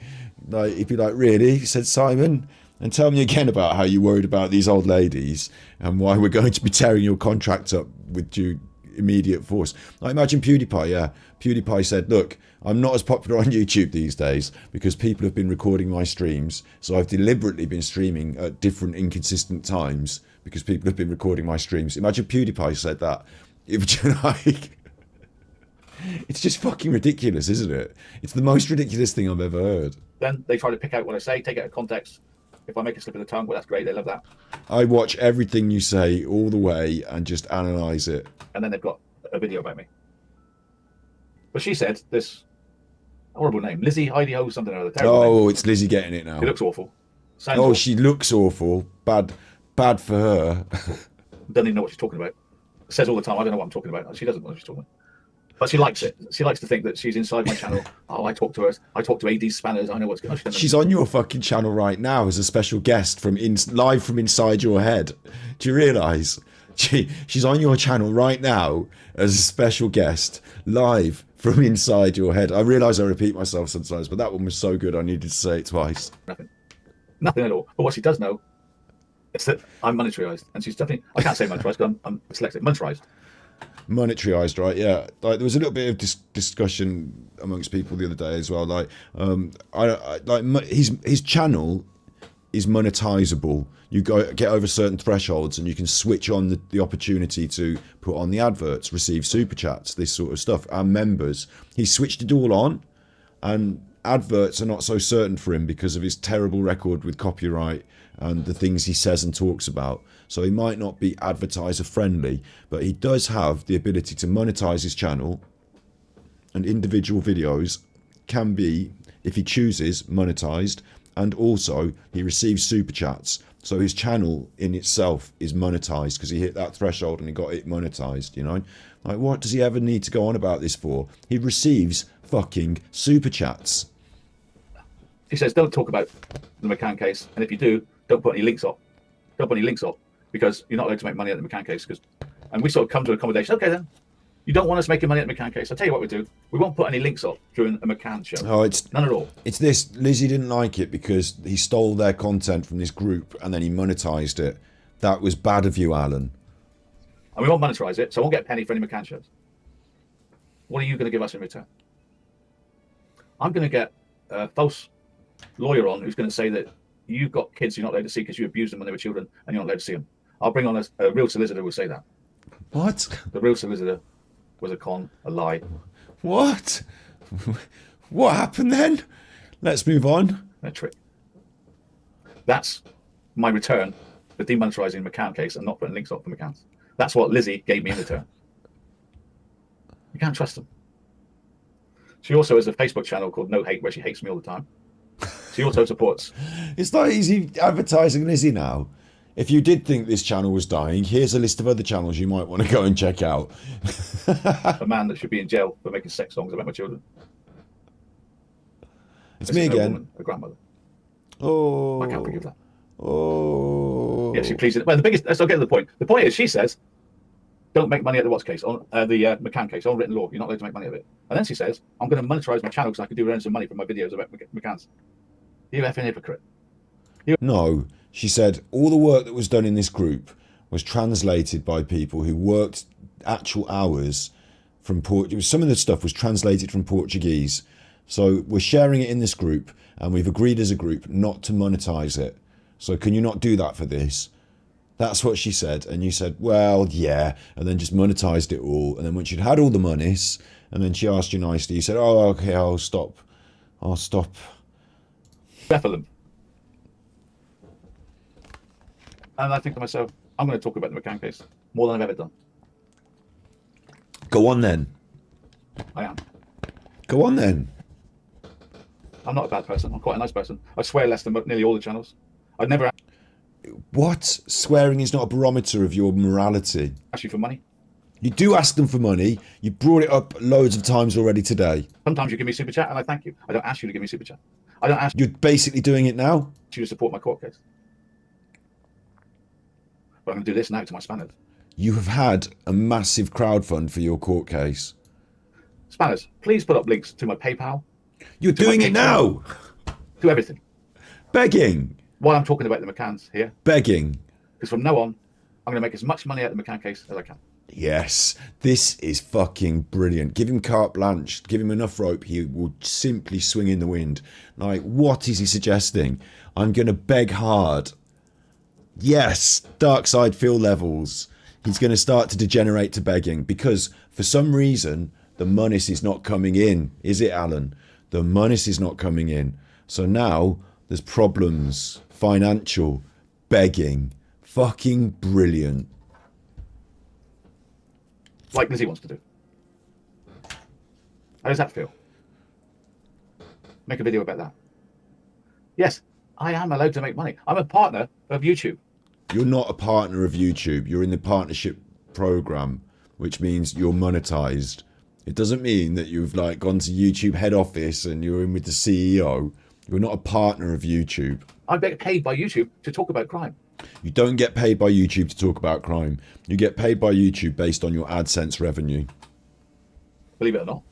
Like, he'd be like, "Really?" said Simon. "And tell me again about how you worried about these old ladies and why we're going to be tearing your contract up with due immediate force." I imagine PewDiePie, yeah. PewDiePie said, "Look, I'm not as popular on YouTube these days because people have been recording my streams, so I've deliberately been streaming at different inconsistent times because people have been recording my streams." Imagine PewDiePie said that. It would, like, it's just fucking ridiculous, isn't it? It's the most ridiculous thing I've ever heard. Then they try to pick out what I say, take it out of context. If I make a slip of the tongue, well, that's great. They love that. I watch everything you say all the way and just analyse it. And then they've got a video about me. But she said this horrible name, Lizzie Heidi Ho something or other. Oh, name. it's Lizzie getting it now. She looks awful. Sounds oh, awful. She looks awful. Bad for her. Doesn't even know what she's talking about. Says all the time, "I don't know what I'm talking about." She doesn't know what she's talking about. But she likes it. She likes to think that she's inside my channel. "Oh, I talk to her. I talk to AD Spanners. I know what's going on." She's on your fucking channel right now as a special guest from live from inside your head. Do you realise? She's on your channel right now as a special guest, live from inside your head. I realise I repeat myself sometimes, but that one was so good I needed to say it twice. Nothing at all. But what she does know is that I'm monetarised. And she's definitely, I can't say monetarised because I'm dyslexic. Monetarised. Monetarized, right? Yeah, like there was a little bit of discussion amongst people the other day as well. Like, his channel is monetizable. You get over certain thresholds, and you can switch on the opportunity to put on the adverts, receive super chats, this sort of stuff. Our members, he switched it all on, and adverts are not so certain for him because of his terrible record with copyright and the things he says and talks about. So he might not be advertiser friendly, but he does have the ability to monetize his channel, and individual videos can be, if he chooses, monetized, and also he receives super chats. So his channel in itself is monetized because he hit that threshold and he got it monetized, you know? Like, what does he ever need to go on about this for? He receives fucking super chats. She says, "Don't talk about the McCann case, and if you do, don't put any links up. Don't put any links up because you're not allowed to make money at the McCann case." And we sort of come to an accommodation. Okay, then. You don't want us making money at the McCann case. I'll tell you what we do. We won't put any links up during a McCann show. Oh, it's none at all. It's this. Lizzie didn't like it because he stole their content from this group and then he monetized it. That was bad of you, Alan. And we won't monetize it, so I won't get a penny for any McCann shows. What are you going to give us in return? I'm going to get a false lawyer on who's going to say that you've got kids you're not allowed to see because you abused them when they were children and you're not allowed to see them. I'll bring on a real solicitor who will say that. What? The real solicitor was a con, a lie. What? What happened then? Let's move on. A trick. That's my return for demonetizing the McCann case and not putting links up for McCann's. That's what Lizzie gave me in return. You can't trust them. She also has a Facebook channel called No Hate where she hates me all the time. She also supports. It's not easy advertising Lizzie now. If you did think this channel was dying, here's a list of other channels you might want to go and check out. A man that should be in jail for making sex songs about my children. It's This me is no again. woman, a grandmother. Oh. I can't forgive that. Oh. Yeah, she pleases. Well, the biggest. Let's not get to the point. The point is, she says, "Don't make money at the what's case on the McCann case on written law. You're not allowed to make money of it." And then she says, "I'm going to monetize my channel because I could do earn some money from my videos about McCann's." You effing hypocrite. No, she said all the work that was done in this group was translated by people who worked actual hours from Portuguese. Some of the stuff was translated from Portuguese. So we're sharing it in this group, and we've agreed as a group not to monetize it. So can you not do that for this? That's what she said. And you said, well, yeah, and then just monetized it all. And then once you'd had all the monies, and then she asked you nicely, you said, oh, okay, I'll stop. Bethlehem. And I think to myself, I'm going to talk about the McCann case more than I've ever done. Go on then. I am. Go on then. I'm not a bad person. I'm quite a nice person. I swear less than nearly all the channels. I'd never What? Swearing is not a barometer of your morality. ask you for money. You do ask them for money. You brought it up loads of times already today. Sometimes you give me super chat and I thank you. I don't ask you to give me super chat. I don't ask You're basically doing it now. you to support my court case. But I'm going to do this now to my spanners. You have had a massive crowdfund for your court case. Spanners, please put up links to my PayPal, You're To my doing it now. to everything. Begging. While I'm talking about the McCanns here, Begging. because from now on, I'm going to make as much money out of the McCann case as I can. Yes, this is fucking brilliant. Give him carte blanche. Give him enough rope. He will simply swing in the wind. Like, what is he suggesting? I'm going to beg hard. Yes, dark side feel levels. He's going to start to degenerate to begging because for some reason, the money is not coming in. Is it, Alan? The money is not coming in. So now there's problems. Financial. Begging. Fucking brilliant. Like Lizzie wants to do. How does that feel? Make a video about that. Yes, I am allowed to make money. I'm a partner of YouTube. You're not a partner of YouTube. You're in the partnership program, which means you're monetized. It doesn't mean that you've like gone to YouTube head office and you're in with the CEO. You're not a partner of YouTube. I get paid by YouTube to talk about crime. You don't get paid by YouTube to talk about crime. You get paid by YouTube based on your AdSense revenue. Believe it or not.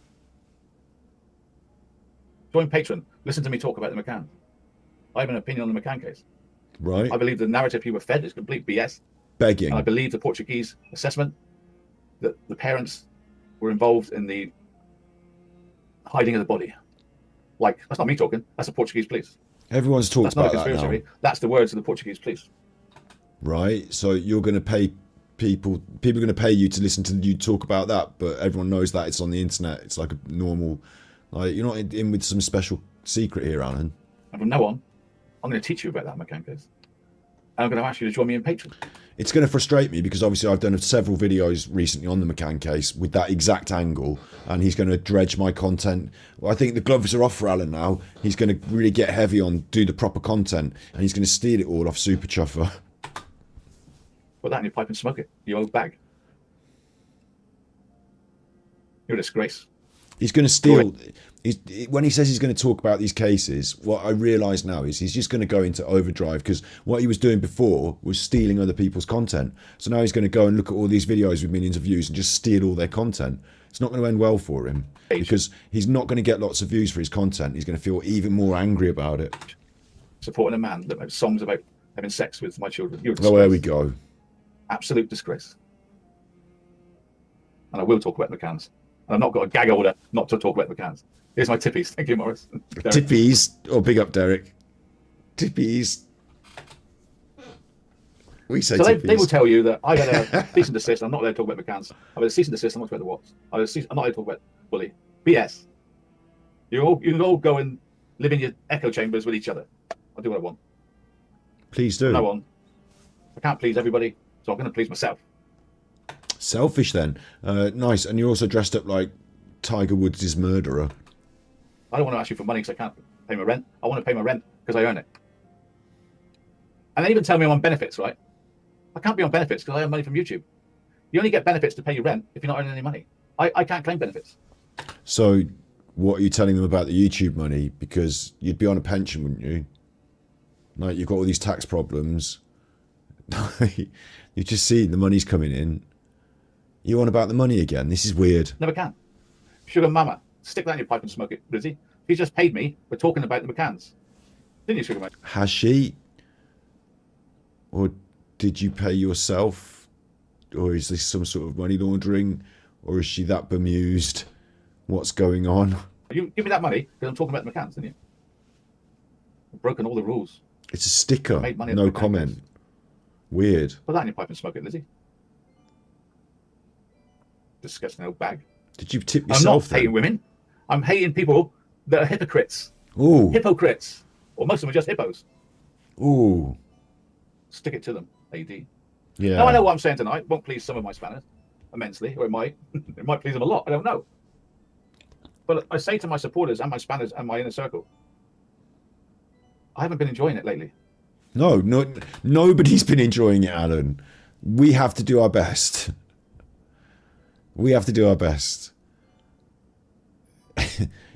Join Patreon. Listen to me talk about the McCann. I have an opinion on the McCann case. Right? I believe the narrative you were fed is complete BS. Begging. And I believe the Portuguese assessment that the parents were involved in the hiding of the body. Like, that's not me talking. That's the Portuguese police. Everyone's talked That's not a about that conspiracy now. theory. That's the words of the Portuguese police. Right? So you're going to pay people are going to pay you to listen to you talk about that, but everyone knows that it's on the internet. It's like a normal, like, you're not in with some special secret here, Alan. And from now on, I'm going to teach you about that McCann case. And I'm going to ask you to join me in Patreon. It's going to frustrate me because obviously I've done several videos recently on the McCann case with that exact angle, and he's going to dredge my content. Well, I think the gloves are off for Alan now. He's going to really get heavy on do the proper content, and he's going to steal it all off Super Chuffer. Put that in your pipe and smoke it. You old bag. You're a disgrace. He's going to steal. When he says he's going to talk about these cases, what I realise now is he's just going to go into overdrive, because what he was doing before was stealing other people's content. So now he's going to go and look at all these videos with millions of views and just steal all their content. It's not going to end well for him, because he's not going to get lots of views for his content. He's going to feel even more angry about it. Supporting a man that makes songs about having sex with my children. You're a Oh, there we disgrace. go. Absolute disgrace. And I will talk about McCann's. And I've not got a gag order not to talk about McCann's. Here's my tippies. Thank you, Morris. Tippies. Oh, big up, Derek. Tippies. We say So tippies. they will tell you that I had a cease and desist. I'm not there to talk about McCann's. I had a cease and desist. I'm not talking about the what's. I'm not there to talk about bully. BS. You can all go and live in your echo chambers with each other. I'll do what I want. Please do. No one. I can't please everybody, so I'm going to please myself. Selfish then. Nice. And you're also dressed up like Tiger Woods' murderer. I don't want to ask you for money because I can't pay my rent. I want to pay my rent because I earn it. And they even tell me I'm on benefits, right? I can't be on benefits because I earn money from YouTube. You only get benefits to pay your rent if you're not earning any money. I can't claim benefits. So what are you telling them about the YouTube money? Because you'd be on a pension, wouldn't you? Like, you've got all these tax problems. You just see the money's coming in. You on about the money again? This is weird. Never can. Sugar mama, stick that in your pipe and smoke it, Lizzie. He just paid me for talking about the McCanns. Didn't you, Sugar mama? Has she? Or did you pay yourself? Or is this some sort of money laundering? Or is she that bemused? What's going on? You give me that money because I'm talking about the McCanns, didn't you? I've broken all the rules. It's a sticker. Made money No at the comment. Weird. Put that in your pipe and smoke it, Lizzie. Disgusting old bag. Did you tip I'm yourself not hating then? women. I'm hating people that are hypocrites. Ooh. Hypocrites. Or most of them are just hippos. Ooh. Stick it to them, AD. Yeah. Now I know what I'm saying tonight won't please some of my spanners immensely, or it might. It might please them a lot. I don't know. But I say to my supporters and my spanners and my inner circle, I haven't been enjoying it lately. No, nobody's been enjoying it, Alan. We have to do our best. We have to do our best.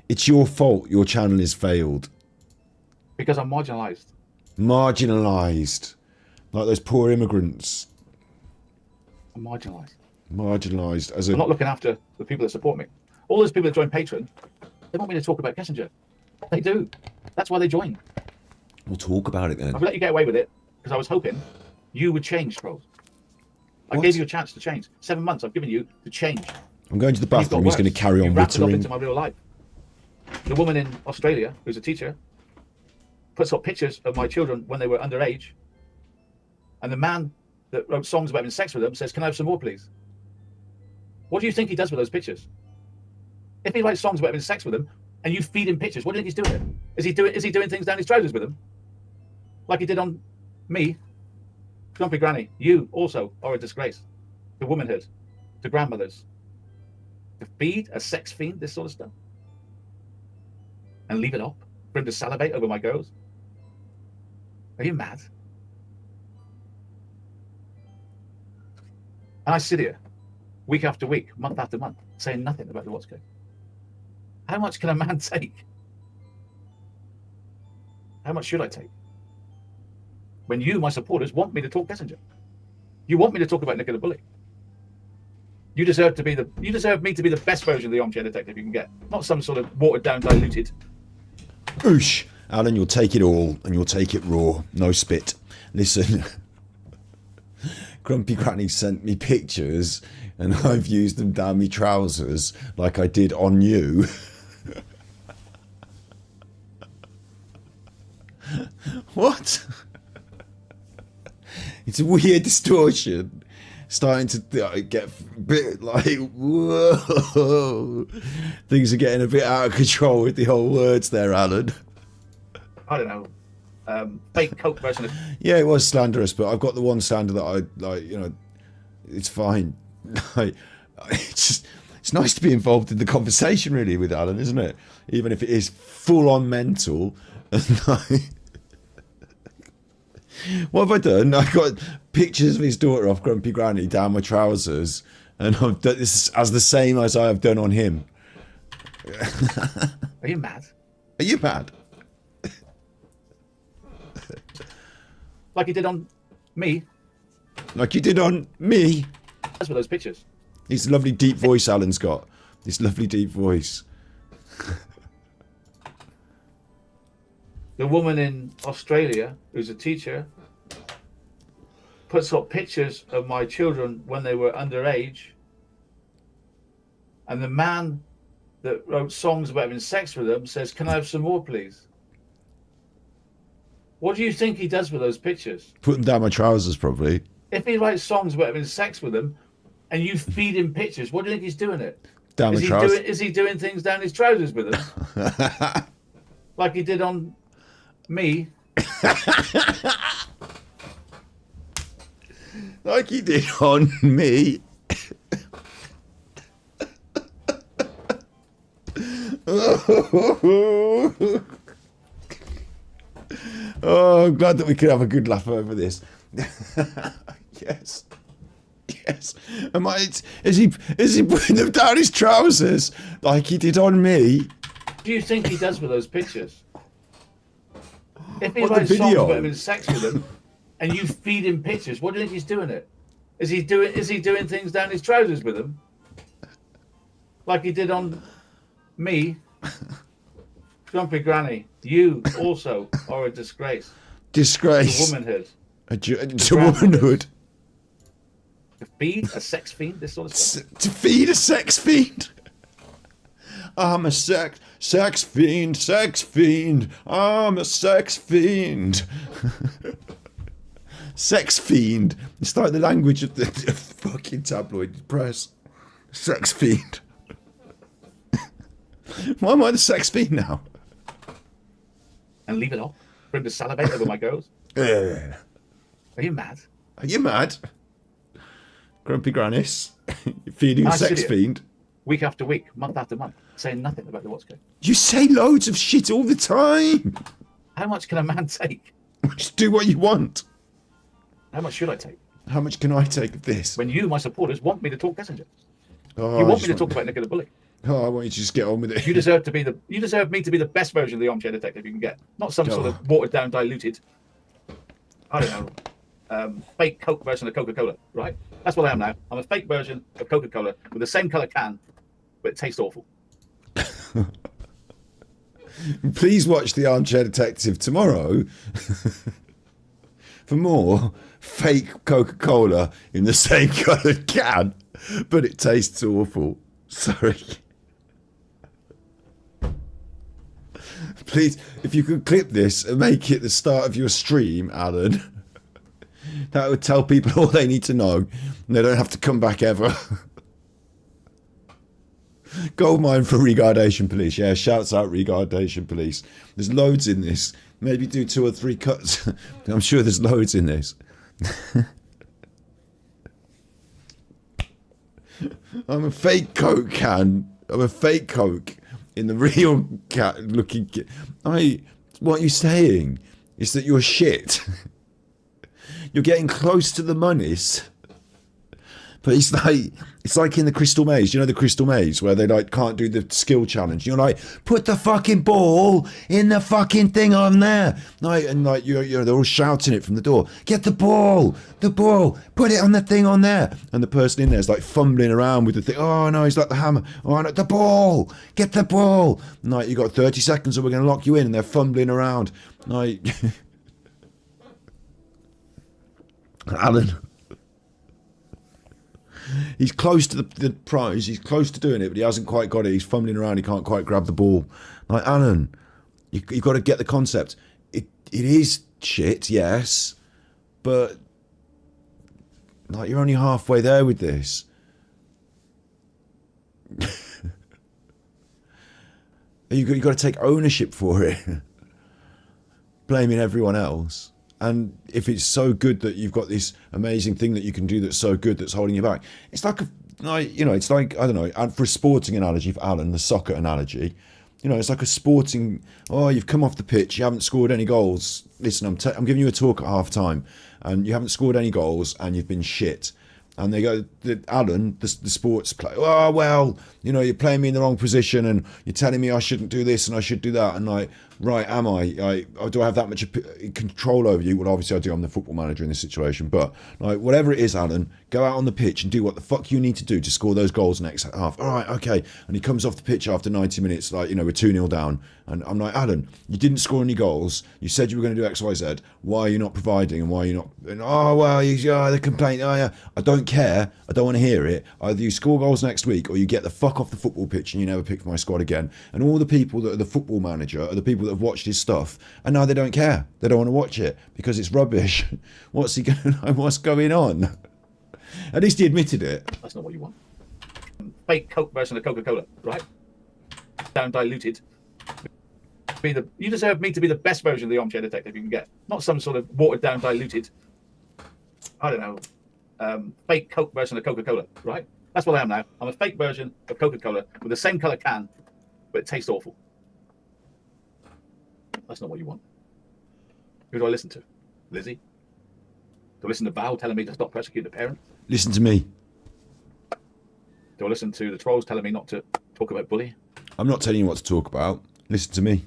It's your fault your channel has failed. Because I'm marginalised. Marginalised. Like those poor immigrants. I'm marginalised. Marginalised as I'm a... not looking after the people that support me. All those people that join Patreon, they want me to talk about Kissinger. They do. That's why they join. We'll talk about it then. I've let you get away with it because I was hoping you would change, Trolls. I What? gave you a chance to change. 7 months I've given you to change. I'm going to the You've got bathroom. He's worse. going to carry on You wrapped it up wittering. into my real life. The woman in Australia, who's a teacher, puts up pictures of my children when they were underage. And the man that wrote songs about having sex with them says, "Can I have some more, please?" What do you think he does with those pictures? If he writes songs about having sex with them and you feed him pictures, what do you think he's doing? Is he doing things down his trousers with them? Like he did on me? Grumpy Granny, you also are a disgrace to womanhood, to grandmothers. To feed a sex fiend this sort of stuff? And leave it up for him to salivate over my girls? Are you mad? And I sit here week after week, month after month, saying nothing about the what's going. How much can a man take? How much should I take? When you, my supporters, want me to talk Kissinger. You want me to talk about Nicola Bulley. You deserve me to be the best version of the Armchair Detective you can get, not some sort of watered down, diluted. Oosh. Alan, you'll take it all and you'll take it raw. No spit. Listen. Grumpy Granny sent me pictures and I've used them down my trousers like I did on you. What? It's a weird distortion. Starting to get a bit like, whoa. Things are getting a bit out of control with the whole words there, Alan. I don't know. Fake Coke version of... Yeah, it was slanderous, but I've got the one slander that I like. You know, it's fine. It's nice to be involved in the conversation, really, with Alan, isn't it? Even if it is full on mental. What have I done? I got pictures of his daughter off Grumpy Granny down my trousers, and I've done this as the same as I have done on him. Are you mad? Are you mad? Like he did on me. Like you did on me. That's with those pictures. This lovely deep voice Alan's got. This lovely deep voice. The woman in Australia, who's a teacher, puts up pictures of my children when they were underage. And the man that wrote songs about having sex with them says, "Can I have some more, please?" What do you think he does with those pictures? Put them down my trousers, probably. If he writes songs about having sex with them and you feed him pictures, what do you think he's doing it? Down my trousers. Is he doing things down his trousers with them? Like he did on me? Like he did on me. Oh, I'm glad that we could have a good laugh over this. Yes. Yes. Is he putting them down his trousers like he did on me? What do you think he does with those pictures? If he What, the writes songs video? about having sex with them, and you feed him pictures, what do you think he's doing it? Is he doing things down his trousers with them, like he did on me? Grumpy Granny, you also are a disgrace. Disgrace. To womanhood. To womanhood. To feed a sex fiend, this sort of stuff. To feed a sex fiend. I'm a sex fiend. I'm a sex fiend. Sex fiend. It's like the language of the fucking tabloid press. Sex fiend. Why am I the sex fiend now? And leave it off for him to salivate over my girls. Are Are you mad? you mad? Grumpy Grannis. Feeding a I sex sit here fiend. week after week, month after month, saying nothing about the what's going. You say loads of shit all the time. How much can a man take? Just do what you want. How much should I take? How much can I take of this? When you, my supporters, want me to talk passenger. Oh, You I want just me to talk about Nick and the Bully. Oh, I want you to just get on with it. You deserve me to be the best version of the Armchair Detective you can get. Not some sort of watered down, diluted, I don't know, fake Coke version of Coca-Cola, right? That's what I am now. I'm a fake version of Coca-Cola with the same colour can, but it tastes awful. Please watch The Armchair Detective tomorrow for more fake Coca-Cola in the same coloured can, but it tastes awful. Sorry. Please, if you could clip this and make it the start of your stream, Alan, that would tell people all they need to know, and they don't have to come back ever. Goldmine for Regardation Police. Yeah, shouts out Regardation Police. There's loads in this. Maybe do 2 or 3 cuts. I'm sure there's loads in this. I'm a fake Coke can. I'm a fake Coke in the real cat looking. What you're saying is that you're shit. You're getting close to the monies. But it's like in the Crystal Maze. You know the Crystal Maze where they like can't do the skill challenge. You're like, put the fucking ball in the fucking thing on there. And you're they're all shouting it from the door. Get the ball, put it on the thing on there. And the person in there is like fumbling around with the thing. Oh no, he's like the hammer. Oh no, the ball, get the ball. And you got 30 seconds, or we're gonna lock you in. And they're fumbling around. Alan. He's close to the prize. He's close to doing it, but he hasn't quite got it. He's fumbling around. He can't quite grab the ball. Like, Alan, you've got to get the concept. It is shit, yes, but like you're only halfway there with this. You've got to take ownership for it. Blaming everyone else. And if it's so good that you've got this amazing thing that you can do that's so good that's holding you back, it's like it's like, I don't know, and for a sporting analogy for Alan, the soccer analogy, it's like a sporting. Oh, you've come off the pitch, you haven't scored any goals. Listen, I'm giving you a talk at half time, and you haven't scored any goals, and you've been shit. And they go, Alan, the sports player, oh, well, you're playing me in the wrong position and you're telling me I shouldn't do this and I should do that. And like, right, am I? Do I have that much control over you? Well, obviously I do. I'm the football manager in this situation. But like, whatever it is, Alan, go out on the pitch and do what the fuck you need to do to score those goals next half. All right, okay. And he comes off the pitch after 90 minutes, like, we're 2-0 down. And I'm like, Alan, you didn't score any goals. You said you were going to do X, Y, Z. Why are you not providing? And why are you not? And, oh, well, the complaint. Oh, yeah. I don't care. I don't want to hear it. Either you score goals next week or you get the fuck off the football pitch and you never pick for my squad again. And all the people that are the football manager are the people that have watched his stuff. And now they don't care. They don't want to watch it because it's rubbish. What's going on? At least he admitted it. That's not what you want. Fake Coke version of Coca-Cola, right? Down diluted. You deserve me to be the best version of the Armchair Detective you can get. Not some sort of watered down, diluted, I don't know, fake Coke version of Coca-Cola, right? That's what I am now. I'm a fake version of Coca-Cola with the same colour can, but it tastes awful. That's not what you want. Who do I listen to? Lizzie? Do I listen to Val telling me to stop persecuting the parents? Listen to me. Do I listen to the trolls telling me not to talk about bullying? I'm not telling you what to talk about. Listen to me.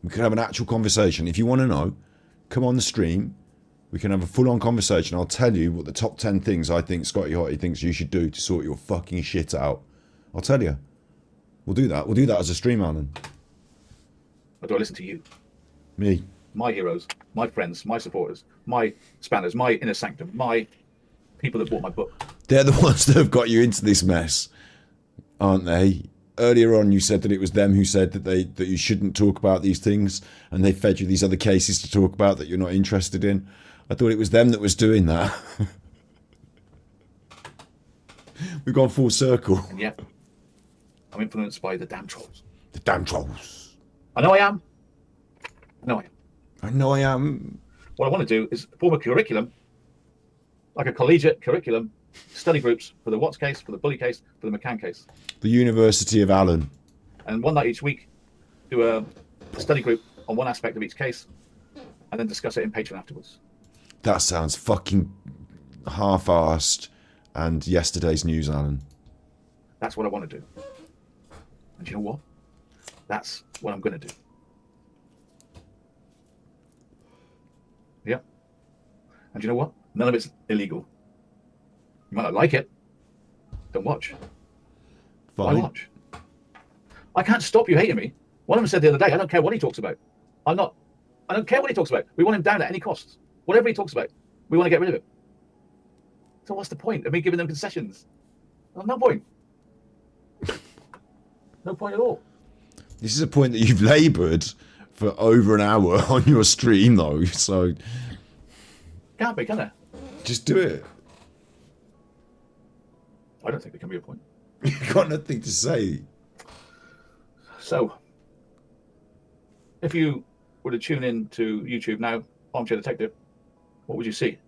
We can have an actual conversation. If you want to know, come on the stream. We can have a full-on conversation. I'll tell you what the top 10 things I think Scotty Hottie thinks you should do to sort your fucking shit out. I'll tell you. We'll do that. We'll do that as a stream, Alan. Or do I listen to you? Me. My heroes, my friends, my supporters, my spanners, my inner sanctum, my people that bought my book. They're the ones that have got you into this mess, aren't they? Earlier on, you said that it was them who said that you shouldn't talk about these things, and they fed you these other cases to talk about that you're not interested in. I thought it was them that was doing that. We've gone full circle. And yet, I'm influenced by the damn trolls. The damn trolls. I know I am. I know I am. I know I am. What I want to do is form a curriculum, like a collegiate curriculum, study groups for the Watts case, for the Bully case, for the McCann case. The University of Allen. And one night each week, do a study group on one aspect of each case, and then discuss it in Patreon afterwards. That sounds fucking half-arsed and yesterday's news, Alan. That's what I want to do. And you know what? That's what I'm going to do. Yeah. And you know what? None of it's illegal. You might not like it. Don't watch. Fine. Why watch? I can't stop you hating me. One of them said the other day, I don't care what he talks about. I don't care what he talks about. We want him down at any cost. Whatever he talks about, we want to get rid of him. So what's the point of me giving them concessions? Well, no point. No point at all. This is a point that you've laboured for over an hour on your stream, though, so... Can't be, can there? Just do it. I don't think there can be a point. You've got nothing to say. So, if you were to tune in to YouTube now, Armchair Detective, what would you see?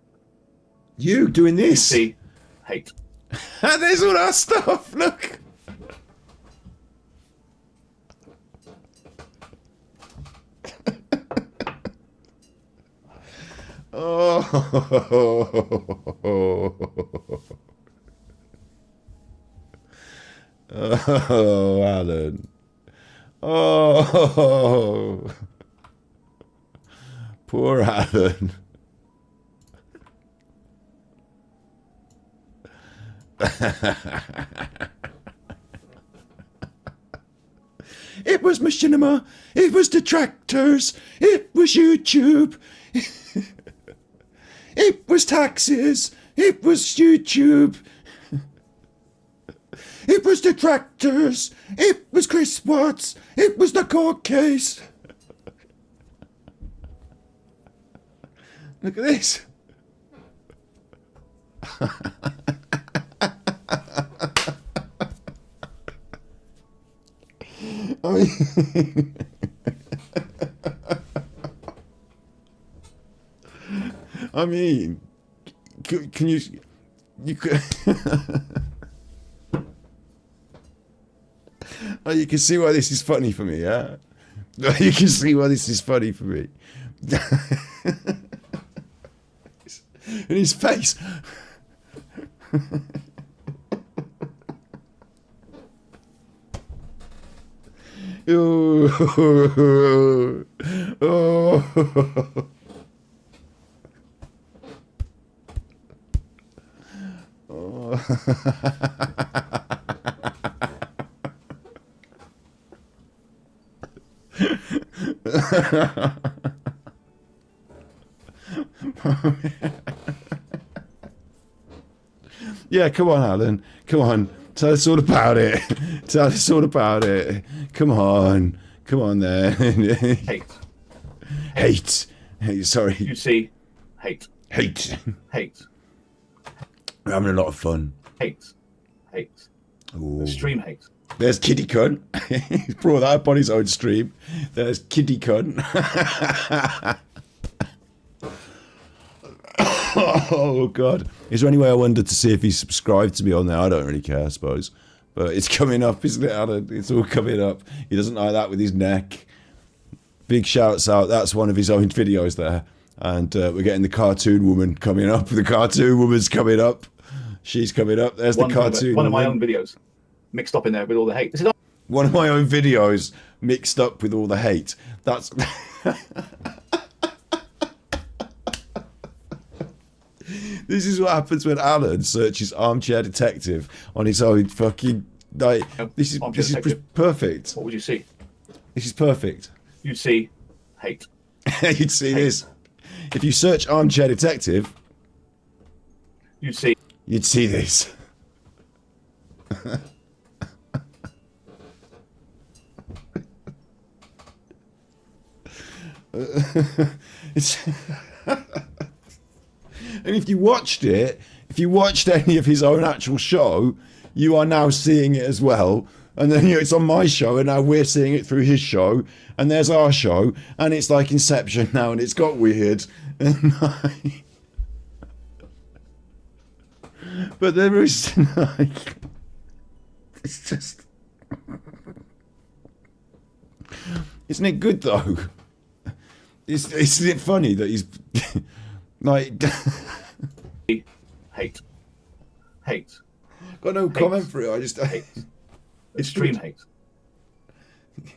You doing this? See hate. There's all that stuff, look. Oh, Alan. Oh, poor Alan. It was machinima, it was detractors, it was YouTube, it was taxes, it was YouTube, it was detractors, it was Chris Watts, it was the court case. Look at this. I mean, I mean, can you could, oh, you can see why this is funny for me, yeah? You can see why this is funny for me. In his face. Oh, oh. Yeah, come on, Alan. Come on. Tell us all about it. Tell us all about it. Come on. Come on there. Hate. Hate. Hey, sorry. You see hate. Hate. Hate. We're having a lot of fun. Hate. Hate. Ooh. Extreme hate. There's Kitty Cunt. He's brought that up on his own stream. There's Kitty Cunt. Oh, God. Is there any way I wondered to see if he's subscribed to me on there? I don't really care, I suppose. But it's coming up, isn't it, Alan? It's all coming up. He doesn't like that with his neck. Big shouts out. That's one of his own videos there. And we're getting the cartoon woman coming up. The cartoon woman's coming up. She's coming up. There's the cartoon One of my woman. own videos mixed up in there with all the hate. This is One of my own videos mixed up with all the hate. That's... This is what happens when Alan searches Armchair Detective on his own fucking... Like, this is perfect. What would you see? This is perfect. You'd see hate. You'd see this. If you search Armchair Detective, You'd see. you'd see this. It's and if you watched it, if you watched any of his own actual show, you are now seeing it as well. And then it's on my show, and now we're seeing it through his show, and there's our show, and it's like Inception now, and it's got weird. But there is like, it's just, isn't it good though? Isn't it funny that he's like Hate. got no comment for it? I just Hate. Extreme hate.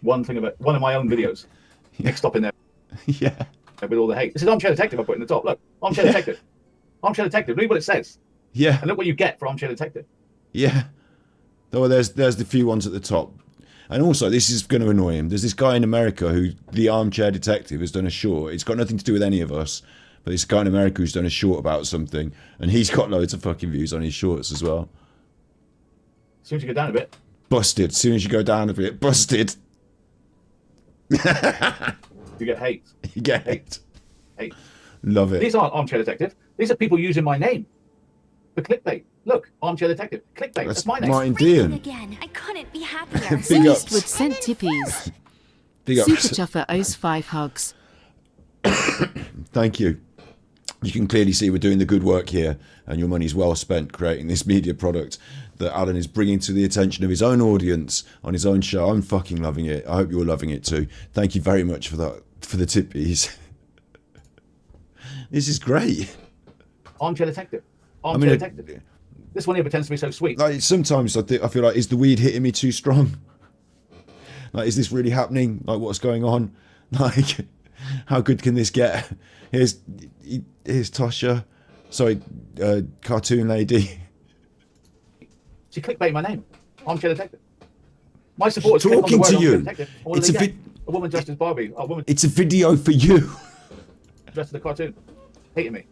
One of my own videos mixed up in there yeah. with all the hate. This is Armchair Detective I put in the top. Look, Armchair Detective. Armchair Detective. Read what it says. Yeah. And look what you get for Armchair Detective. Yeah. Oh, there's the few ones at the top. And also, this is going to annoy him. There's this guy in America who, the Armchair Detective, has done a short. It's got nothing to do with any of us. But this guy in America who's done a short about something. And he's got loads of fucking views on his shorts as well. As soon as you go down a bit, Busted. As soon as you go down a bit, busted. you get hate. You get hate. Hate. Love it. These aren't Armchair Detective. These are people using my name for clickbait. Look, Armchair Detective. Clickbait. That's my name. Martin Breathing Dean. again. I couldn't be happier. Big ups. Eastwood sent tippies. Big Super ups. Chuffer owes 5 hugs. Thank you. You can clearly see we're doing the good work here, and your money's well spent creating this media product that Alan is bringing to the attention of his own audience on his own show. I'm fucking loving it. I hope you're loving it too. Thank you very much for that, for the tippies. This is great. Armchair Detective. Armchair Detective. This one here pretends to be so sweet. Like sometimes I feel like, is the weed hitting me too strong? Like, is this really happening? Like, what's going on? Like, how good can this get? Here's Tasha. Sorry, cartoon lady. She clickbait my name. Armchair Detective. My supporters click on the Talking word to you. Armchair Detective. What do they get? A woman dressed as Barbie. A woman It's a video for you. dressed as a cartoon. Hating me.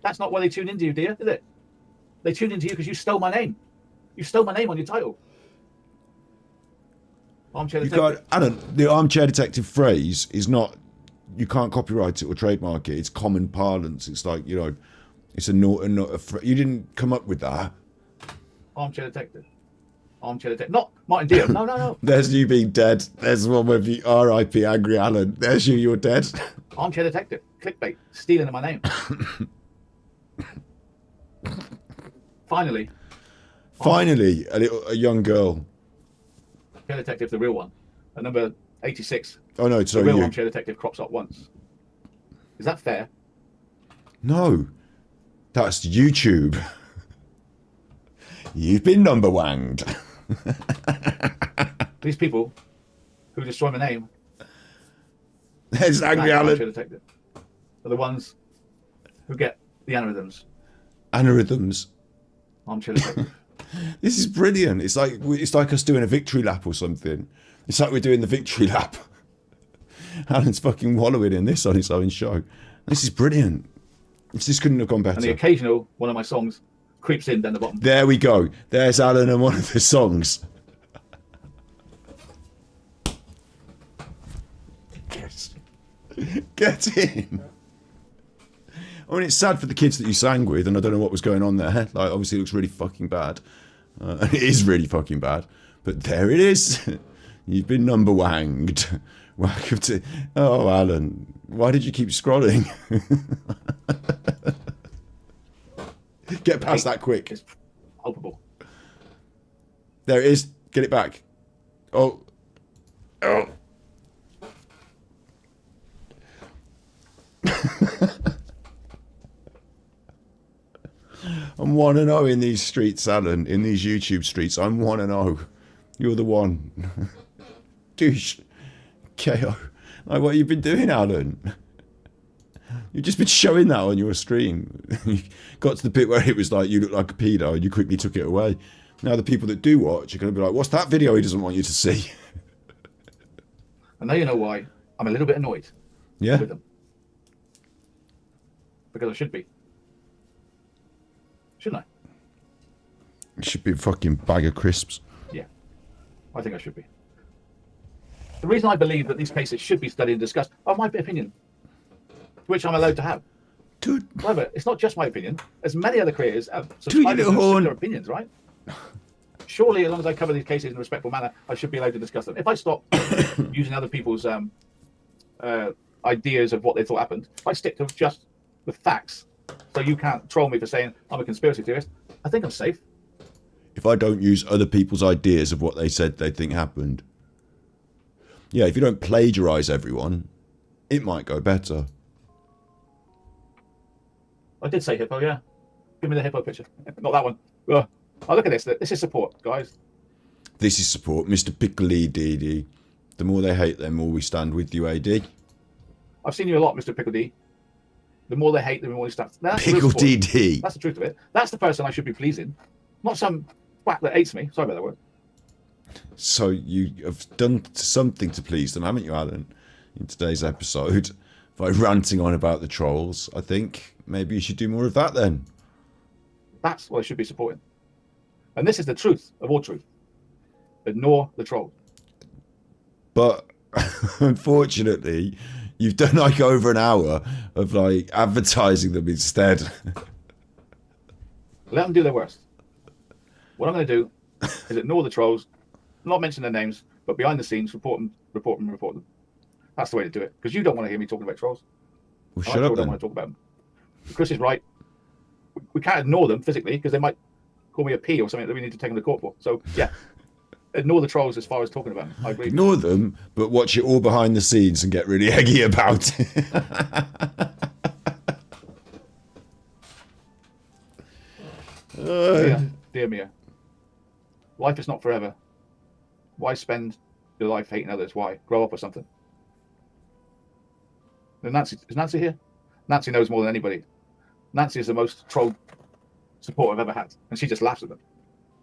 That's not why they tune into you, dear, is it? They tuned into you because you stole my name. You stole my name on your title. Armchair You Detective. can't, Alan, the Armchair Detective phrase is not, you can't copyright it or trademark it. It's common parlance. It's like, you know, it's a not a you didn't come up with that. Armchair Detective. Armchair Detective. Not Martin Dean. No, no, no. There's you being dead. There's one with you, R.I.P. Angry Alan. There's you, you're dead. Armchair Detective. Clickbait. Stealing of my name. Finally. Finally, a young girl. Armchair Detective, the real one. At number 86. Oh no, The sorry, real you. Armchair Detective crops up once. Is that fair? No, that's YouTube. You've been number wanged. These people who destroy my name, There's Angry that Armchair Alan. Detective, are the ones who get the aneurysms. Aneurysms. Armchair Detective. This is brilliant. It's like us doing a victory lap or something. It's like we're doing the victory lap. Alan's fucking wallowing in this on his own show. This is brilliant. This couldn't have gone And the better. occasional one of my songs creeps in down the bottom. There we go. There's Alan and one of the songs. Yes. Get in. I mean, it's sad for the kids that you sang with, and I don't know what was going on there. Like, obviously, it looks really fucking bad. And it is really fucking bad. But there it is. You've been number wanged. Welcome to... Oh, Alan. Why did you keep scrolling? Get past that quick. It's palpable. There it is. Get it back. Oh. Oh. I'm 1-0 in these streets, Alan. In these YouTube streets, I'm 1-0. You're the one. Douche. KO. Like, what have you been doing, Alan? You've just been showing that on your stream. You got to the bit where it was like, you look like a pedo, and you quickly took it away. Now the people that do watch are going to be like, what's that video he doesn't want you to see? And now you know why I'm a little bit annoyed Yeah? with them. Because I should be. Shouldn't I? It should be a fucking bag of crisps. Yeah. I think I should be. The reason I believe that these cases should be studied and discussed are my opinion, which I'm allowed to have. Dude. However, it's not just my opinion. As many other creators have Dude, you little horn. similar opinions, right? Surely, as long as I cover these cases in a respectful manner, I should be allowed to discuss them. If I stop using other people's ideas of what they thought happened, if I stick to just the facts, so you can't troll me for saying I'm a conspiracy theorist, I think I'm safe. If I don't use other people's ideas of what they said they think happened. Yeah, if you don't plagiarise everyone, it might go better. I did say hippo, yeah. Give me the hippo picture. Not that one. Oh, look at this. This is support, guys. This is support. Mr. Pickly DD. The more they hate, the more we stand with you, AD. I've seen you a lot, Mr. Pickle D. The more they hate, the more you stand. Pickle DD. That's the truth of it. That's the person I should be pleasing. Not some quack that hates me. Sorry about that word. So you have done something to please them, haven't you, Alan? In today's episode, by ranting on about the trolls, I think maybe you should do more of that then. That's what I should be supporting. And this is the truth of all truth. Ignore the troll. But unfortunately, you've done like over an hour of like advertising them instead. Let them do their worst. What I'm going to do is ignore the trolls, not mention their names, but behind the scenes, report them. That's the way to do it. Because you don't want to hear me talking about trolls. Well, I shut up don't then. want to talk about them. Chris is right. We can't ignore them physically because they might call me a P or something that we need to take them to court for. So, yeah. Ignore the trolls as far as talking about them. I agree. Ignore them, but watch it all behind the scenes and get really eggy about it. Dear Mia, life is not forever. Why spend your life hating others? Why? Grow up or something. And is Nancy here? Nancy knows more than anybody. Nancy is the most troll support I've ever had, and she just laughs at them.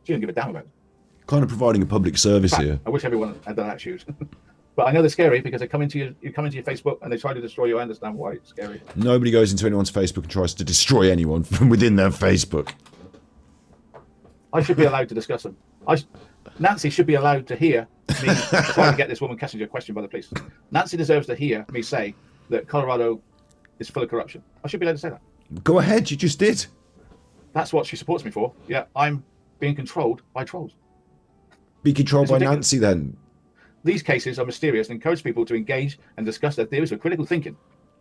She doesn't give a damn about it. Kind of providing a public service here. I wish everyone had that attitude. But I know they're scary because they come into your Facebook and they try to destroy you. I understand why it's scary. Nobody goes into anyone's Facebook and tries to destroy anyone from within their Facebook. I should be allowed to discuss them. Nancy should be allowed to hear me trying to get this woman questioned by the police. Nancy deserves to hear me say that Colorado is full of corruption. I should be allowed to say that. Go ahead, you just did. That's what she supports me for. Yeah, I'm being controlled by trolls. Be controlled It's by ridiculous. Nancy then. These cases are mysterious and encourage people to engage and discuss their theories with critical thinking.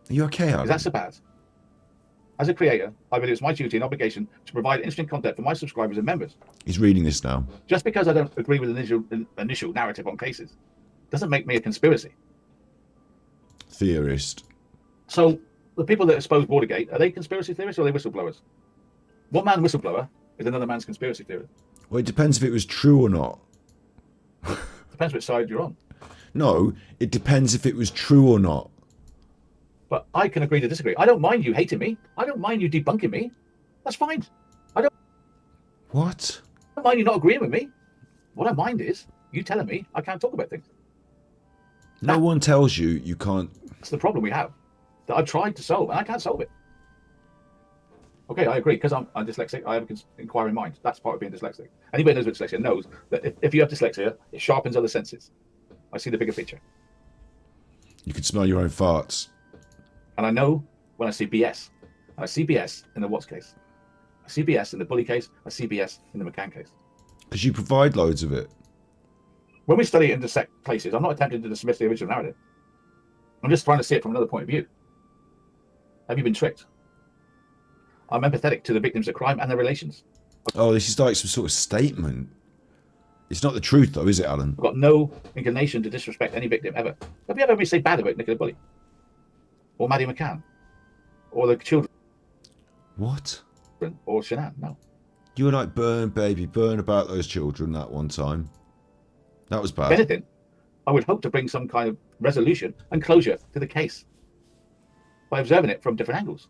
Are you okay, Alan? Is that so bad? As a creator, I believe it's my duty and obligation to provide interesting content for my subscribers and members. He's reading this now. Just because I don't agree with the initial narrative on cases doesn't make me a conspiracy. Theorist. So the people that expose Watergate, are they conspiracy theorists or are they whistleblowers? One man whistleblower is another man's conspiracy theorist. Well, it depends if it was true or not. Depends which side you're on. No, it depends if it was true or not. But I can agree to disagree. I don't mind you hating me. I don't mind you debunking me. That's fine. What? I don't mind you not agreeing with me. What I mind is you telling me I can't talk about things. No one tells you you can't. That's the problem we have that I've tried to solve and I can't solve it. Okay, I agree, because I'm dyslexic. I have an inquiring mind. That's part of being dyslexic. Anybody knows what dyslexia knows that if you have dyslexia, it sharpens other senses. I see the bigger picture. You can smell your own farts. And I know when I see BS. I see BS in the Watts case. I see BS in the Bully case. I see BS in the McCann case. Because you provide loads of it. When we study and dissect cases, I'm not attempting to dismiss the original narrative. I'm just trying to see it from another point of view. Have you been tricked? I'm empathetic to the victims of crime and their relations. Oh, this is like some sort of statement. It's not the truth, though, is it, Alan? I've got no inclination to disrespect any victim ever. Have you ever heard me say bad about Nicola Bully? Or Maddie McCann? Or the children? What? or Shanann. No. You were like, burn, baby, burn about those children that one time. That was If bad. anything, I would hope to bring some kind of resolution and closure to the case by observing it from different angles.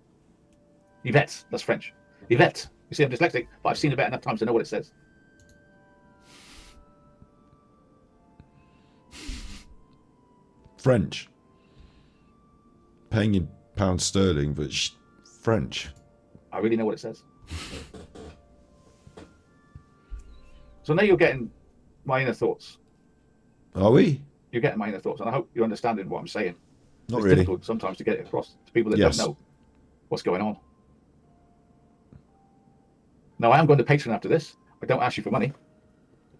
Yvette, that's French. Yvette. You see, I'm dyslexic, but I've seen it enough times to know what it says. French. Paying in pounds sterling, but French. I really know what it says. So now you're getting my inner thoughts. Are we? You're getting my inner thoughts, and I hope you're understanding what I'm saying. Not It's really. difficult sometimes to get it across to people that Yes. don't know what's going on. Now, I am going to Patreon after this. I don't ask you for money.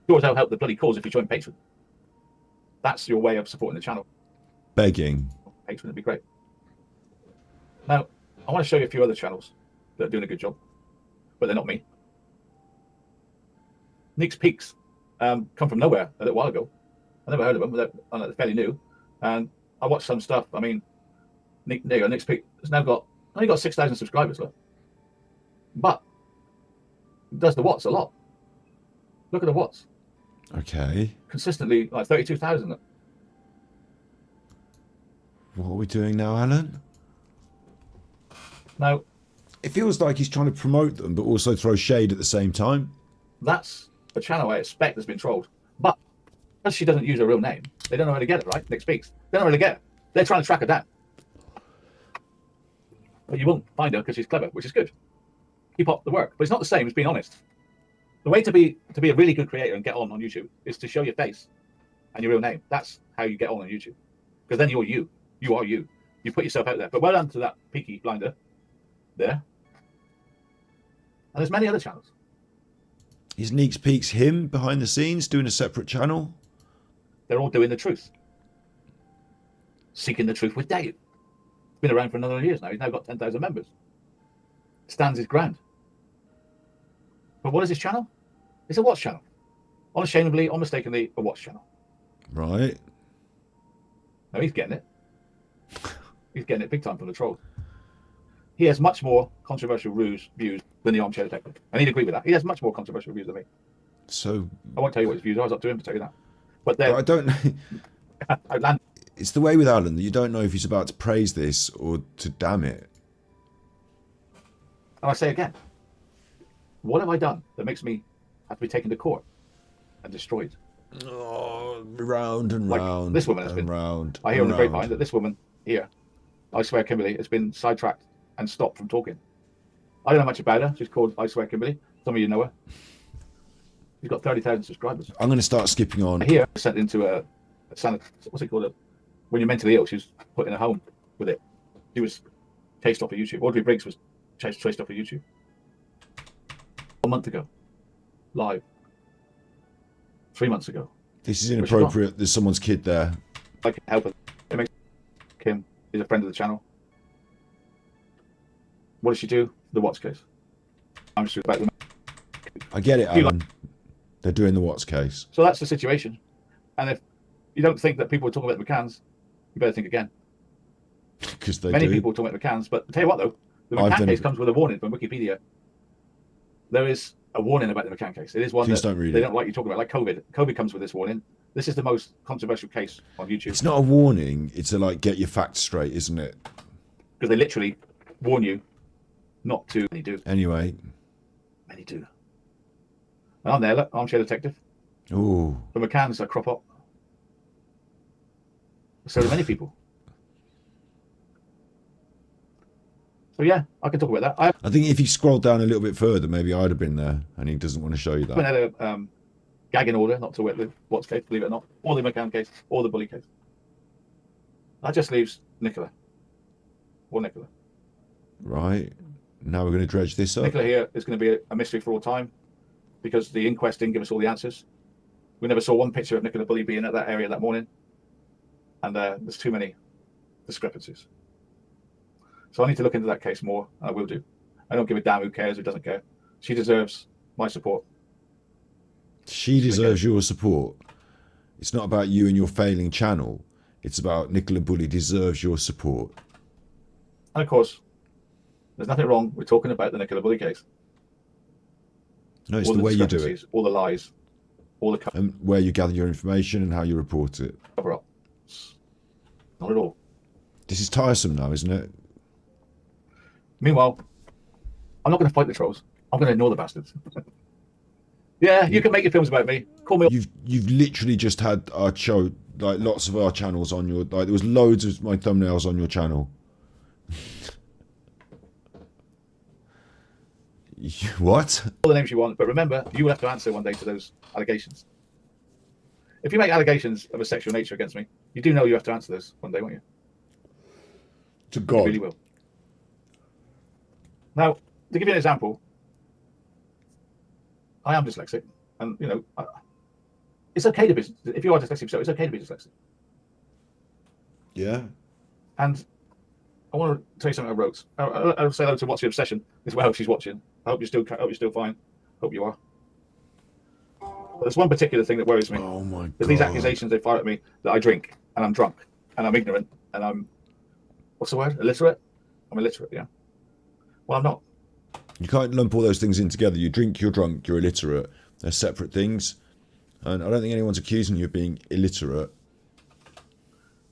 Sure as hell help the bloody cause if you join Patreon. That's your way of supporting the channel. Begging. Patreon would be great. Now, I want to show you a few other channels that are doing a good job, but they're not me. Nick's Peaks come from nowhere a little while ago. I never heard of them. They're fairly new. And I watched some stuff. I mean, Nick's Peaks has now only got 6,000 subscribers, look. But it does the watts a lot. Look at the watts. Okay. Consistently, like 32,000. What are we doing now, Alan? Now, It feels like he's trying to promote them, but also throw shade at the same time. that's a channel I expect has been trolled. But because she doesn't use her real name, they don't know how to get it, right? Nick Speaks. They don't really get it. They're trying to track her down. But you won't find her because she's clever, which is good. Keep up the work. But it's not the same as being honest. The way to be a really good creator and get on YouTube is to show your face and your real name. That's how you get on YouTube. Because then you're you. You are you. You put yourself out there. But well done to that Peaky Blinder there. And there's many other channels. Is Neeks Peaks him behind the scenes doing a separate channel? They're all doing the truth. Seeking the truth with Dave. He's been around for another years now. He's now got 10,000 members. Stands his ground. But what is his channel? It's a watch channel. Unashamedly, unmistakably, a watch channel. Right. Now he's getting it. He's getting it big time from the troll. He has much more controversial views than the Armchair Detective. And he'd agree with that. He has much more controversial views than me. So I won't tell you what his views are. It's up to him to tell you that. But I they're don't know. outlandish. It's the way with Alan that you don't know if he's about to praise this or to damn it. And I say again, what have I done that makes me have to be taken to court and destroyed? Oh, round and Like round. this woman has and been. round. I hear on and the grapevine round. that this woman here, I swear Kimberly, has been sidetracked and stopped from talking. I don't know much about her. She's called I swear Kimberly. Some of you know her. She's got 30,000 subscribers. I'm going to start skipping on. I hear her sent into a what's it called? When you're mentally ill, she was put in a home with it. She was chased off of YouTube. Audrey Briggs was chased off of YouTube. A month ago. Live. 3 months ago. This is inappropriate. There's someone's kid there. I can help her. It makes Kim is a friend of the channel. What does she do? The Watts case. I'm just about them. I get it, You Alan. They're doing the Watts case. So that's the situation. And if you don't think that people are talking about the McCanns, you better think again. Because they Many do. people talk about McCanns, but I'll tell you what though, the I've McCann done case it. comes with a warning from Wikipedia. There is a warning about the McCann case. It is one Please that don't read they it. don't like you talking about, like COVID. COVID comes with this warning. This is the most controversial case on YouTube It's not a warning. It's a like get your facts straight, isn't it? because they literally warn you not to. Many do. Anyway. Many do. And I'm there, look, Armchair Detective. Ooh. The McCanns are crop up. So do many people. So yeah, I can talk about that. I think if you scroll down a little bit further, maybe I'd have been there, and he doesn't want to show you I that. had a gagging order not to work with Watts case, believe it or not, or the McCann case, or the bully case. That just leaves Nicola. Or Nicola. Right. Now we're going to dredge this up. Nicola here is going to be a mystery for all time because the inquest didn't give us all the answers. We never saw one picture of Nicola Bully being at that area that morning. And there's too many discrepancies. So I need to look into that case more, and I will do. I don't give a damn who cares, who doesn't care. She deserves my support. She deserves your support. It's not about you and your failing channel. It's about Nicola Bully deserves your support. And of course, there's nothing wrong with talking about the Nicola Bully case. No, it's all the way you do it. discrepancies, all the lies, all the And where you gather your information and how you report it. cover-ups. Not at all. This is tiresome now, isn't it? Meanwhile, I'm not going to fight the trolls. I'm going to ignore the bastards. Yeah, you can make your films about me. Call me. You've literally just had our show, like lots of our channels on your, like there was loads of my thumbnails on your channel. What? All the names you want, but remember, you will have to answer one day to those allegations. If you make allegations of a sexual nature against me, you do know you have to answer those one day, won't you? To You God. really will. Now, to give you an example, I am dyslexic, and you know, it's okay to be. If you are dyslexic, so it's okay to be dyslexic. Yeah. And I want to tell you something I wrote. I'll say hello to What's Your Obsession as well if she's watching. I hope you're still fine. Hope you are. But there's one particular thing that worries me. Oh my God. There's these accusations they fire at me that I drink and I'm drunk and I'm ignorant and I'm, what's the word? Illiterate? I'm illiterate, yeah. Well, I'm not. You can't lump all those things in together. You drink, you're drunk, you're illiterate. They're separate things. And I don't think anyone's accusing you of being illiterate.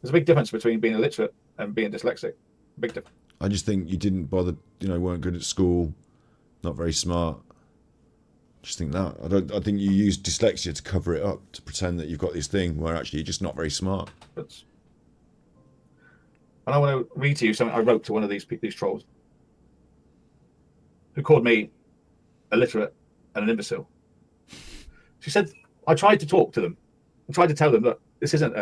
There's a big difference between being illiterate and being dyslexic. Big difference. I just think you didn't bother, weren't good at school, not very smart. Just think that. I think you used dyslexia to cover it up, to pretend that you've got this thing where actually you're just not very smart. And I want to read to you something I wrote to one of these trolls who called me illiterate and an imbecile. She said, I tried to talk to them and tried to tell them that this isn't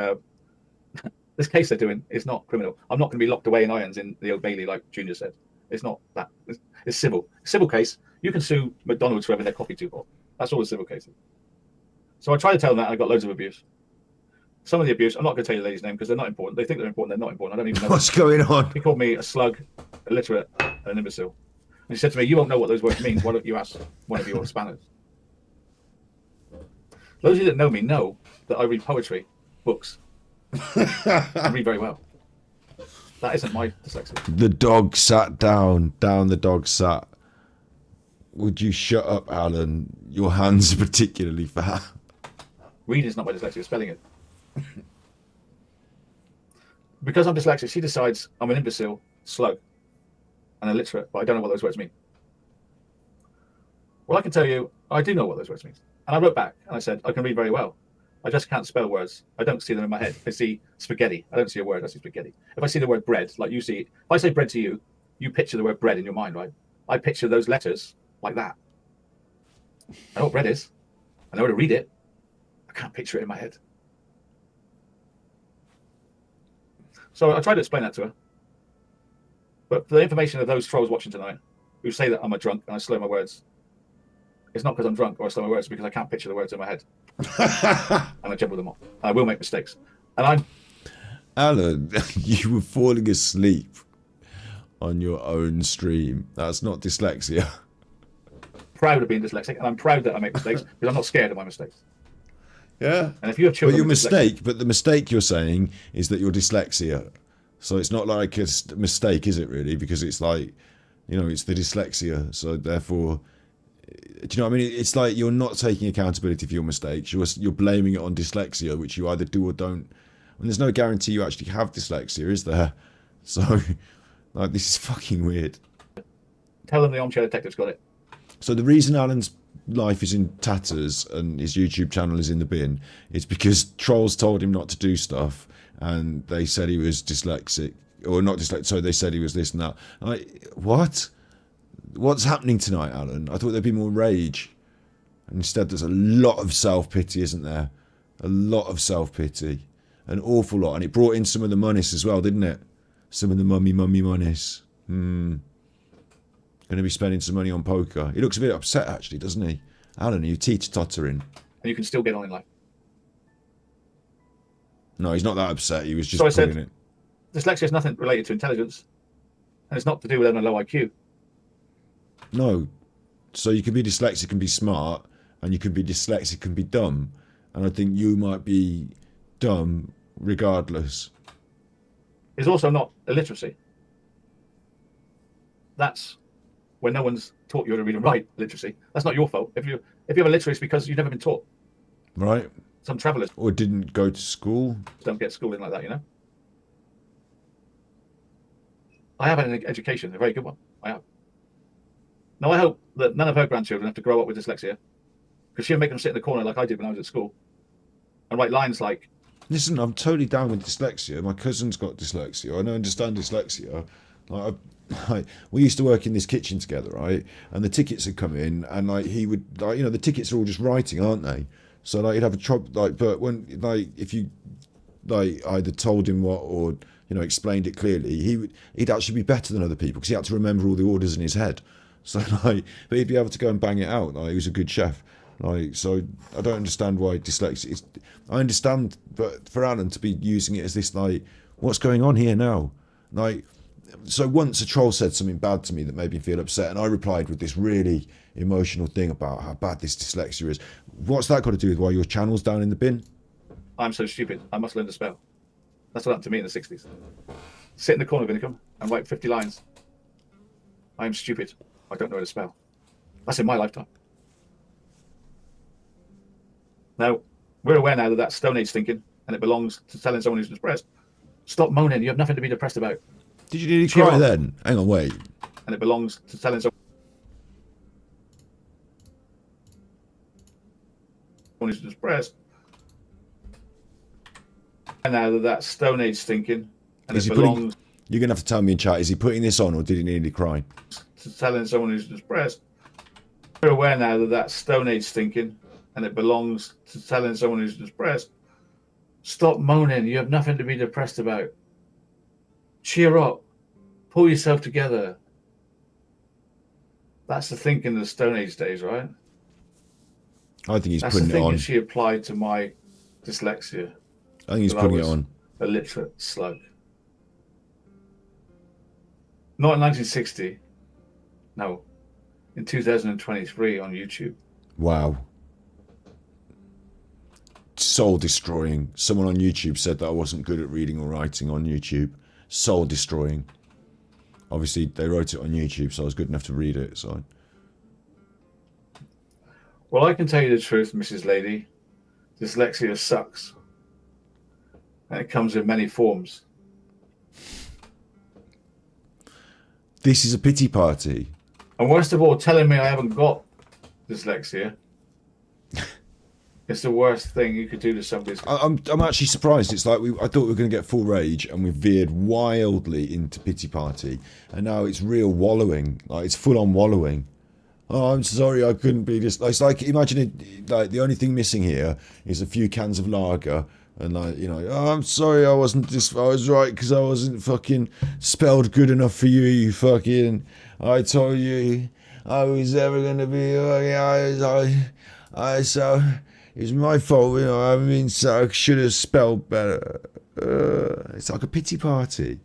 this case they're doing is not criminal. I'm not going to be locked away in irons in the Old Bailey like Junior said. It's not that. It's civil. Civil case. You can sue McDonald's for having their coffee too hot. That's all a civil case is. So I tried to tell them that, and I got loads of abuse. Some of the abuse, I'm not going to tell you the lady's name because they're not important. They think they're important. They're not important. I don't even know. What's going on? He called me a slug, illiterate, and an imbecile. And he said to me, you won't know what those words mean. Why don't you ask one of your Spaniards? Those of you that know me know that I read poetry, books. I read very well. That isn't my dyslexia. The dog sat down. Down the dog sat. Would you shut up, Alan? Your hands are particularly fat. Reading is not my dyslexia, spelling it. Because I'm dyslexic, she decides I'm an imbecile, slug, and illiterate, but I don't know what those words mean. Well, I can tell you, I do know what those words mean. And I wrote back, and I said, I can read very well. I just can't spell words. I don't see them in my head. I see spaghetti. I don't see a word. I see spaghetti. If I see the word bread, like you see, if I say bread to you, you picture the word bread in your mind, right? I picture those letters like that. I know what bread is. I know how to read it. I can't picture it in my head. So I tried to explain that to her. But for the information of those trolls watching tonight, who say that I'm a drunk and I slow my words, it's not because I'm drunk or I slow my words, it's because I can't picture the words in my head. And I jumble them off. And I will make mistakes. And I'm... Alan, you were falling asleep on your own stream. That's not dyslexia. proud of being dyslexic, and I'm proud that I make mistakes because I'm not scared of my mistakes. Yeah. And if you have children, but the mistake you're saying is that you're dyslexia. So it's not like a mistake, is it really? Because it's like, it's the dyslexia. So therefore, do you know what I mean? It's like you're not taking accountability for your mistakes. You're blaming it on dyslexia, which you either do or don't. And there's no guarantee you actually have dyslexia, is there? So, like, this is fucking weird. Tell them the Armchair Detective's got it. So the reason Alan's life is in tatters and his YouTube channel is in the bin is because trolls told him not to do stuff, and they said he was dyslexic, or not dyslexic, so they said he was this and that. What? What's happening tonight, Alan? I thought there'd be more rage. And instead there's a lot of self-pity, isn't there? A lot of self-pity. An awful lot. And it brought in some of the monies as well, didn't it? Some of the mummy monies. Going to be spending some money on poker. He looks a bit upset, actually, doesn't he? Alan, are you teeter-tottering? And you can still get on in life. No, he's not that upset. He was just So I said, pulling it. Dyslexia is nothing related to intelligence. And it's not to do with having a low IQ. No. So you can be dyslexic and be smart, and you can be dyslexic and be dumb. And I think you might be dumb regardless. It's also not illiteracy. That's when no one's taught you how to read and write literacy. That's not your fault. If you have a literacy, it's because you've never been taught. Right. Some travellers Or didn't go to school. don't get schooling like that, you know. I have an education, a very good one. I have. Now I hope that none of her grandchildren have to grow up with dyslexia, because she'll make them sit in the corner like I did when I was at school, and write lines like, Listen, I'm totally down with dyslexia. My cousin's got dyslexia. I don't understand dyslexia. We used to work in this kitchen together, right? And the tickets would come in, and like he would, like, you know, the tickets are all just writing, aren't they? So like he'd have a trouble, like, but when like if you like either told him what or you know explained it clearly, he'd actually be better than other people because he had to remember all the orders in his head. So like, but he'd be able to go and bang it out. Like he was a good chef. Like, so I don't understand why dyslexia is. I understand, but for Alan to be using it as this, like, what's going on here now? Like, so once a troll said something bad to me that made me feel upset, and I replied with this really emotional thing about how bad this dyslexia is. What's that got to do with why your channel's down in the bin? I'm so stupid, I must learn to spell. That's what happened to me in the 60s. Sit in the corner of Vinnicombe and write 50 lines. I am stupid, I don't know how to spell. That's in my lifetime. Now, we're aware now that that's Stone Age thinking, and it belongs to telling someone who's depressed, stop moaning, you have nothing to be depressed about. Did you nearly Cheer cry up. then? Hang on, wait. And it belongs to telling someone who's depressed. And now that that's Stone Age thinking, and Is it he belongs You're going to have to tell me in chat, is he putting this on or did he nearly cry? to telling someone who's depressed. We're aware now that that's Stone Age thinking, and it belongs to telling someone who's depressed, stop moaning, you have nothing to be depressed about. Cheer up, pull yourself together. That's the thinking of the Stone Age days, right? I think he's That's the putting it thinking on. she applied to my dyslexia. I think he's Well, putting I it was on. A literate slug. Not in 1960. No. In 2023 on YouTube. Wow. Soul destroying. Someone on YouTube said that I wasn't good at reading or writing on YouTube. Soul destroying. Obviously, they wrote it on YouTube, so I was good enough to read it. So, Well, I can tell you the truth, Mrs. Lady. Dyslexia sucks. And it comes in many forms. this is a pity party. And worst of all, telling me I haven't got dyslexia. It's the worst thing you could do to somebody. I'm actually surprised. It's like I thought we were going to get full rage, and we veered wildly into pity party, and now it's real wallowing. Like it's full on wallowing. Oh, I'm sorry, I couldn't be this. It's like imagine it. Like the only thing missing here is a few cans of lager, and like you know, oh, I'm sorry, I wasn't this. I was right because I wasn't fucking spelled good enough for you. You fucking. I told you I was ever going to be. So. It's my fault, you know. I mean, so I should have spelled better. It's like a pity party.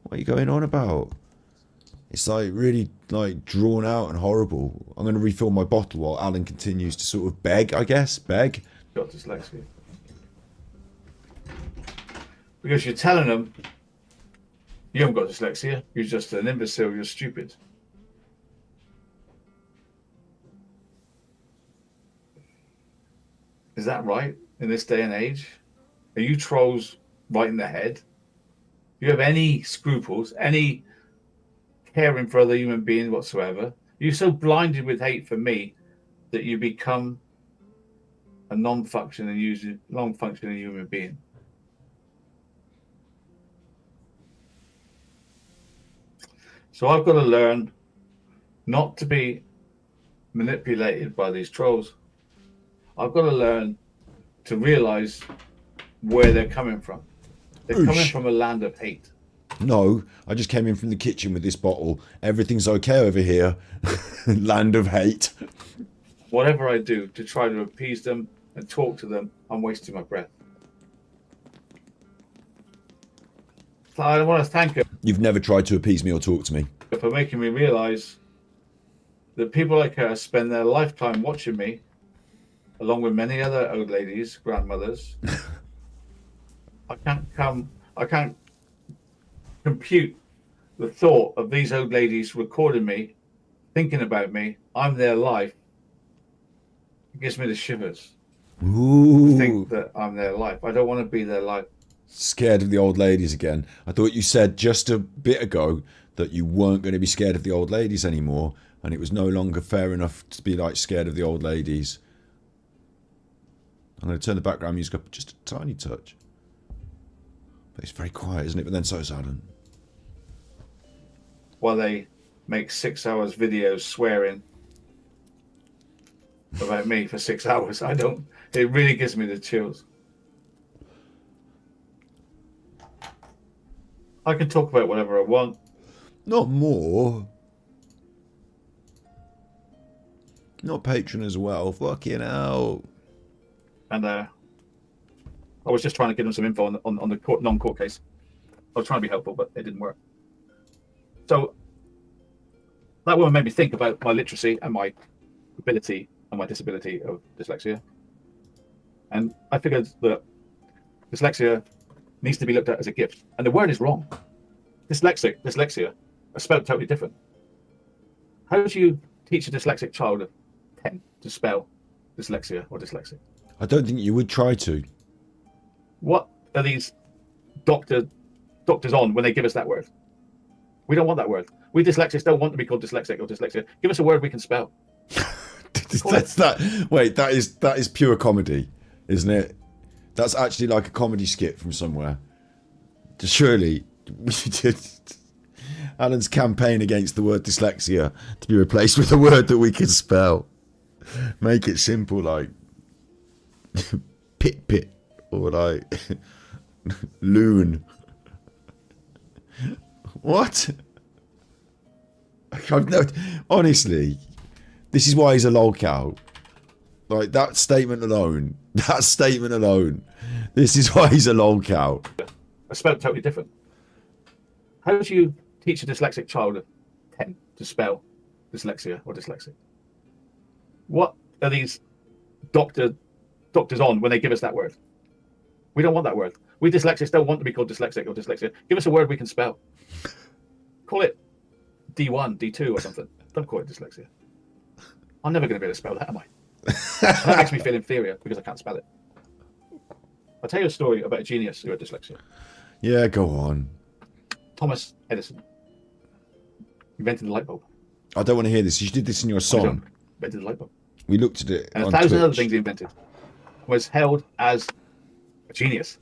What are you going on about? It's like really like drawn out and horrible. I'm going to refill my bottle while Alan continues to sort of beg, I guess. Beg. Got dyslexia. Because you're telling them you haven't got dyslexia, you're just an imbecile, you're stupid. Is that right in this day and age? Are you trolls right in the head? Do you have any scruples, any caring for other human beings whatsoever? You're so blinded with hate for me that you become a non-functioning human being. So I've got to learn not to be manipulated by these trolls. I've got to learn to realize where they're coming from. They're coming Oosh. from a land of hate. No, I just came in from the kitchen with this bottle. Everything's okay over here. Land of hate. Whatever I do to try to appease them and talk to them, I'm wasting my breath. So I want to thank her You've never tried to appease me or talk to me. for making me realize that people like her spend their lifetime watching me, along with many other old ladies, grandmothers. I can't compute the thought of these old ladies recording me thinking about me, I'm their life. It gives me the shivers. Ooh. Think that I'm their life. I don't want to be their life. Scared of the old ladies again. I thought you said just a bit ago that you weren't going to be scared of the old ladies anymore, and it was no longer fair enough to be like scared of the old ladies. I'm going to turn the background music up just a tiny touch. But it's very quiet, isn't it? But then so silent. While they make 6 hours videos swearing about me for 6 hours. I don't. It really gives me the chills. I can talk about whatever I want. Not more. Not patron as well. Fucking hell. And I was just trying to give them some info on the non-court case. I was trying to be helpful, but it didn't work. So that woman made me think about my literacy and my ability and my disability of dyslexia. And I figured that dyslexia needs to be looked at as a gift. And the word is wrong. Dyslexia are spelled totally different. How do you teach a dyslexic child of 10 to spell dyslexia or dyslexic? I don't think you would try to. What are these doctors on when they give us that word? We don't want that word. We dyslexics don't want to be called dyslexic or dyslexia. Give us a word we can spell. That's that. Wait, that is pure comedy, isn't it? That's actually like a comedy skit from somewhere. Surely, Alan's campaign against the word dyslexia to be replaced with a word that we can spell. Make it simple, like pit or like loon. What? Honestly, this is why he's a lolcow. Like that statement alone. This is why he's a lolcow. I spelled totally different. How do you teach a dyslexic child of 10 to spell dyslexia or dyslexic? What are these doctors on when they give us that word? We don't want that word. We dyslexics don't want to be called dyslexic or dyslexia. Give us a word we can spell. Call it D1, D2 or something. Don't call it dyslexia. I'm never going to be able to spell that, am I? That makes me feel inferior because I can't spell it. I'll tell you a story about a genius who had dyslexia. Yeah, go on. Thomas Edison invented the light bulb. I don't want to hear this. You did this in your song. Invented the light bulb. We looked at it And on 1,000 Twitch. other things he invented. Was held as a genius.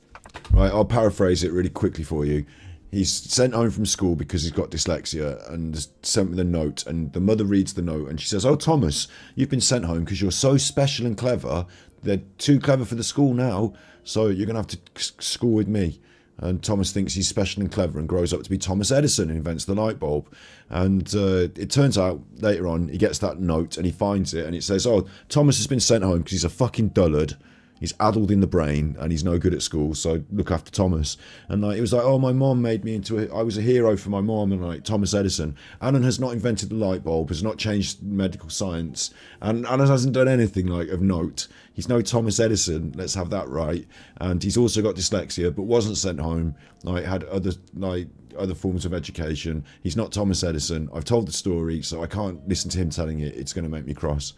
Right, I'll paraphrase it really quickly for you. He's sent home from school because he's got dyslexia and sent me the note, and the mother reads the note and she says, "Oh, Thomas, you've been sent home because you're so special and clever. They're too clever for the school now, so you're going to have to school with me." And Thomas thinks he's special and clever and grows up to be Thomas Edison and invents the light bulb. And it turns out later on he gets that note and he finds it and it says, "Oh, Thomas has been sent home because he's a fucking dullard. He's addled in the brain and he's no good at school, so look after Thomas." And like it was like, "Oh, my mom made me into I was a hero for my mom," and like Thomas Edison. Alan has not invented the light bulb, has not changed medical science, and Alan hasn't done anything like of note. He's no Thomas Edison, let's have that right. And he's also got dyslexia, but wasn't sent home, like had other forms of education. He's not Thomas Edison. I've told the story, so I can't listen to him telling it. It's gonna make me cross.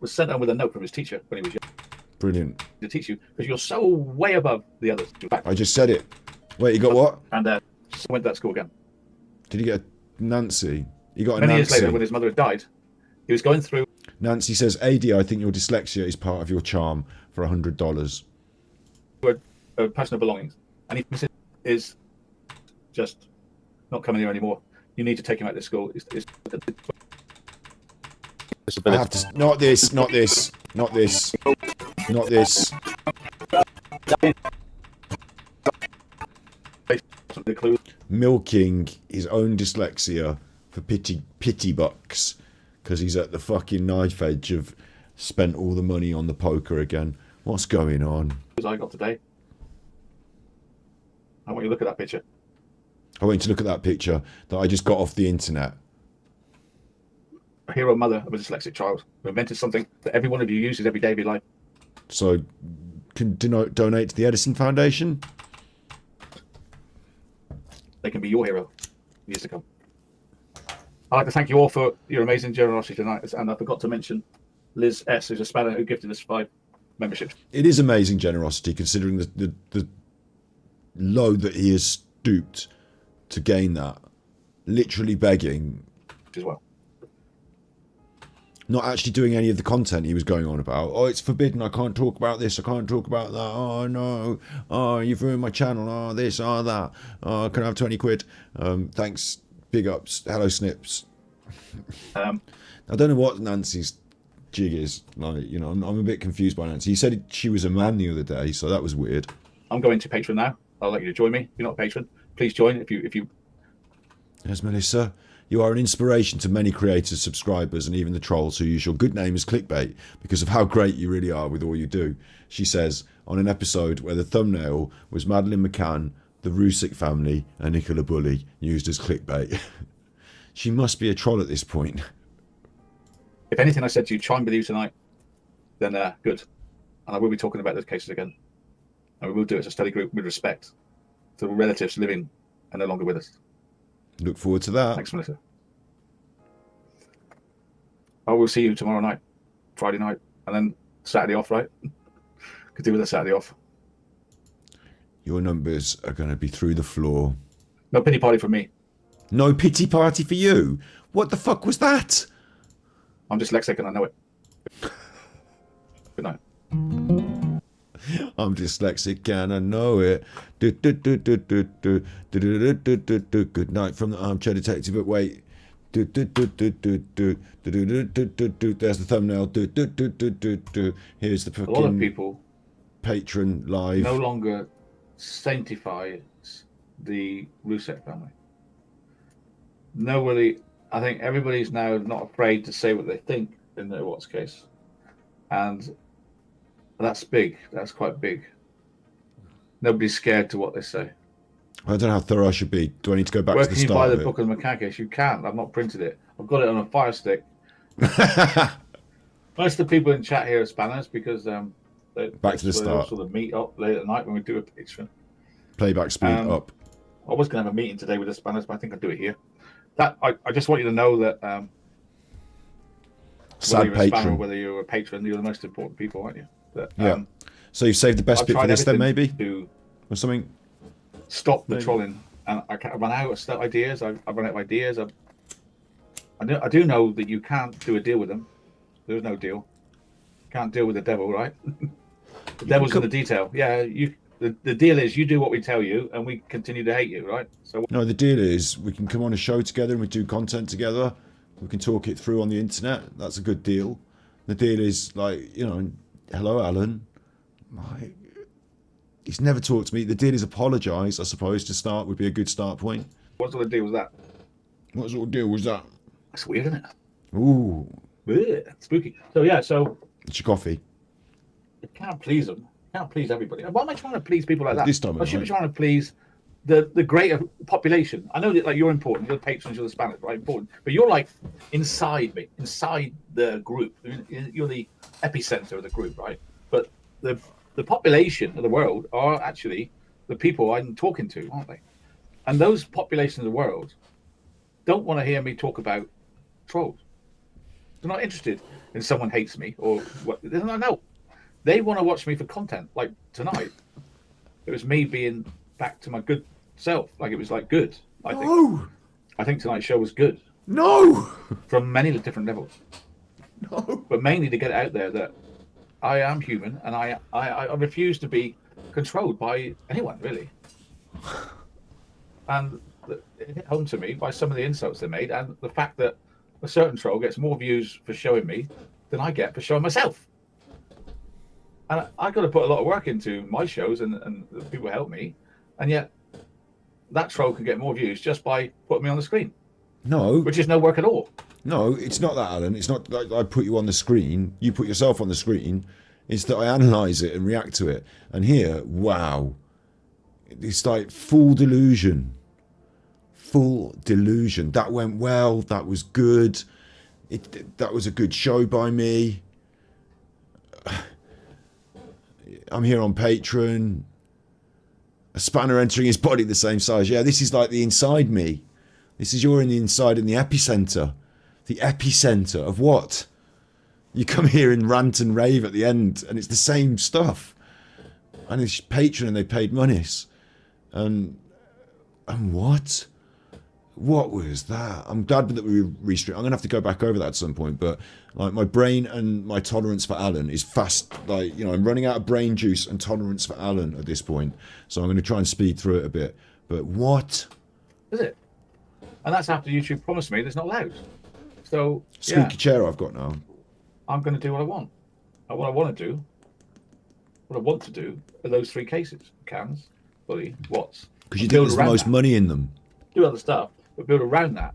Was sent home with a note from his teacher when he was young. Brilliant. To teach you, because you're so way above the others. I just said it. Wait, you got what? And went to that school again. Did he get a Nancy? He got a Many Nancy. years later, when his mother had died, he was going through. Nancy says, "AD, I think your dyslexia is part of your charm for $100. A personal belongings, and he is just not coming here anymore. You need to take him out of school. I have to. Not this. Not this. Not this. Not this. Milking his own dyslexia for pity bucks because he's at the fucking knife edge of spent all the money on the poker again. What's going on? As I got today. I want you to look at that picture. I want you to look at that picture that I just got off the internet. A hero mother of a dyslexic child who invented something that every one of you uses every day of your life. So, can donate to the Edison Foundation. They can be your hero in years to come. I'd like to thank you all for your amazing generosity tonight. And I forgot to mention Liz S., who's a spanner, who gifted us 5 memberships. It is amazing generosity considering the low that he has stooped to gain that. Literally begging. As well. Not actually doing any of the content he was going on about. Oh, it's forbidden. I can't talk about this. I can't talk about that. Oh, no. Oh, you've ruined my channel. Oh, this. Oh, that. Oh, can I have 20 quid? Thanks. Big ups. Hello, Snips. I don't know what Nancy's jig is. Like, you know, I'm a bit confused by Nancy. He said she was a man the other day, so that was weird. I'm going to Patreon now. I'd like you to join me. If you're not a patron, please join. If you. Yes, Melissa. You are an inspiration to many creators, subscribers, and even the trolls who use your good name as clickbait because of how great you really are with all you do. She says, on an episode where the thumbnail was Madeleine McCann, the Rusick family, and Nicola Bully used as clickbait. She must be a troll at this point. If anything I said to you chimed with you tonight, then good. And I will be talking about those cases again. And we will do it as a study group with respect to the relatives living and no longer with us. Look forward to that. Thanks, Melissa. I will see you tomorrow night, Friday night, and then Saturday off, right? Could do with a Saturday off. Your numbers are going to be through the floor. No pity party for me. No pity party for you? What the fuck was that? I'm dyslexic and I know it. Good night. I'm dyslexic and I know it. Good night from the Armchair Detective. But wait. There's the thumbnail. Here's the fucking A lot of people patron live. no longer sanctify the Rousseff family. Nobody, I think everybody's now not afraid to say what they think in their what's case. And that's big. That's quite big. Nobody's scared to what they say. I don't know how thorough I should be. Do I need to go back Where to the can you start buy of the it? book of the macaque case? You can't. I've not printed it. I've got it on a fire stick. Most of the people in chat here are spanners because Back to the start. Sort of meet up late at night when we do a picture. Playback speed up. I was going to have a meeting today with the spanners, but I think I'll do it here. I just want you to know that Sad whether you're a spanner or patron. whether you're a patron, you're the most important people, aren't you? That, Yeah. So you've saved the best I've bit for tried this then, everything maybe? to Or something? stop the Maybe. trolling, and I run out of ideas. I've run out of ideas. I do know that you can't do a deal with them. There's no deal. Can't deal with the devil, right? The devil's in the detail. Yeah, the deal is you do what we tell you, and we continue to hate you, right? So No, the deal is we can come on a show together and we do content together. We can talk it through on the internet. That's a good deal. The deal is like, you know, hello, Alan. Like, he's never talked to me. The deal is apologise, I suppose, to start would be a good start point. what sort of deal was that? What sort of deal was that? That's weird, isn't it? Ooh, Ugh, spooky. So yeah, so it's your coffee. you can't please them. You can't please everybody. Why am I trying to please people like that? This time I should be of night. trying to please the greater population. I know that like you're important. You're the patrons. You're the Spanish, right? Important. But you're like inside me, inside the group. You're the epicenter of the group, right? But the population of the world are actually the people I'm talking to, aren't they? And those populations of the world don't want to hear me talk about trolls. They're not interested in someone hates me or what. They're not, no. They want to watch me for content. Like tonight, it was me being back to my good self. Like it was like good. I think tonight's show was good No! from many different levels. No! But mainly to get out there that I am human and I refuse to be controlled by anyone really. And it hit home to me by some of the insults they made and the fact that a certain troll gets more views for showing me than I get for showing myself. And I got to put a lot of work into my shows and the people help me, and yet that troll can get more views just by putting me on the screen, No. which is no work at all. No, it's not that, Alan. It's not like I put you on the screen. You put yourself on the screen. It's that I analyse it and react to it. And here, wow. It's like full delusion. Full delusion. That went well. That was good. That was a good show by me. I'm here on Patreon. A spanner entering his body the same size. Yeah, this is like the inside me. This is you're in the inside, in the epicenter. The epicenter of what? You come here and rant and rave at the end, and it's the same stuff. And it's Patreon, and they paid monies. And what? What was that? I'm glad that we restrict. I'm gonna have to go back over that at some point. But like my brain and my tolerance for Alan is fast. Like, you know, I'm running out of brain juice and tolerance for Alan at this point. So I'm gonna try and speed through it a bit. But what? Is it? And that's after YouTube promised me that it's not allowed. So Squeaky chair I've got now. I'm going to do what I want. And what I want to do are those 3 cases: cans, bully, Watts. Because you think there's the most money in them. Do other stuff, but build around that.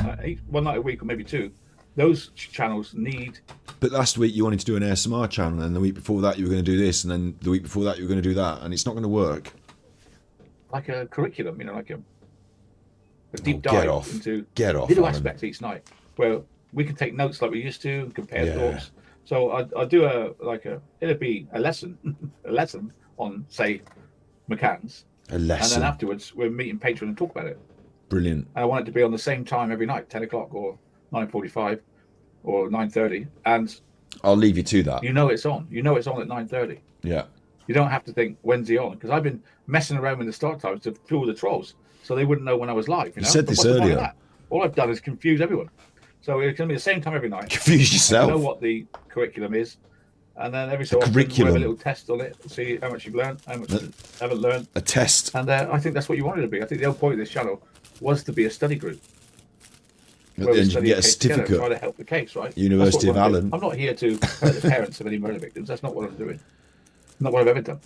One night a week or maybe 2. Those channels need. But last week you wanted to do an ASMR channel, and the week before that you were going to do this, and then the week before that you were going to do that, and it's not going to work. Like a curriculum, you know, like a deep dive into Alan. aspects each night, where we can take notes like we used to, compare thoughts. So I do it'll be a lesson, on say McCann's, A lesson. and then afterwards we're meeting Patreon and talk about it. Brilliant. And I want it to be on the same time every night, 10 o'clock or 9:45 or 9:30, and I'll leave you to that. you know it's on. You know it's on at 9:30. Yeah. You don't have to think when's he on, because I've been messing around with the start times to fool the trolls, so they wouldn't know when I was live. You said But this what's the point of earlier. that? All I've done is confuse everyone. So it's going to be the same time every night. Confuse yourself. You know what the curriculum is, and then every so often curriculum. we'll have a little test on it, see how much you've learned, how much you haven't learned. A test. And I think that's what you wanted to be. I think the whole point of this channel was to be a study group. At where the we end you study get a case together and certificate. Try to help the case, right? University That's of what I'm Allen. doing. I'm not here to hurt the parents of any murder victims. That's not what I'm doing. Not what I've ever done.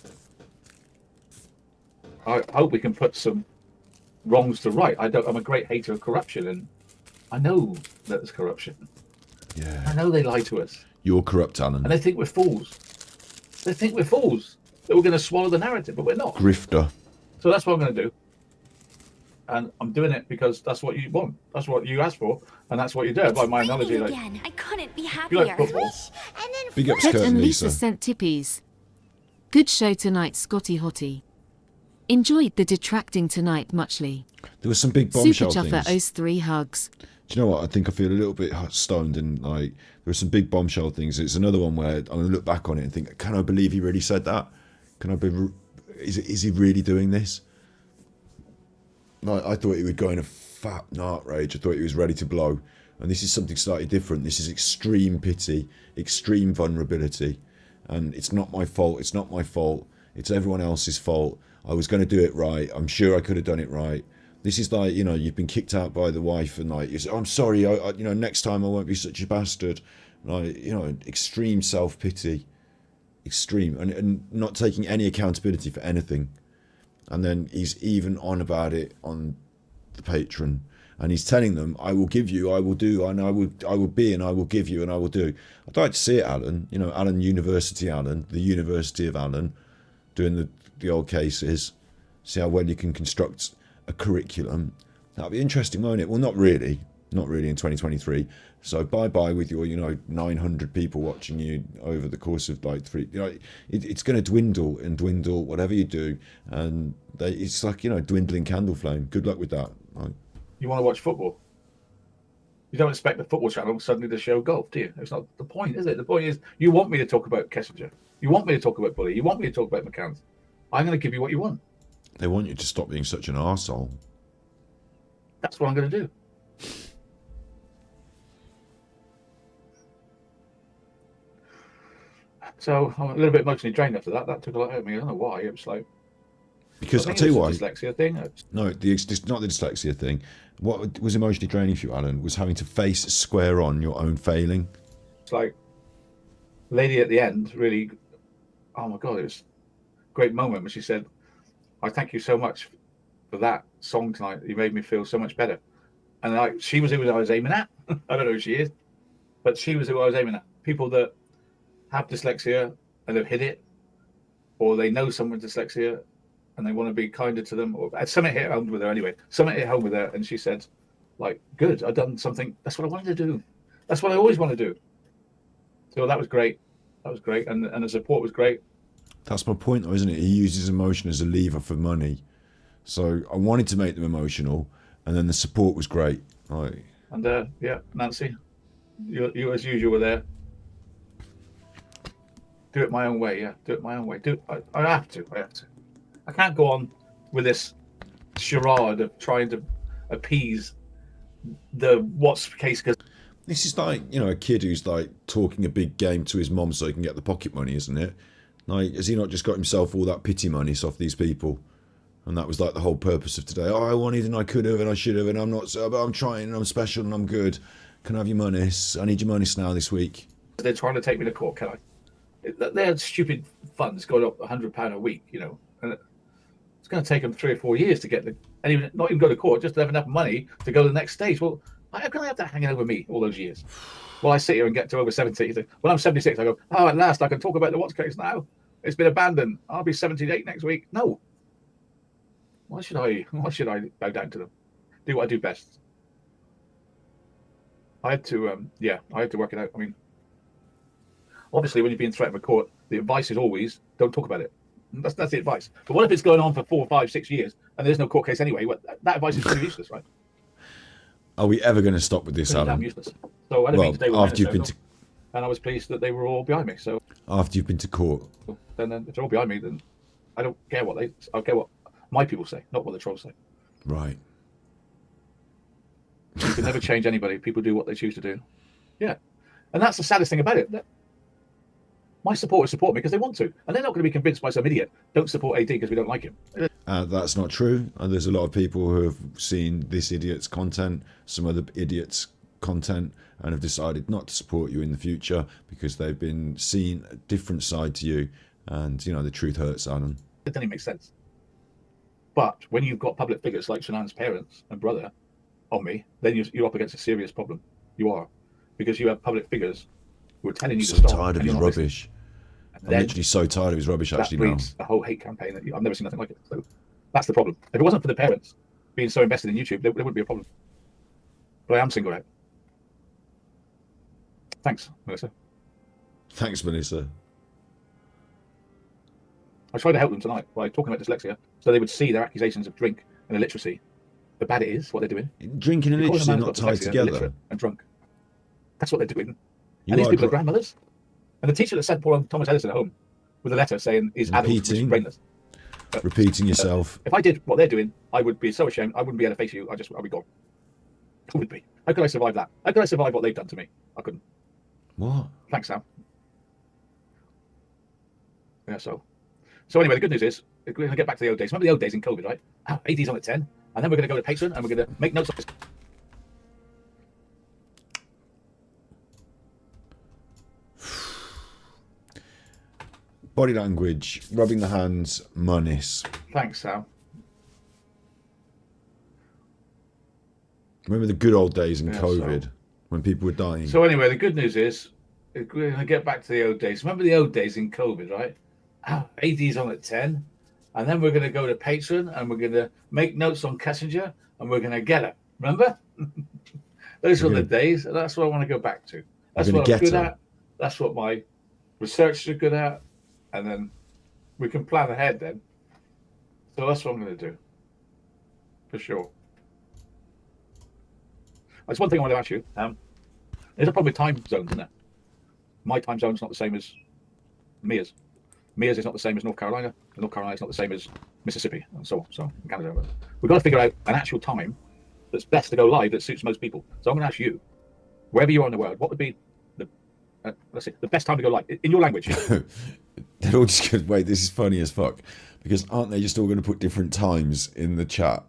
I hope we can put some wrongs to right. I'm a great hater of corruption, and I know that there's corruption. Yeah. I know they lie to us, You're corrupt, Alan. and they think we're fools. They think we're fools, that we're going to swallow the narrative, but we're not. Grifter. So that's what I'm going to do. And I'm doing it because that's what you want. That's what you asked for, and that's what you do. By my analogy, Raining like, again. I couldn't be you happier. like football. And then Big ups, Ted Kurt and and Lisa Lisa. sent tippies. Good show tonight, Scotty Hottie. Enjoyed the detracting tonight muchly. There was some big Super bombshell Chuffer things. owes 3 hugs. Do you know what? I think I feel a little bit stoned, and like there were some big bombshell things. It's another one where I'm going to look back on it and think, can I believe he really said that? Can I be? Is he really doing this? Like, I thought he would go in a fat nut rage. I thought he was ready to blow, and this is something slightly different. This is extreme pity, extreme vulnerability, and it's not my fault. It's not my fault. It's everyone else's fault. I was going to do it right. I'm sure I could have done it right. This is like, you know, you've been kicked out by the wife, and like, you say, I'm sorry, you know, next time I won't be such a bastard. Like, you know, extreme self-pity, extreme, and not taking any accountability for anything. And then he's even on about it on the Patreon, and he's telling them, I will give you, I will do, and I will be, and I will give you, and I will do. I'd like to see it, Alan, you know, Alan University Alan, the University of Alan, doing the old cases, see how well you can construct a curriculum. That'll be interesting, won't it? Well, not really in 2023. So bye with your, you know, 900 people watching you over the course of like 3, you know, it's going to dwindle and dwindle, whatever you do, and it's like, you know, dwindling candle flame. Good luck with that. Like, You want to watch football. You don't expect the football channel suddenly to show golf, do you? It's not the point, is it? The point is, you want me to talk about Kessinger. You want me to talk about Bully. You want me to talk about McCann. I'm going to give you what you want. they want you to stop being such an arsehole. That's what I'm going to do. So I'm a little bit emotionally drained after that. That took a lot out of me. I don't know why. It was like, Because I I'll think tell it you was why. a dyslexia thing. No, it's not the dyslexia thing. What was emotionally draining for you, Alan, was having to face square on your own failing. It's like, lady at the end really, oh my God, it was a great moment when she said, I thank you so much for that song tonight. You made me feel so much better. And like, she was who I was aiming at. I don't know who she is, but she was who I was aiming at. People that have dyslexia and have hid it, or they know someone with dyslexia and they want to be kinder to them. Or something hit home with her anyway. Something hit home with her, and she said, like, good, I've done something. That's what I wanted to do. That's what I always want to do. So that was great. That was great. And the support was great. That's my point, though, isn't it? He uses emotion as a lever for money. So I wanted to make them emotional, and then the support was great. Right. And yeah, Nancy, you as usual were there. Do it my own way, yeah. Do it my own way. I have to. I can't go on with this charade of trying to appease the what's the case, because This is like, you know, a kid who's like talking a big game to his mom so he can get the pocket money, isn't it? Like, has he not just got himself all that pity money off these people? And that was like the whole purpose of today. Oh, I wanted and I could have and I should have and I'm not, so, but I'm trying and I'm special and I'm good. Can I have your money? I need your money now this week. they're trying to take me to court. Can I? They had stupid funds going up £100 a week, you know, and it's going to take them 3 or 4 years to get and even not even go to court, just to have enough money to go to the next stage. Well, how can I have that hanging over me all those years? Well, I sit here and get to over 70. When I'm 76, I go, oh, at last I can talk about the what's case now. It's been abandoned. I'll be 78 next week. No. Why should I bow down to them? Do what I do best. I had to work it out. I mean, obviously, when you're being threatened with court, the advice is always don't talk about it. That's the advice. But what if it's going on for 4, 5, 6 years and there's no court case anyway? Well, that advice is pretty useless, right? Are we ever going to stop with this, Pretty damn Alan? useless. So I had a meeting today with after you've been Minnesota, and I was pleased that they were all behind me. So after you've been to court. then if they're all behind me, then I don't care I care what my people say, not what the trolls say. Right. You can never change anybody. People do what they choose to do. Yeah. And that's the saddest thing about it. My supporters support me because they want to. And they're not going to be convinced by some idiot, don't support AD because we don't like him. That's not true. There's a lot of people who have seen this idiot's content, some other idiot's content, and have decided not to support you in the future because they've been seeing a different side to you. And, you know, the truth hurts, Alan. It doesn't make sense. But when you've got public figures like Shanann's parents and brother on me, then you're up against a serious problem. You are. Because you have public figures who are telling you so to stop. Tired of his rubbish. I'm literally so tired of his rubbish actually now. That breeds a whole hate campaign that I've never seen nothing like it. So that's the problem. If it wasn't for the parents being so invested in YouTube, there wouldn't be a problem. But I am singled out. Thanks, Melissa. Thanks, Melissa. I tried to help them tonight by talking about dyslexia so they would see their accusations of drink and illiteracy, how bad it is, what they're doing. Drinking and illiteracy are not tied together. And drunk. That's what they're doing. And these people are grandmothers. And the teacher that sent Paul Thomas Edison at home with a letter saying he's adult and brainless. Repeating yourself. If I did what they're doing, I would be so ashamed. I wouldn't be able to face you. I'd be gone. I would be. How could I survive that? How could I survive what they've done to me? I couldn't. What? Thanks, Sam. Yeah, so anyway, the good news is, we're going to get back to the old days. Remember the old days in COVID, right? AD's on at 10, and then we're going to go to Patreon, and we're going to make notes of this. Body language, rubbing the hands, monis. Thanks, Sam. Remember the good old days in COVID when people were dying? So anyway, the good news is, we're going to get back to the old days. Remember the old days in COVID, right? AD's on at 10, and then we're going to go to Patreon, and we're going to make notes on Kissinger, and we're going to get her. Remember? Those were the days, and that's what I want to go back to. That's what I'm good at. That's what my researchers are good at. And then we can plan ahead then. So that's what I'm going to do. For sure. There's one thing I want to ask you. There's a problem with time zones, isn't there? My time zone's not the same as Mia's. Mia's is not the same as North Carolina. And North Carolina is not the same as Mississippi, and so on. So in Canada. We've got to figure out an actual time that's best to go live that suits most people. So I'm going to ask you, wherever you are in the world, what would be the best time to go live in your language? They're all just going, wait, this is funny as fuck. Because aren't they just all going to put different times in the chat?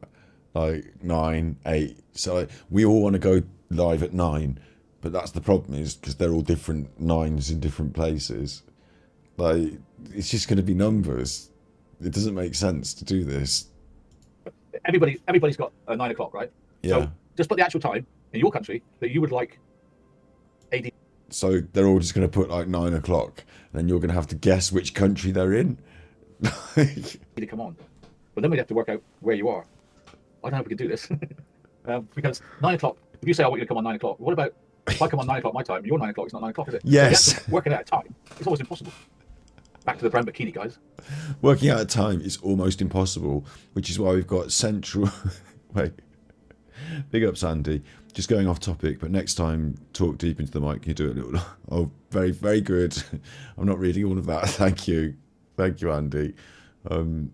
Like 9, 8. So like, we all want to go live at 9. But that's the problem is because they're all different 9s in different places. Like, it's just going to be numbers. It doesn't make sense to do this. Everybody's got a 9 o'clock, right? Yeah. So just put the actual time in your country that you would like AD. So they're all just going to put like 9 o'clock, and then you're going to have to guess which country they're in. To come on, but then we'd have to work out where you are. I don't know if we can do this because 9 o'clock. If you say I want you to come on 9 o'clock, what about if I come on 9 o'clock my time? Your 9 o'clock is not 9 o'clock, is it? Yes. So work it out at time. It's almost impossible. Back to the brown bikini, guys. Working out a time is almost impossible, which is why we've got central. Wait. Big ups, Andy. Just going off topic, but next time, talk deep into the mic. Can you do it a little? Oh, very, very good. I'm not reading all of that. Thank you. Thank you, Andy. Thank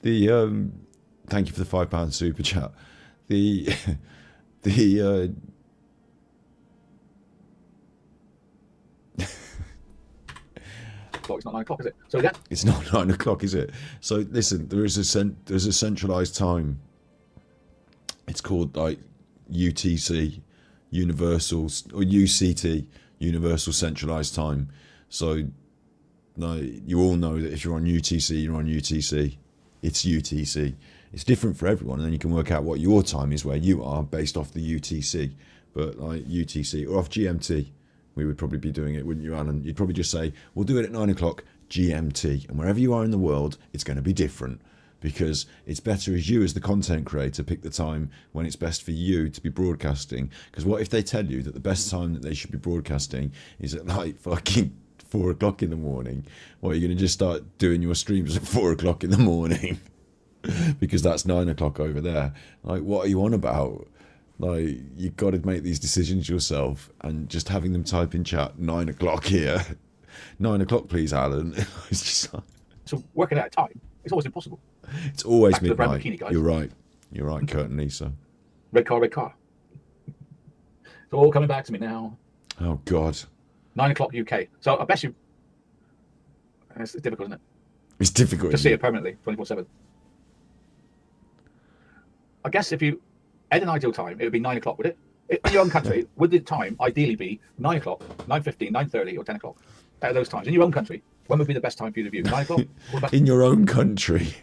you for the £5 super chat. Well, it's not 9 o'clock, is it? So yeah. It's not 9 o'clock, is it? So listen, there's a centralized time. It's called like UTC, Universal, or UCT, Universal Centralized Time. So you all know that if you're on UTC, you're on UTC. It's UTC. It's different for everyone, and then you can work out what your time is where you are based off the UTC. But like UTC or off GMT, we would probably be doing it, wouldn't you, Alan? You'd probably just say, we'll do it at 9 o'clock GMT. And wherever you are in the world, it's going to be different, because it's better as you, as the content creator, pick the time when it's best for you to be broadcasting. Because what if they tell you that the best time that they should be broadcasting is at like fucking 4 o'clock in the morning? What, are you going to just start doing your streams at 4 o'clock in the morning? Because that's 9 o'clock over there. Like, what are you on about? Like, you've got to make these decisions yourself, and just having them type in chat 9 o'clock here. 9 o'clock, please, Alan. It's just like... So working out a time, it's always impossible. It's always Back to the brown midnight. bikini guys. You're right. You're right, Kurt and Lisa. Red car, red car. It's all coming back to me now. Oh, God. 9 o'clock UK. So I bet you... It's difficult, isn't it? It's difficult. Just see it permanently, 24/7. I guess if you had an ideal time, it would be 9 o'clock, would it? In your own country, would the time ideally be 9 o'clock, 9:15, 9:30, or 10 o'clock? Out of those times, in your own country, when would be the best time for you to view? 9 o'clock? In your own country.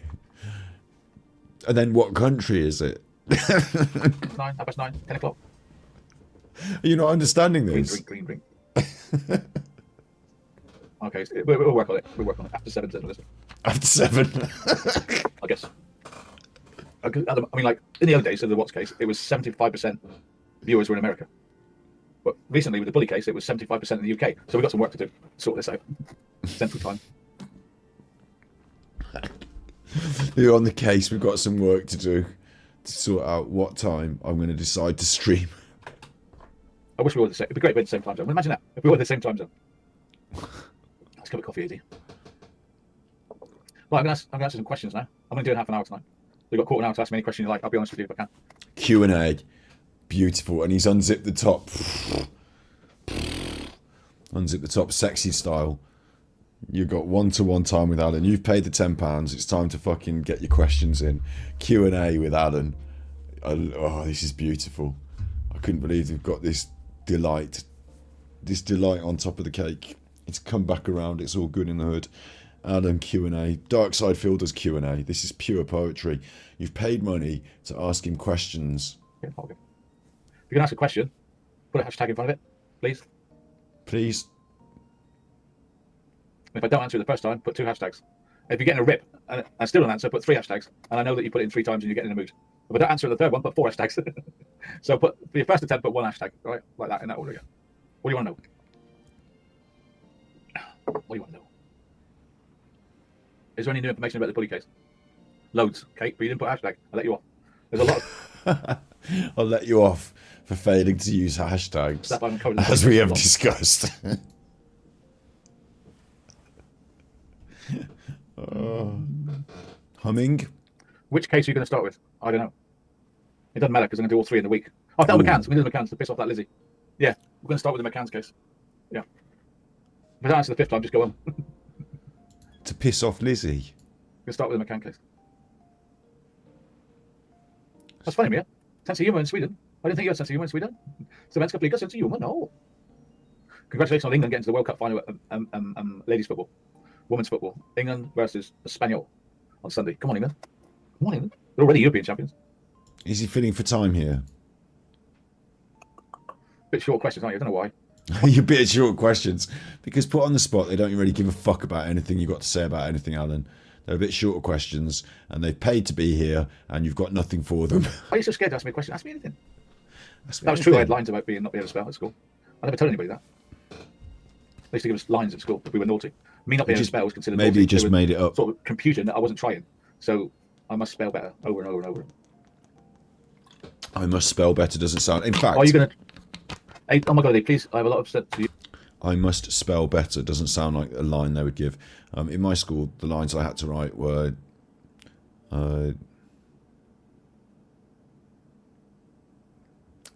And then what country is it? 9, 10 o'clock. Are you not understanding Green, this? green, green, green. Okay, so we'll work on it. We'll work on it. After 7, listen. After 7. I guess. I mean, like, in the old days, of the Watts case, it was 75% viewers were in America. But recently, with the Bully case, it was 75% in the UK. So we've got some work to do to sort this out. Central time. You're on the case. We've got some work to do to sort out what time I'm going to decide to stream. I wish we were the same. It'd be great if we had the same time zone. Imagine that. If we were the same time zone. Let's get a coffee, Eddie. Right, I'm going to answer some questions now. I'm going to do it in half an hour tonight. You've got a quarter an hour to ask me any question you like. I'll be honest with you if I can. Q&A. Beautiful. And he's unzipped the top. Unzip the top, sexy style. You've got one-to-one time with Alan. You've paid the £10. It's time to fucking get your questions in. Q&A with Alan. Oh, this is beautiful. I couldn't believe we've got this delight on top of the cake. It's come back around. It's all good in the hood. Alan Q&A. Darkside Phil does Q&A. This is pure poetry. You've paid money to ask him questions. Okay. If you can ask a question, put a hashtag in front of it, please. Please. If I don't answer it the first time, put 2 hashtags. If you're getting a rip and I still don't answer, put 3 hashtags. And I know that you put it in 3 times and you're getting in the mood. If I don't answer the third one, put 4 hashtags. So for your first attempt, put 1 hashtag, right? Like that, in that order again. What do you want to know? What do you want to know? Is there any new information about the Bully case? Loads, Kate, but you didn't put a hashtag. I'll let you off. There's a lot of... I'll let you off for failing to use hashtags, Stuff I'm currently as we have discussed. Humming? Which case are you going to start with? I don't know. It doesn't matter because I'm going to do all 3 in the week. Oh, tell McCann's. We did the McCann's to piss off that Lizzie. Yeah, we're going to start with the McCann's case. Yeah. If I don't answer the 5th time, just go on. To piss off Lizzie? We'll start with the McCann case. That's funny, Mia. Sense of humour in Sweden. I didn't think you had sense of humour in Sweden. Svenska flickor sense of humour? No. Congratulations on England getting to the World Cup final at ladies' football. Women's football. England versus Espanyol on Sunday. Come on, England. Come on, England. They're already European champions. Is he filling for time here? Bit short questions, aren't you? I don't know why. You're a bit of short questions. Because put on the spot, they don't really give a fuck about anything you've got to say about anything, Alan. They're a bit shorter questions, and they've paid to be here, and you've got nothing for them. Why are you so scared to ask me a question? Ask me anything. That That was true. I had lines about not being able to spell at school. I never told anybody that. They used to give us lines at school if we were naughty. Me not being able to spell was considered naughty. Maybe you just made it up. Sort of confusion that I wasn't trying. So I must spell better over and over and over. I must spell better doesn't sound. In fact, Are you going to... Hey, oh my God, please, I have a lot of stuff to you. I must spell better doesn't sound like a line they would give. In my school, the lines I had to write were... it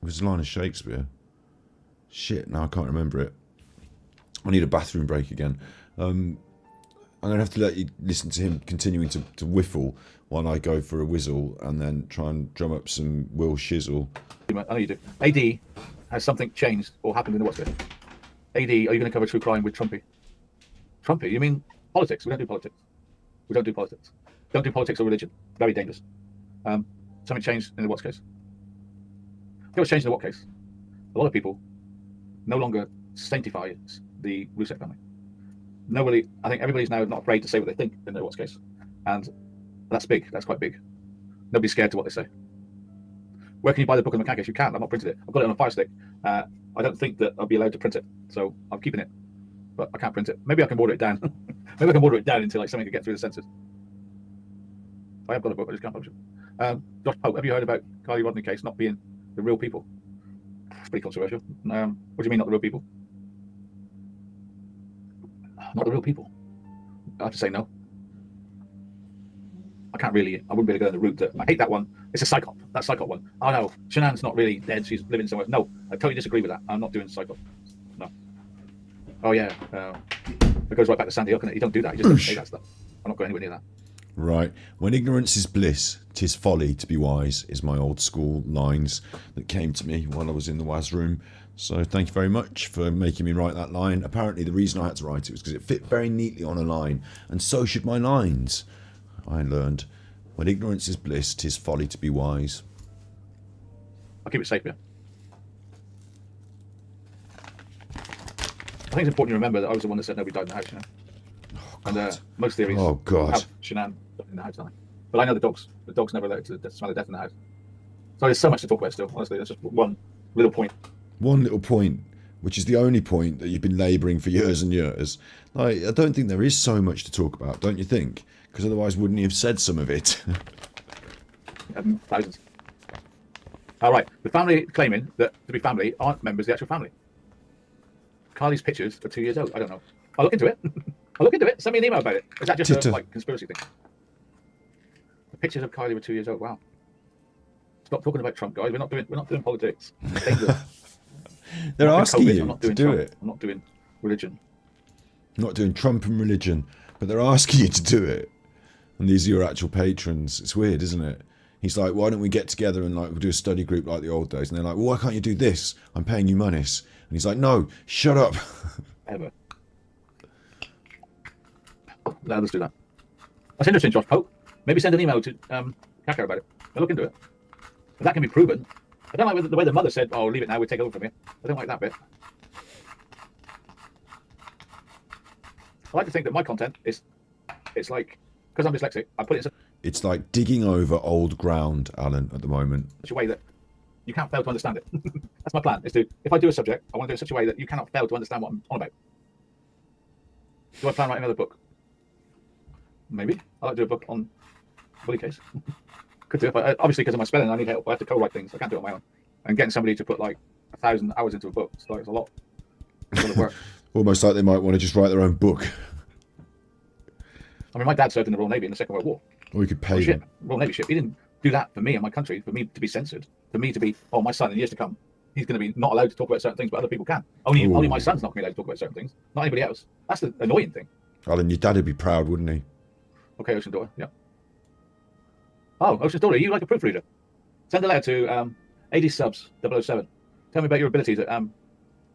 was a line of Shakespeare. Shit, now I can't remember it. I need a bathroom break again. I'm going to have to let you listen to him continuing to whiffle while I go for a whizzle and then try and drum up some Will Shizzle. I know you do. AD, has something changed or happened in the what's it? AD, are you going to cover true crime with Trumpy? Trumpy? You mean politics? We don't do politics. We don't do politics. Don't do politics or religion. Very dangerous. Something changed in the what's case. It was changed in the what case. A lot of people no longer sanctify the Rousseff family. Nobody, I think everybody's now not afraid to say what they think in the what's case. And that's big. That's quite big. Nobody's scared to what they say. Where can you buy the book on the mechanics? You can't. I've not printed it. I've got it on a Fire Stick. I don't think that I'll be allowed to print it. So I'm keeping it. But I can't print it. Maybe I can water it down. Maybe I can water it down until like something can get through the censors. I have got a book, I just can't publish it. Josh Pope, have you heard about Carly Rodney case not being the real people? It's pretty controversial. What do you mean not the real people? Not the real people. I have to say no. I wouldn't be able to go down the route that I hate that one. It's a psychop. That psychop one. Oh no, Shanann's not really dead. She's living somewhere. No, I totally disagree with that. I'm not doing psychop. No. Oh yeah. It goes right back to Sandy Hook, and you don't do that. You just don't say that stuff. I'm not going anywhere near that. Right. When ignorance is bliss, 'tis folly to be wise, is my old school lines that came to me while I was in the WAS room. So thank you very much for making me write that line. Apparently the reason I had to write it was because it fit very neatly on a line, and so should my lines. I learned, when ignorance is bliss, 'tis folly to be wise. I'll keep it safe, yeah. I think it's important to remember that I was the one that said nobody died in the house, you know. Oh, and most theories have Shanann in the house, aren't they? But I know the dogs never allowed to smell of death in the house. So there's so much to talk about still, honestly. That's just one little point. One little point, which is the only point that you've been labouring for years and years. Like, I don't think there is so much to talk about, don't you think? Because otherwise wouldn't he have said some of it? Thousands. All right, the family claiming that to be family aren't members of the actual family. Carly's pictures are 2 years old. I don't know. I'll look into it. I'll look into it. Send me an email about it. Is that just a like conspiracy thing? The pictures of Kylie were 2 years old. Wow. Stop talking about Trump, guys. We're not doing politics. They're asking you to do Trump. it. I'm not doing religion. Not doing Trump and religion, but they're asking you to do it. And these are your actual patrons. It's weird, isn't it? He's like, why don't we get together and like we'll do a study group like the old days? And they're like, well, why can't you do this? I'm paying you monies. And he's like, no, shut up. Ever. Let us do that. That's interesting, Josh Pope. Maybe send an email to Kaka about it. I'll look into it. If that can be proven. I don't like the way the mother said, oh, leave it now, we'll take over from you. I don't like that bit. I like to think that my content is, it's like, because I'm dyslexic, I put it in It's like digging over old ground, Alan, at the moment. such a way that you can't fail to understand it. That's my plan, is to, if I do a subject, I want to do it in such a way that you cannot fail to understand what I'm on about. Do I plan writing another book? Maybe. I'd like to do a book on bully case. Could do it, but obviously because of my spelling, I need help. I have to co-write things. I can't do it on my own. And getting somebody to put like 1,000 hours into a book, it's a lot. It's a lot of work. Almost like they might want to just write their own book. I mean, my dad served in the Royal Navy in the Second World War. Or you could pay Ship, them. Royal Navy ship. He didn't do that for me and my country, for me to be censored, for me to be, oh, my son in years to come, he's going to be not allowed to talk about certain things, but other people can. Only my son's not going to be allowed to talk about certain things, not anybody else. That's the annoying thing. Alan, your dad would be proud, wouldn't he? Okay, Ocean's Daughter, yeah. Oh, Ocean's Daughter, you like a proofreader? Send a letter to AD Subs 007. Tell me about your ability to, can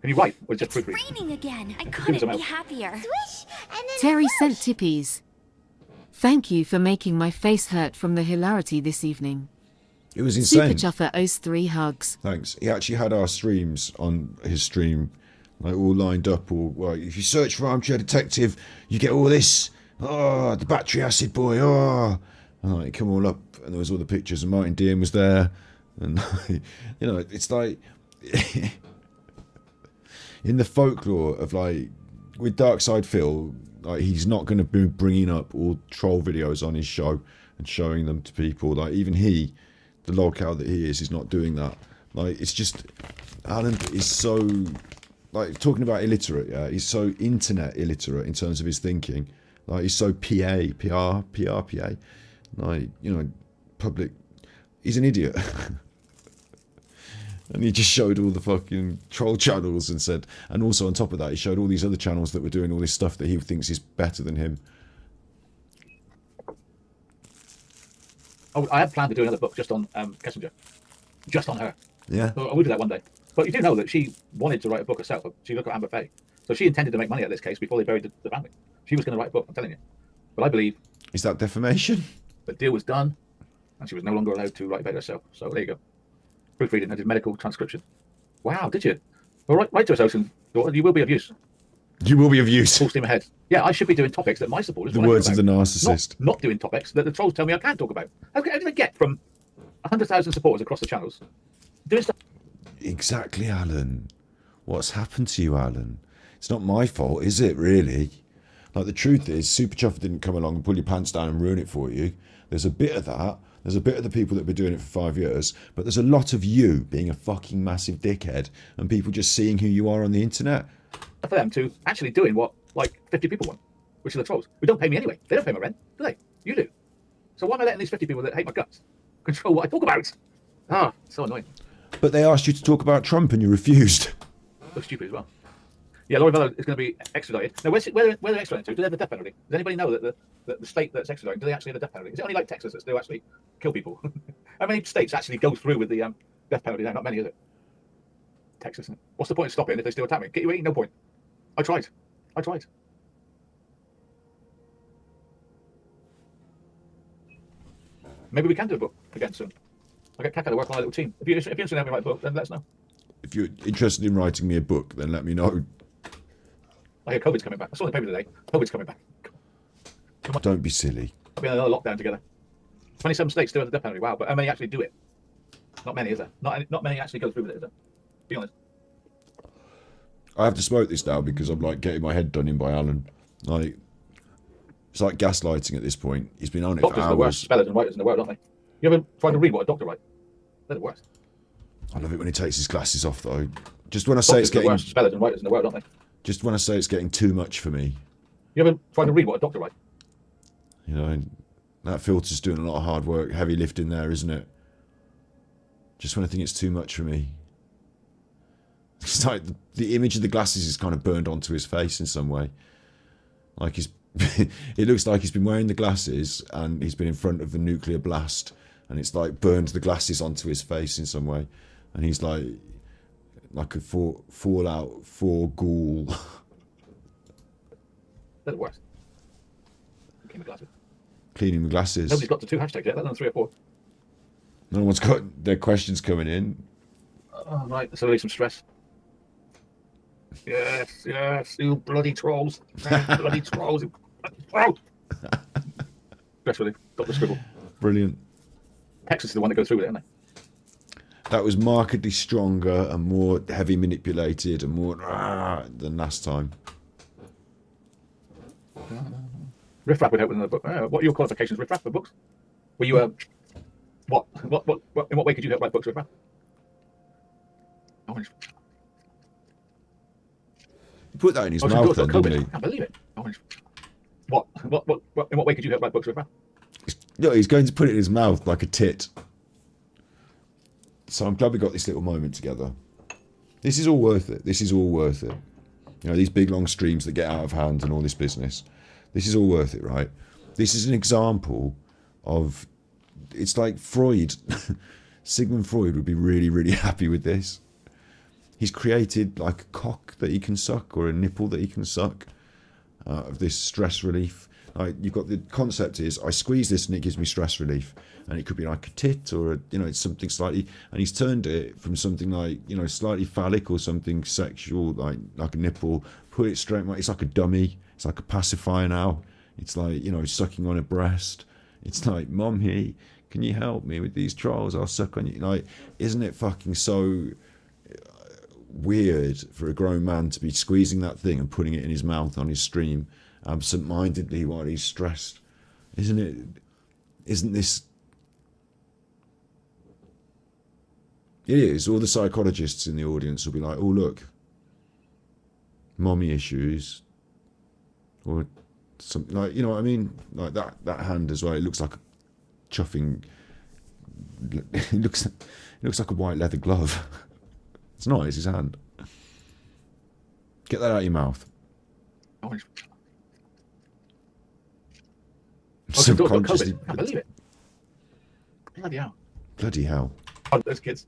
you write or just It's proofread? raining again. I couldn't be happier. Swish, and then Terry sent tippies. Thank you for making my face hurt from the hilarity this evening. It was Super insane. Chuffer owes 3 hugs. Thanks. He actually had our streams on his stream, like all lined up. Or well, if you search for Armchair Detective, you get all this. Oh, the battery acid boy. Oh, and like come all up, and there was all the pictures, and Martin Dean was there, and you know, it's like in the folklore of like with Darkside Phil, like he's not going to be bringing up all troll videos on his show and showing them to people. Like even he the lolcow that he is, he's not doing that. Like, it's just, Alan is so, like, talking about illiterate, yeah, he's so internet illiterate in terms of his thinking. Like, he's so PA, like, you know, public, he's an idiot. And he just showed all the fucking troll channels and said, and also on top of that, he showed all these other channels that were doing all this stuff that he thinks is better than him. Oh, I had planned to do another book just on Kessinger, just on her. Yeah. So I will do that one day. But you do know that she wanted to write a book herself. She looked at Amber Faye. So she intended to make money out of this case before they buried the family. She was going to write a book, I'm telling you. But I believe... Is that defamation? The deal was done, and she was no longer allowed to write about herself. So there you go. Proofreading, I did medical transcription. Wow, did you? Well, write to us, Ocean. You will be of use. You will be of use. Full steam ahead. Yeah, I should be doing topics that my supporters... The words of the narcissist. Not doing topics that the trolls tell me I can't talk about. How did I get from 100,000 supporters across the channels doing stuff? Exactly, Alan. What's happened to you, Alan? It's not my fault, is it, really? Like, the truth is, Super Chuffer didn't come along and pull your pants down and ruin it for you. There's a bit of that. There's a bit of the people that have been doing it for 5 years. But there's a lot of you being a fucking massive dickhead and people just seeing who you are on the internet. For them to actually doing what, like, 50 people want, which are the trolls, who don't pay me anyway. They don't pay my rent, do they? You do. So why am I letting these 50 people that hate my guts control what I talk about? Ah, so annoying. But they asked you to talk about Trump and you refused. They're stupid as well. Yeah, Laurie Bellow is going to be extradited. Now, where they're extradited to? Do they have the death penalty? Does anybody know that the state that's extraditing, do they actually have the death penalty? Is it only like Texas that still actually kill people? How many states actually go through with the death penalty now? Not many, is it? Texas. What's the point of stopping if they still attack me? Get you eating? No point. I tried. Maybe we can do a book again soon. I'll get Kaka to work on a little team. If you're interested in having me write a book, then let us know. If you're interested in writing me a book, then let me know. I hear COVID's coming back. I saw the paper today. COVID's coming back. Come on. Don't be silly. We'll be in another lockdown together. 27 states still have the death penalty. Wow, but how many actually do it? Not many, is there? Not many actually go through with it, is there? Be honest. I have to smoke this now because I'm like getting my head done in by Alan. Like, it's like gaslighting at this point. He's been on it Doctors for are the worst hours. spellers and writers in the world, aren't they? You ever tried to read what a doctor writes? They're the worst. I love it when he takes his glasses off though. Just when I say Doctors it's are the getting, worst spellers and writers in the world, aren't they? just when I say it's getting too much for me, You ever tried to read what a doctor writes? you know, that filter's doing a lot of hard work, heavy lifting there, isn't it? Just when I think it's too much for me. It's like the image of the glasses is kind of burned onto his face in some way. Like he's, it looks like he's been wearing the glasses and he's been in front of the nuclear blast and it's like burned the glasses onto his face in some way. And he's like a Fallout 4 ghoul. They're the worst. Clean the glasses. Cleaning the glasses. Nobody's got to 2 hashtags yet, let alone 3 or 4. No one's got their questions coming in. Oh, right, let's release some stress. Yes, you bloody trolls. Bloody trolls. You bloody trolls. Stress relief. Got the scribble. Brilliant. Texas is the one that goes through with it, isn't it? That was markedly stronger and more heavy manipulated and more than last time. Riff Raff would help with another book. What are your qualifications, Riff Raff, for books? Were you what? In what way could you help write books, Riff Raff? Orange. He put that in his Oh, mouth so then, COVID. didn't he? I can't believe it. Orange. What? In what way could you help write books, Riff Raff? No, he's going to put it in his mouth like a tit. So I'm glad we got this little moment together. This is all worth it. This is all worth it. You know, these big long streams that get out of hand and all this business. This is all worth it, right? This is an example of... It's like Freud. Sigmund Freud would be really, really happy with this. He's created like a cock that he can suck or a nipple that he can suck out of this stress relief. Like, you've got the concept is I squeeze this and it gives me stress relief, and it could be like a tit or it's something slightly, and he's turned it from something like slightly phallic or something sexual like a nipple, put it straight. It's like a dummy. It's like a pacifier now. It's like sucking on a breast. It's like, Mom, here, can you help me with these trolls? I'll suck on you. Like, isn't it fucking so weird for a grown man to be squeezing that thing and putting it in his mouth on his stream absent-mindedly while he's stressed? Isn't it? Isn't this It is. All the psychologists in the audience will be like, oh, look, mommy issues. Or something like, you know what I mean? Like that hand as well. It looks like a chuffing... It looks like a white leather glove. It's not, it's his hand. Get that out of your mouth. Orange. Subconsciously... I believe it. Bloody hell. Bloody hell. Those kids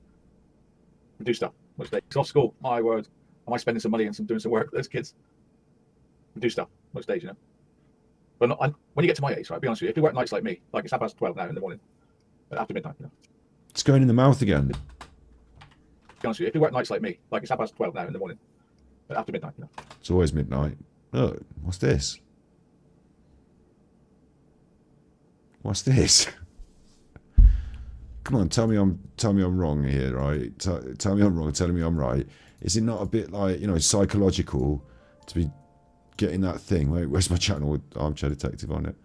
do stuff. Most days. It's off school. My word. Am I spending some money and doing some work? Those kids do stuff most days, you know. But when you get to my age, right, be honest with you, if you work nights like me, like it's 12:30 now in the morning, after midnight, you know. It's going in the mouth again. Be honest with you, if you work nights like me, like it's 12:30 now in the morning, after midnight, you know. It's always midnight. Oh, what's this? What's this? Come on, tell me I'm wrong here, right? Tell me I'm wrong, telling me I'm right. Is it not a bit like, you know, psychological to be getting that thing? Wait, where's my channel with Armchair Detective on it?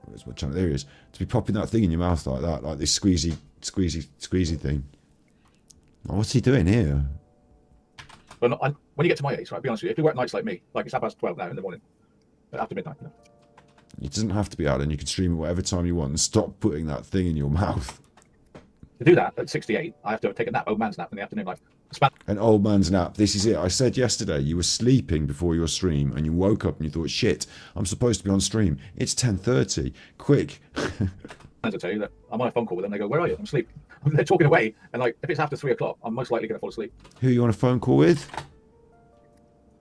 Where's my channel? There he is. To be popping that thing in your mouth like that, like this squeezy thing. Oh, what's he doing here? But when you get to my age, right, be honest with you, if you work nights like me, like it's 12:30 now in the morning, after midnight, you know. It doesn't have to be out, and you can stream it whatever time you want, and stop putting that thing in your mouth. To do that at 68, I have to take a nap, old man's nap in the afternoon, like an old man's nap. This is it. I said yesterday you were sleeping before your stream, and you woke up and you thought, shit, I'm supposed to be on stream. It's 10:30. Quick. I tell you that I'm on a phone call with them. They go, where are you? I'm asleep. They're talking away, and like if it's after 3 o'clock, I'm most likely going to fall asleep. Who are you on a phone call with?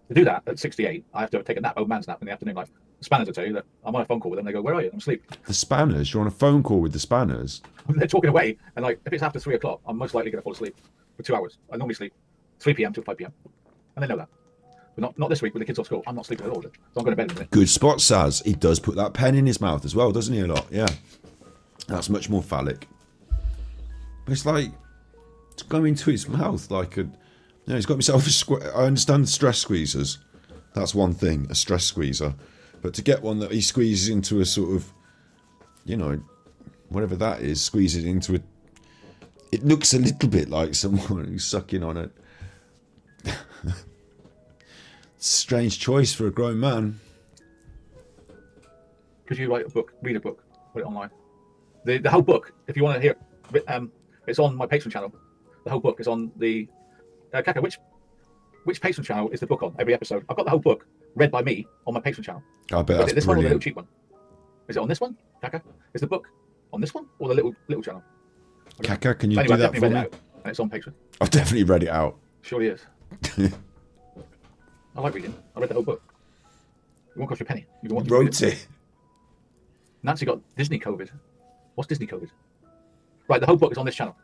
To do that at 68, I have to take a nap, old man's nap in the afternoon, like Spanners will tell you that I'm on a phone call with them. They go, where are you? I'm asleep. The Spanners? You're on a phone call with the Spanners? They're talking away, and like if it's after 3 o'clock, I'm most likely going to fall asleep for 2 hours. I normally sleep 3 p.m. to 5 p.m. and they know that. But not this week with the kids off school. I'm not sleeping at all. So I'm going to bed in a minute. Good spot, Saz. He does put that pen in his mouth as well, doesn't he? A lot, yeah. That's much more phallic. But it's like it's going into his mouth like a. You know, he's got himself a I understand the stress squeezers. That's one thing, a stress squeezer. But to get one that he squeezes into a sort of, you know, whatever that is, squeeze it into a... It looks a little bit like someone who's sucking on it. Strange choice for a grown man. Could you write a book, read a book, put it online? The whole book, if you want to hear it, it's on my Patreon channel. The whole book is on the... Kaka, which Patreon channel is the book on every episode? I've got the whole book read by me on my Patreon channel. I bet that's this brilliant. One or the little cheap one? Is it on this one, Kaka? Is the book on this one or the little channel? Okay. Kaka, can you anyway, do that for me? And it's on Patreon. I've definitely read it out. Surely is. I like reading. I read the whole book. It won't cost you a penny. You wrote it. Nancy got Disney COVID. What's Disney COVID? Right, the whole book is on this channel.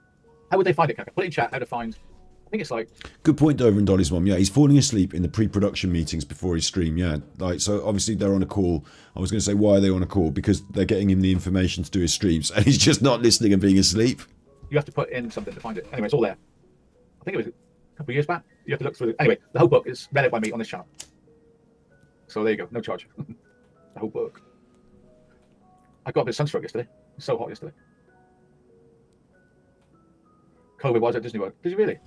How would they find it, Kaka? Put it in chat how to find... I think it's like... Good point, Dover and Dolly's mum. Yeah, he's falling asleep in the pre-production meetings before his stream. Yeah, like, so obviously they're on a call. I was going to say, why are they on a call? Because they're getting him the information to do his streams, and he's just not listening and being asleep. You have to put in something to find it. Anyway, it's all there. I think it was a couple of years back. You have to look through it. Anyway, the whole book is read out by me on this channel. So there you go. No charge. The whole book. I got a bit of sunstroke yesterday. It was so hot yesterday. COVID was at Disney World. Did you really?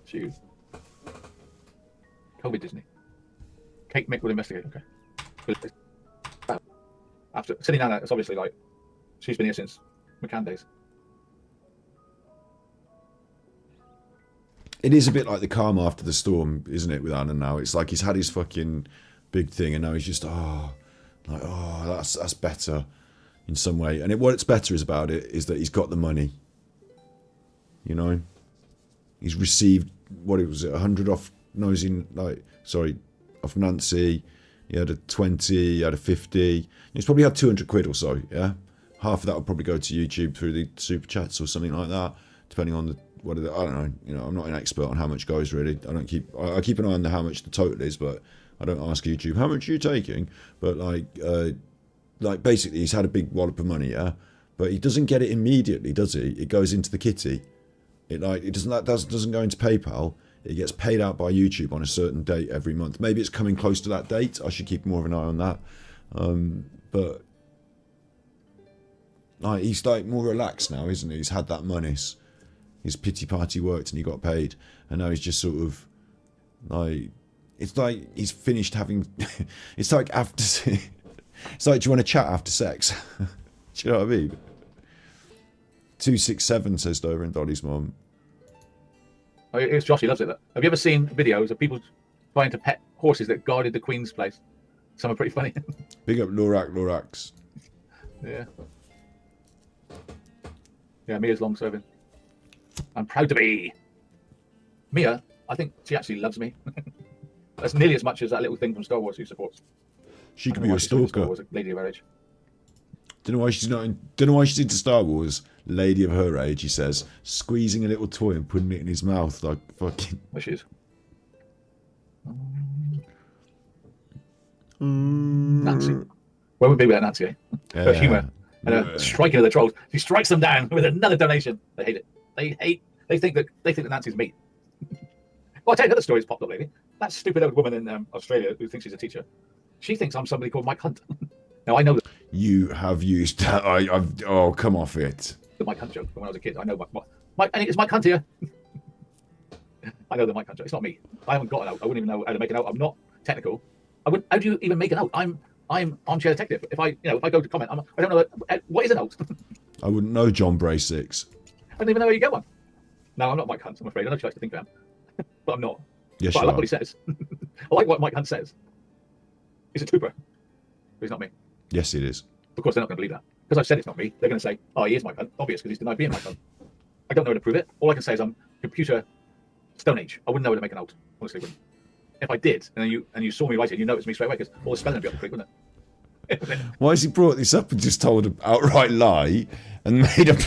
Jeez. COVID Disney. Kate Mick will investigate. Okay. After Cindy Nana, it's obviously like she's been here since McCann days. It is a bit like the calm after the storm, isn't it, with Anna now? It's like he's had his fucking big thing and now he's just, that's better in some way. And what's better is about it is that he's got the money. You know? He's received, what it was, 100 off off Nancy. He had a 20, he had a 50. He's probably had 200 quid or so, yeah? Half of that will probably go to YouTube through the super chats or something like that, depending on I don't know. You know, I'm not an expert on how much goes really. I keep an eye on how much the total is, but I don't ask YouTube how much are you taking. But like basically, he's had a big wallop of money, yeah. But he doesn't get it immediately, does he? It goes into the kitty. It doesn't go into PayPal. It gets paid out by YouTube on a certain date every month. Maybe it's coming close to that date. I should keep more of an eye on that. But Like, he's like more relaxed now, isn't he? He's had that money. His pity party worked and he got paid, and now he's just sort of like, it's like he's finished having. It's like after. It's like, do you want to chat after sex? Do you know what I mean? 267 says Dover and Dolly's mum. Oh, it's Josh, he loves it. Have you ever seen videos of people trying to pet horses that guarded the Queen's place? Some are pretty funny. Big up Lorax. Yeah. Yeah, Mia's long serving. I'm proud to be. Mia, I think she actually loves me. That's nearly as much as that little thing from Star Wars who supports. She could be a stalker. Was a lady of her age. Don't know why she's not. Don't know why she's into Star Wars. Lady of her age, he says, squeezing a little toy and putting it in his mouth like fucking. There she is. Nancy. Where would we be without Nancy? Her humour and her striking of the trolls. She strikes them down with another donation. They hate it. They think that Nancy's meat. Well, I'll tell you another story that's popped up lately. That stupid old woman in Australia who thinks she's a teacher. She thinks I'm somebody called Mike Hunt. Now I know that you have used that. Oh, come off it. The Mike Hunt joke from when I was a kid. I know Mike. It's Mike Hunt here. I know the Mike Hunt joke. It's not me. I haven't got an out. I wouldn't even know how to make an out. I'm not technical. I wouldn't. How do you even make an out? I'm armchair detective. If I go to comment, I don't know what is an out. I wouldn't know John Bray 6. I don't even know where you get one. No, I'm not Mike Hunt. I'm afraid. I know what you like to think I am, but I'm not. Yes, but you I like are. what he says. I like what Mike Hunt says. He's a trooper. But he's not me. Yes, it is. Of course, they're not going to believe that. Because I've said it's not me. They're going to say, oh, he is Mike Hunt. Obvious, because he's denied being Mike Hunt. I don't know how to prove it. All I can say is I'm computer Stone Age. I wouldn't know how to make an out. Honestly, wouldn't. If I did, and you saw me write it, you know it's me straight away, because all the spelling would be up the creek, wouldn't it? Why has he brought this up and just told an outright lie and made up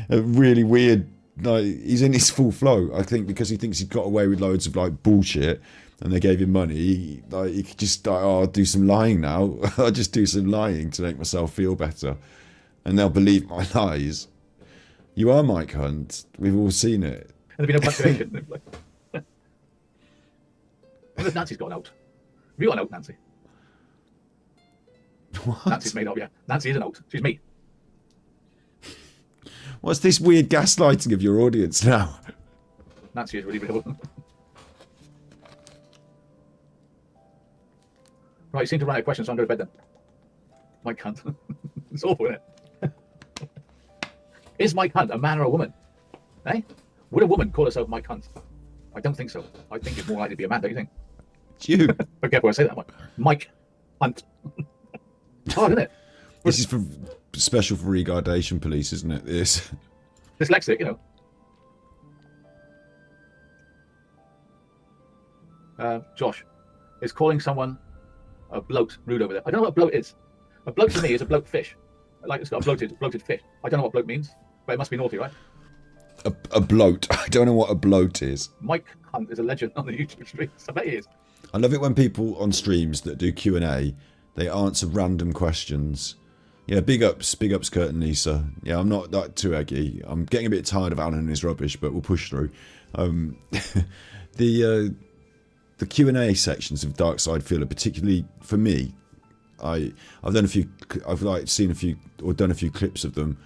a really weird... Like, he's in his full flow, I think, because he thinks he got away with loads of like bullshit, and they gave him money. He could just like, oh, I'll do some lying now. I'll just do some lying to make myself feel better, and they'll believe my lies. You are Mike Hunt. We've all seen it. And there'd be no punctuation. What if Nancy's got an out? Have you got an out, Nancy? What? Nancy's made up, yeah. Nancy is an out. She's me. What's this weird gaslighting of your audience now? Nancy is really real. Right, you seem to run out of questions, so I'm going to bed then. Mike Hunt. It's awful, isn't it? Is Mike Hunt a man or a woman? Eh? Would a woman call herself Mike Hunt? I don't think so. I think it's more likely to be a man, don't you think? It's you. Be careful when I say that, Mike Hunt. Hard, isn't it? This is for special for regardation police, isn't it? This. Dyslexic, you know. Josh, is calling someone a bloat rude over there? I don't know what a bloat is. A bloat to me is a bloat fish. Like it's got a bloated fish. I don't know what bloat means, but it must be naughty, right? A bloat. I don't know what a bloat is. Mike Hunt is a legend on the YouTube streets. I bet he is. I love it when people on streams that do Q&A, they answer random questions. Yeah, big ups Kurt and Lisa. Yeah, I'm not that too eggy. I'm getting a bit tired of Alan and his rubbish, but we'll push through. The Q&A sections of Dark Side Feel are particularly, for me, I've done a few, I've like seen a few or done a few clips of them.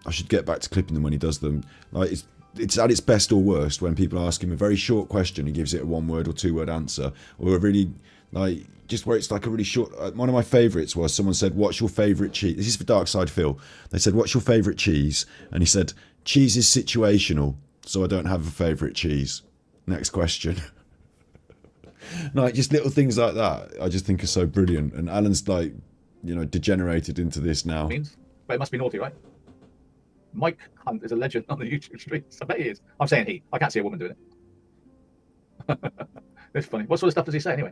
I should get back to clipping them when he does them. Like it's at its best or worst when people ask him a very short question, he gives it a 1-word or 2-word answer, or a really like just where it's like a really short. One of my favourites was someone said, "What's your favourite cheese?" This is for Dark Side Phil. They said, "What's your favourite cheese?" And he said, "Cheese is situational, so I don't have a favourite cheese." Next question. Like just little things like that, I just think are so brilliant. And Alan's like, you know, degenerated into this now. But it must be naughty, right? Mike Hunt is a legend on the YouTube streets. I bet he is. I'm saying he. I can't see a woman doing it. It's funny. What sort of stuff does he say anyway?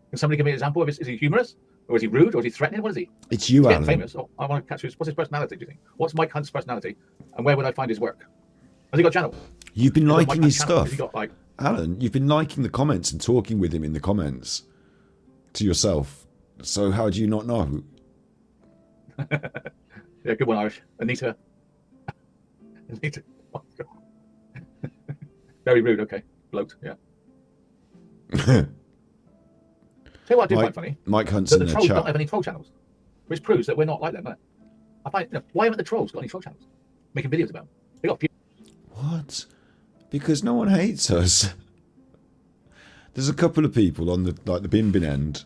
Can somebody give me an example? Is he humorous? Or is he rude? Or is he threatening? What is he? It's you, He's Alan. getting famous. Oh, I want to catch what's his personality, do you think? What's Mike Hunt's personality? And where would I find his work? Has he got a channel? You've been liking his stuff. Has he got, like... Alan, you've been liking the comments and talking with him in the comments to yourself. So how do you not know? Yeah, good one, Irish. Anita. Anita. Oh, God. Very rude, okay. Bloat, yeah. Tell you what I do find funny. Mike Hunt's That in the the trolls chat. don't have any troll channels. Which proves that we're not like them, doesn't it? I find, why haven't the trolls got any troll channels making videos about them? They got a few. What? Because no one hates us. There's a couple of people on the bin end,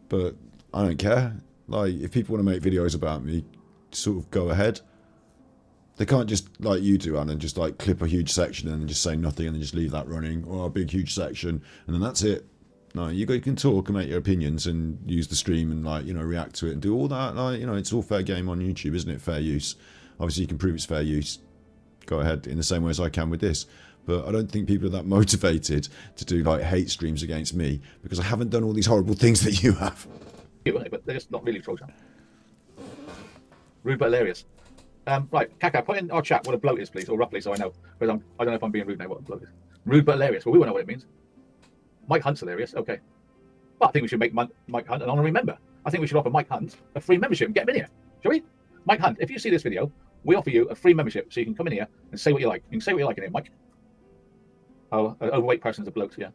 but I don't care. Like, if people want to make videos about me, sort of go ahead. They can't just, like you do, Alan, just like clip a huge section and then just say nothing and then just leave that running, or a big huge section and then that's it. No, you can talk and make your opinions and use the stream and, like, you know, react to it and do all that. Like, you know, it's all fair game on YouTube, isn't it? Fair use. Obviously, you can prove it's fair use. Go ahead in the same way as I can with this. But I don't think people are that motivated to do, like, hate streams against me because I haven't done all these horrible things that you have. But they're just not really troll channels. Rude but hilarious. Right, Kaka, put in our chat what a bloat is, please, or roughly, so I know. Because I don't know if I'm being rude now. What a bloat is. Rude but hilarious. Well, we won't know what it means. Mike Hunt's hilarious. Okay. Well, I think we should make Mike Hunt an honorary member. I think we should offer Mike Hunt a free membership and get him in here. Shall we? Mike Hunt, if you see this video, we offer you a free membership so you can come in here and say what you like. You can say what you like in here, Mike. Oh, an overweight person's a bloke, yeah.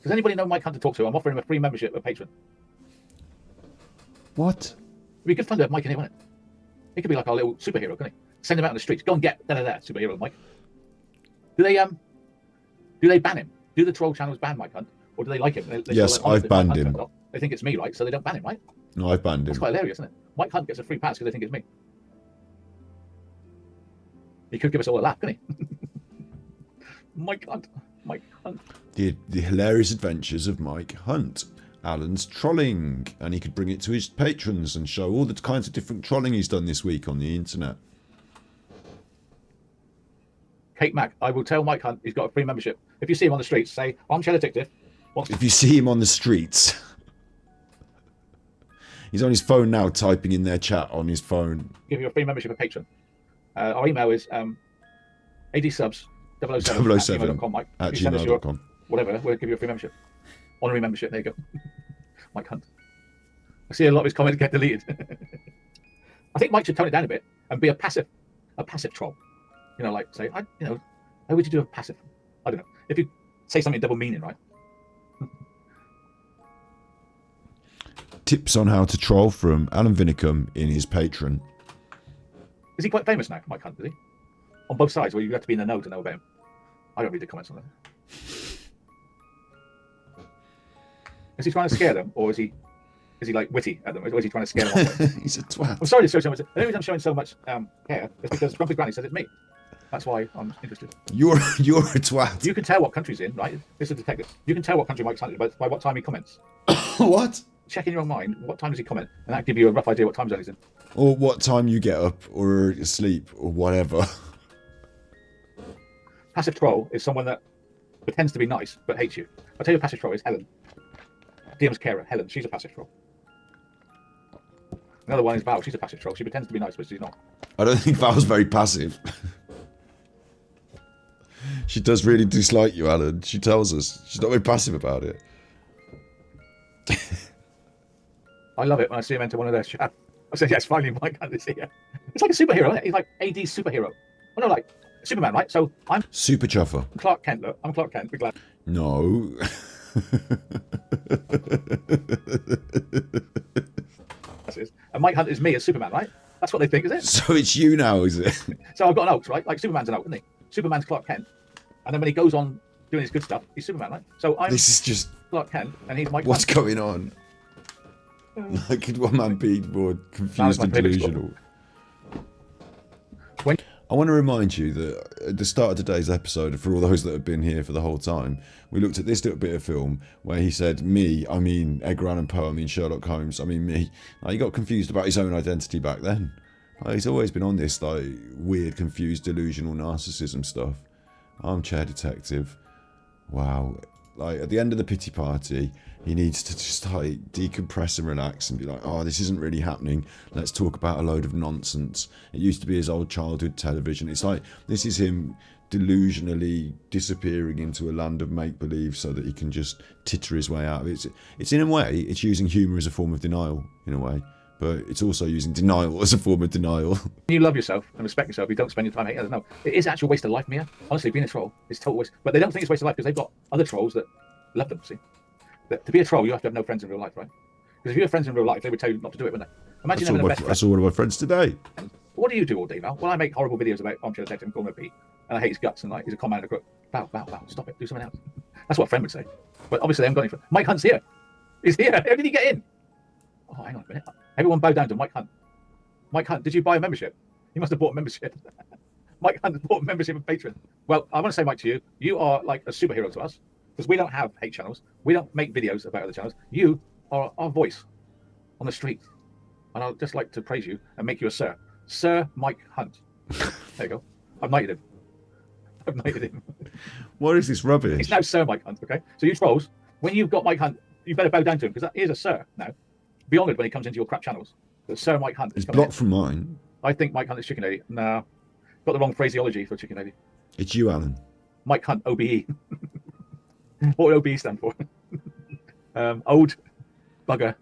Does anybody know Mike Hunt to talk to? I'm offering him a free membership, a patron. What? It'd be good fun to have Mike in here, wouldn't it? He could be like our little superhero, couldn't he? Send him out on the streets. Go and get superhero, Mike. Do they ban him? Do the troll channels ban Mike Hunt? Or do they like him? Yes, I've banned him. They think it's me, right? So they don't ban him, right? No, I've banned him. That's quite hilarious, isn't it? Mike Hunt gets a free pass because they think it's me. He could give us all a laugh, couldn't he? Mike Hunt. Mike Hunt. The hilarious adventures of Mike Hunt. Alan's trolling. And he could bring it to his patrons and show all the kinds of different trolling he's done this week on the internet. Kate Mack, I will tell Mike Hunt he's got a free membership. If you see him on the streets, say, Armchair Detective. If you see him on the streets... He's on his phone now, typing in their chat on his phone. Give you a free membership, a patron. Our email is adsubs 007 at gmail.com, Mike. At gmail.com. Whatever, we'll give you a free membership. Honorary membership, there you go. Mike Hunt. I see a lot of his comments get deleted. I think Mike should tone it down a bit and be a passive troll. You know, like say, how would you do a passive? I don't know. If you say something double meaning, right? Tips on how to troll from Alan Vinnicombe in his Patreon. Is he quite famous now, Mike Hunt, is he? On both sides, where you have to be in the know to know about him. I don't read the comments on that. Is he trying to scare them, or is he like witty at them, or is he trying to scare them off? He's a twat. I'm sorry to show so much. The only reason I'm showing so much care is because Grumpy Granny says it's me. That's why I'm interested. You're a twat. You can tell what country's in, right? This is a detective. You can tell what country Mike's hunted by what time he comments. What? Check in your own mind, what time does he comment? And that'll give you a rough idea what time zone he's in. Or what time you get up, or asleep, or whatever. Passive troll is someone that pretends to be nice, but hates you. I'll tell you a passive troll is Helen. DM's carer, Helen. She's a passive troll. Another one is Val. She's a passive troll. She pretends to be nice, but she's not. I don't think Val's very passive. She does really dislike you, Alan. She tells us. She's not very passive about it. I love it when I see him enter one of their chat. I say, yes, finally Mike Hunt is here. It's like a superhero, isn't it? He's like AD's superhero. Oh no, like Superman, right? So I'm Super Chuffer. Clark Kent, look. I'm Clark Kent. Be glad. No. And Mike Hunt is me as Superman, right? That's what they think, is it? So it's you now, is it? So I've got an oak, right? Like Superman's an oak, isn't he? Superman's Clark Kent. And then when he goes on doing his good stuff, he's Superman, right? So I'm This is just... Clark Kent, and he's Mike What's Hunt. going on? Like, could one man be more confused and delusional? I want to remind you that at the start of today's episode, for all those that have been here for the whole time, we looked at this little bit of film where he said, me, I mean Edgar Allan Poe, I mean Sherlock Holmes, I mean me. Like, he got confused about his own identity back then. Like, he's always been on this like weird, confused, delusional narcissism stuff. Armchair detective. Wow. Like, at the end of the pity party, he needs to just like decompress and relax and be like, oh, this isn't really happening. Let's talk about a load of nonsense. It used to be his old childhood television. It's like, this is him delusionally disappearing into a land of make-believe so that he can just titter his way out of it. It's in a way, it's using humour as a form of denial, in a way. But it's also using denial as a form of denial. You love yourself and respect yourself. You don't spend your time hating others. No, it is actually a waste of life, Mia. Honestly, being a troll is total waste. But they don't think it's a waste of life because they've got other trolls that love them, see? But to be a troll, you have to have no friends in real life, right? Because if you were friends in real life, they would tell you not to do it, wouldn't they? I Imagine saw, having a best I friend. saw one of my friends today. What do you do all day, Val? Well, I make horrible videos about Armchair Detective and call him a Pete, and I hate his guts, and like he's a con man and a crook. Val, stop it. Do something else. That's what a friend would say. But obviously, they haven't got any friends. Mike Hunt's here. He's here. How did he get in? Oh, hang on a minute. Everyone bow down to Mike Hunt. Mike Hunt, did you buy a membership? You must have bought a membership. Mike Hunt bought a membership of Patreon. Well, I want to say, Mike, to you, you are like a superhero to us because we don't have hate channels. We don't make videos about other channels. You are our voice on the street. And I'd just like to praise you and make you a sir. Sir Mike Hunt. There you go. I've knighted him. I've knighted him. What is this rubbish? He's now Sir Mike Hunt, okay? So you trolls, when you've got Mike Hunt, you better bow down to him because that is a sir now. Be honoured when he comes into your crap channels. But Sir Mike Hunt is He's coming blocked in. from mine. I think Mike Hunt is chicken lady. No. Got the wrong phraseology for chicken lady. It's you, Alan. Mike Hunt, OBE. What would OBE stand for? Old bugger.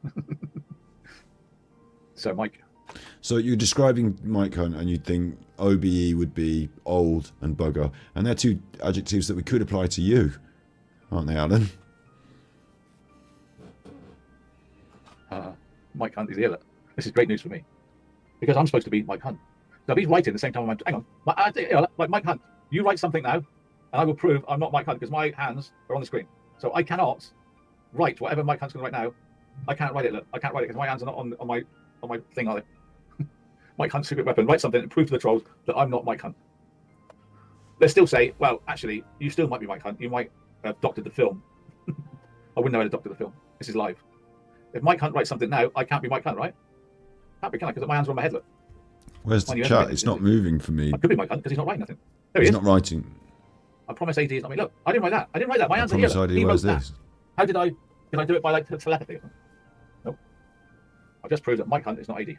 So Mike. So you're describing Mike Hunt and you'd think OBE would be old and bugger. And they're two adjectives that we could apply to you, aren't they, Alan? Mike Hunt is here. This is great news for me. Because I'm supposed to be Mike Hunt. So if he's writing at the same time, hang on. Like Mike Hunt, you write something now, and I will prove I'm not Mike Hunt because my hands are on the screen. So I cannot write whatever Mike Hunt's going to write now. I can't write it. Look, I can't write it because my hands are not on my thing, are they? Mike Hunt's secret weapon. Write something and prove to the trolls that I'm not Mike Hunt. They still say, well, actually, you still might be Mike Hunt. You might have doctored the film. I wouldn't know how to doctor the film. This is live. If Mike Hunt writes something now, I can't be Mike Hunt, right? Can't be, can I? Because my hands are on my head, look. Where's the chat? It's not moving for me. I could be Mike Hunt because he's not writing nothing. There he He's is. not writing. I promise AD is not me. Look, I didn't write that. I didn't write that. My hands are here. Promise Look. ID, He where's wrote this? that. How did I do it by like telepathy? Nope. I've just proved that Mike Hunt is not AD.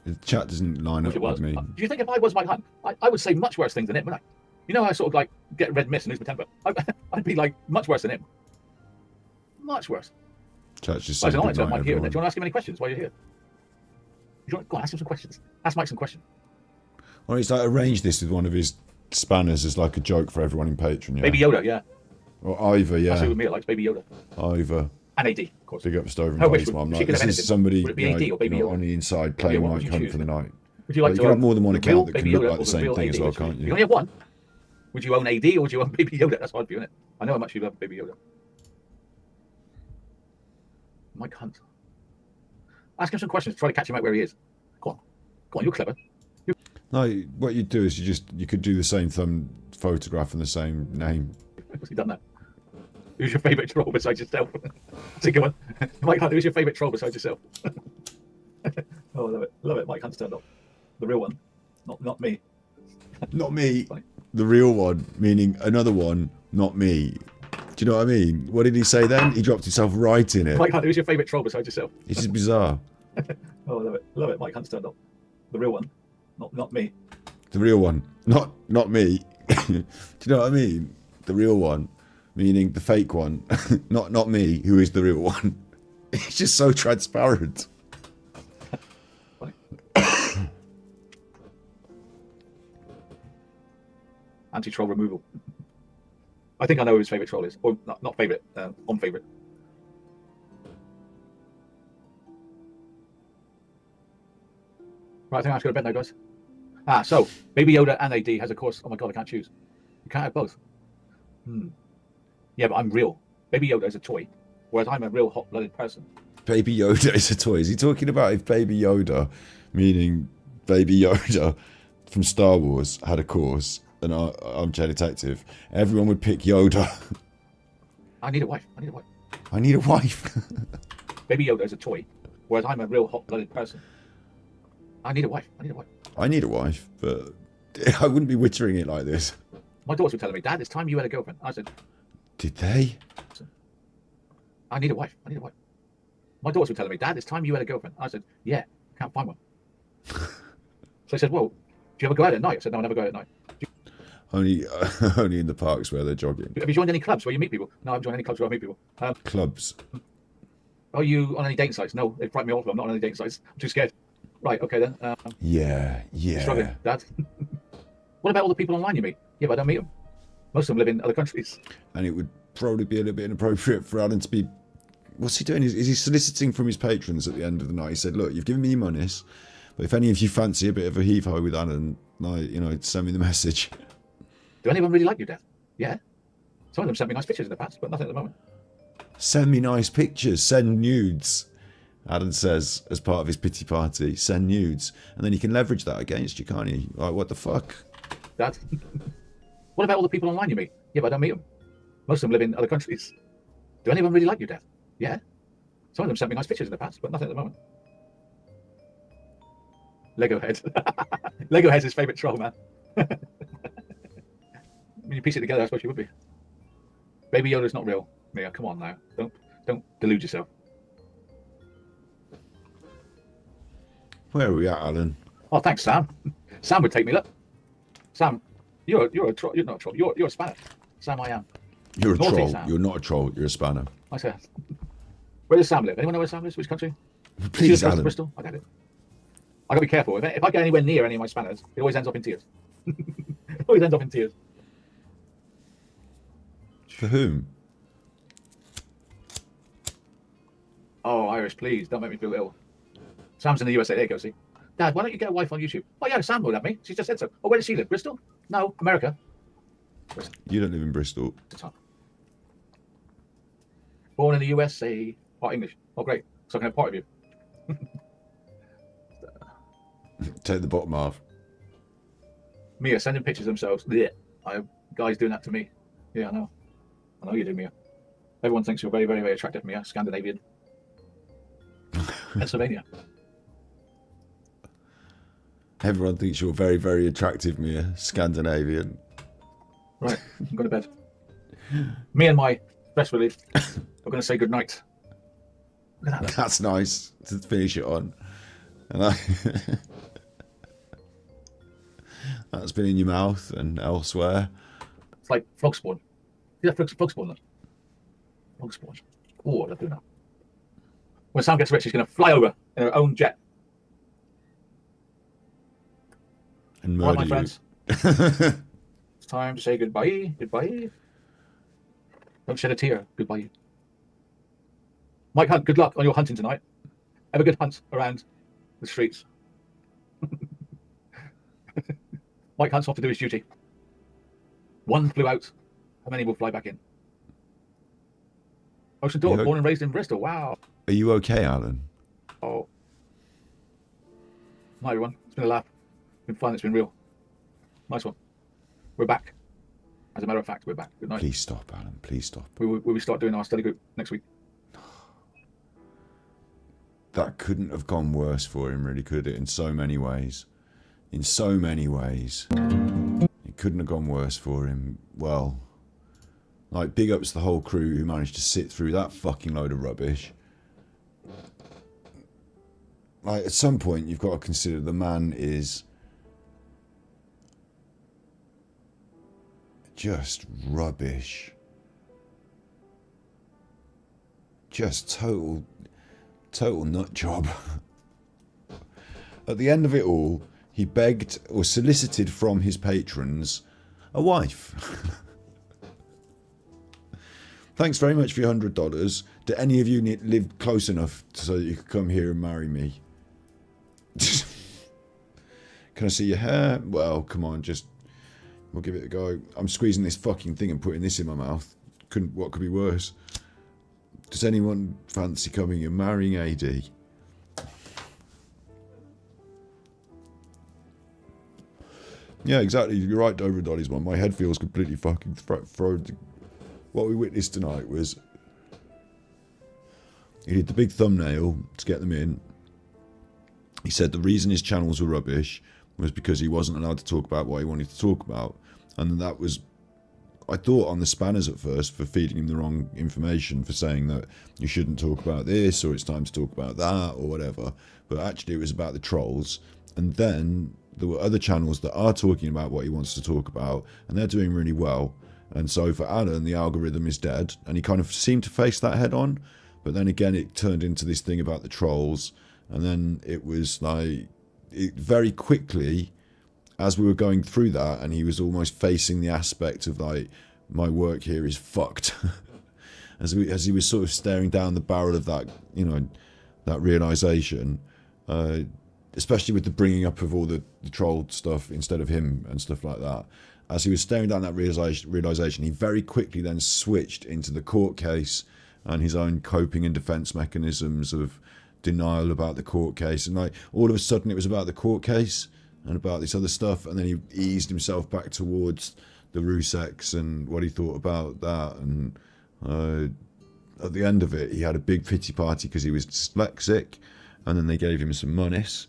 The chat doesn't line up Which it was. with me. Do you think if I was Mike Hunt, I would say much worse things than him, wouldn't I? You know, I sort of like get red mist and lose my temper. I'd be like much worse than him. Much worse. Chat's just Well, saying it's good an night, Mike here. Do you everyone. want to ask him any questions while you're here? Go on, ask him some questions. Ask Mike some questions. Or he's like arranged this with one of his spanners as like a joke for everyone in Patreon, yeah. Baby Yoda, yeah. Or Ivor, That's yeah. who Mia likes, Baby Yoda. Ivor. And AD, of course. Big up Stover How and much Dave's would mum. she Like, could this have is anything? somebody Would it be AD or Baby Yoda? on the inside Yeah, playing what would Mike you Hunt choose? for the night. Would you like You to can have more than one the account real that can Baby look Yoda like or the same real thing as AD? well, Would you- can't You you? only have one. Would you own AD or would you own Baby Yoda? That's hard for you, isn't it? I know how much you love Baby Yoda. Mike Hunt. Ask him some questions. Try to catch him out where he is. Go on. You're clever. No, what you do is you could do the same thumb photograph and the same name. What's he done now? Who's your favourite troll besides yourself? That's a good one. Mike Hunt, who's your favourite troll besides yourself? Oh, I love it. Love it. Mike Hunt's turned up. The real one. Not me. Not me, Funny. the real one, meaning another one, not me. Do you know what I mean? What did he say then? He dropped himself right in it. Mike Hunt, who's your favourite troll besides yourself? This is bizarre. Oh, I love it. Love it. Mike Hunt's turned up. The real one. Not me. The real one, not me. Do you know what I mean? The real one, meaning the fake one, not me, who is the real one. It's just so transparent. Funny. Anti-troll removal. I think I know who his favourite troll is. Or not favourite, on favourite. Right, I think I have to go to bed now, guys. So Baby Yoda and AD has a course. Oh my god, I can't choose. You can't have both. Yeah, but I'm real. Baby Yoda is a toy, whereas I'm a real hot-blooded person. Baby Yoda is a toy. Is he talking about if Baby Yoda, meaning Baby Yoda from Star Wars, had a course, an Armchair Detective, everyone would pick Yoda. I need a wife. I need a wife. Baby Yoda is a toy, whereas I'm a real hot-blooded person. I need a wife. I need a wife, but I wouldn't be wittering it like this. My daughters were telling me, Dad, it's time you had a girlfriend. I said, Did they? I need a wife. My daughters were telling me, Dad, it's time you had a girlfriend. I said, yeah, can't find one. So they said, well, do you ever go out at night? I said, no, I never go out at night. Only in the parks where they're jogging. Have you joined any clubs where you meet people? No, I haven't joined any clubs where I meet people. Clubs. Are you on any dating sites? No, they frighten me off. I'm not on any dating sites. I'm too scared. Right, okay then. Yeah. Struggling, Dad. What about all the people online you meet? Yeah, but I don't meet them. Most of them live in other countries. And it would probably be a little bit inappropriate for Alan to be what's he doing? Is he soliciting from his patrons at the end of the night? He said, look, you've given me your monies, but if any of you fancy a bit of a heave-ho with Alan, like, you know, send me the message. Do anyone really like you, Dad? Yeah. Some of them sent me nice pictures in the past, but nothing at the moment. Send me nice pictures. Send nudes. Alan says, as part of his pity party, send nudes. And then you can leverage that against you, can't you? Like, what the fuck? Dad? What about all the people online you meet? Yeah, but I don't meet them. Most of them live in other countries. Do anyone really like you, Dad? Yeah. Some of them sent me nice pictures in the past, but nothing at the moment. Lego head. Lego head's his favourite troll, man. When you piece it together, I suppose you would be. Baby Yoda's not real. Mia, come on now. Don't delude yourself. Where are we at, Alan? Oh, thanks, Sam. Sam would take me. Look, Sam, you're a troll. You're not a troll. You're a spanner. Sam, I am. You're a Naughty troll. Sam. You're not a troll. You're a spanner. I say. Where does Sam live? Anyone know where Sam lives? Which country? Please, Alan. Bristol. I got it. I gotta be careful. If I get anywhere near any of my spanners, it always ends up in tears. It always ends up in tears. For whom? Oh, Iris, please don't make me feel ill. Sam's in the USA. There you go. See, Dad, why don't you get a wife on YouTube? Oh yeah, Sam would have me. She just said so. Oh, where does she live? Bristol? No, America. Bristol. You don't live in Bristol. Born in the USA. Part English. Oh, great. So I can have part of you. Take the bottom half. Mia sending pictures themselves. Yeah, I have guys doing that to me. Yeah, I know. I know you do, Mia. Everyone thinks you're very, very, very attractive, Mia. Scandinavian. Pennsylvania. Everyone thinks you're very, very attractive, Mia. Scandinavian. Right, go to bed. Me and my best relief are going to say good night. Look at that. That's nice to finish it on. And that's been in your mouth and elsewhere. It's like frog spawn. See that frog spawn? Look. Frog spawn. Oh, they're doing that. When Sam gets rich, she's going to fly over in her own jet. And All right, murder my you. friends. It's time to say goodbye. Goodbye. Don't shed a tear. Goodbye. Mike Hunt, good luck on your hunting tonight. Have a good hunt around the streets. Mike Hunt's off to do his duty. One flew out. How many will fly back in? Ocean Dog, born and raised in Bristol. Wow. Are you okay, Alan? Oh. Night, everyone. It's been a laugh. It's been fun. It's been real. Nice one. We're back. As a matter of fact, we're back. Good night. Please stop, Alan. Please stop. We start doing our study group next week. That couldn't have gone worse for him, really, could it? In so many ways. In so many ways. It couldn't have gone worse for him. Well, like, big ups to the whole crew who managed to sit through that fucking load of rubbish. Like, at some point, you've got to consider the man is just rubbish. Just total nut job. At the end of it all, he begged or solicited from his patrons a wife. Thanks very much for your $100. Do any of you live close enough so that you could come here and marry me? Can I see your hair? Well, come on, we'll give it a go. I'm squeezing this fucking thing and putting this in my mouth. What could be worse? Does anyone fancy coming and marrying AD? Yeah, exactly. You're right, Dover Dolly's one. My head feels completely fucking thrown. What we witnessed tonight was he did the big thumbnail to get them in. He said the reason his channels were rubbish was because he wasn't allowed to talk about what he wanted to talk about. And that was, I thought, on the spanners at first for feeding him the wrong information, for saying that you shouldn't talk about this or it's time to talk about that or whatever. But actually it was about the trolls. And then there were other channels that are talking about what he wants to talk about, and they're doing really well. And so for Alan, the algorithm is dead, and he kind of seemed to face that head on. But then again, it turned into this thing about the trolls, and then it was like, very quickly, as we were going through that, and he was almost facing the aspect of like, my work here is fucked. as he was sort of staring down the barrel of that, you know, that realization, especially with the bringing up of all the troll stuff instead of him and stuff like that. As he was staring down that realization, he very quickly then switched into the court case and his own coping and defense mechanisms of denial about the court case. And like all of a sudden it was about the court case and about this other stuff, and then he eased himself back towards the Ruseks and what he thought about that. And at the end of it, he had a big pity party because he was dyslexic, and then they gave him some monies.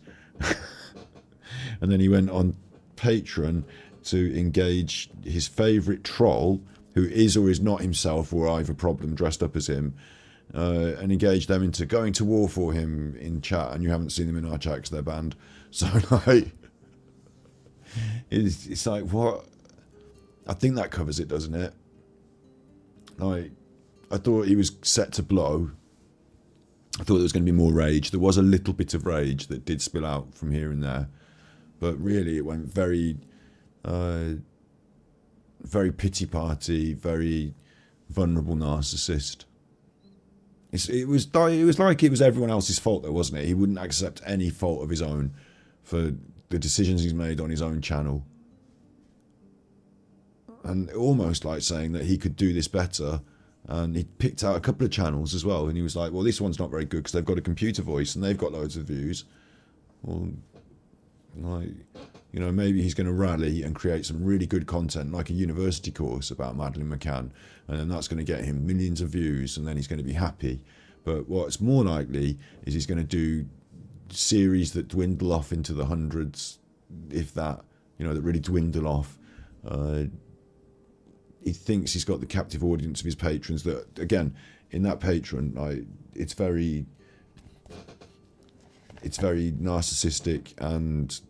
And then he went on Patreon to engage his favourite troll, who is or is not himself, or I have a problem dressed up as him, and engage them into going to war for him in chat. And you haven't seen them in our chat because they're banned. So like, it's like, what? I think that covers it, doesn't it? Like, I thought he was set to blow. I thought there was going to be more rage. There was a little bit of rage that did spill out from here and there, but really it went very, very pity party, very vulnerable narcissist. It was like it was everyone else's fault, though, wasn't it? He wouldn't accept any fault of his own for the decisions he's made on his own channel, and almost like saying that he could do this better. And he picked out a couple of channels as well, and he was like, well, this one's not very good because they've got a computer voice and they've got loads of views. Well, like, you know, maybe he's going to rally and create some really good content, like a university course about Madeleine McCann, and then that's going to get him millions of views, and then he's going to be happy. But what's more likely is he's going to do series that dwindle off into the hundreds, if that, you know, that really dwindle off. He thinks he's got the captive audience of his patrons that, again, in that patron, like, it's very narcissistic and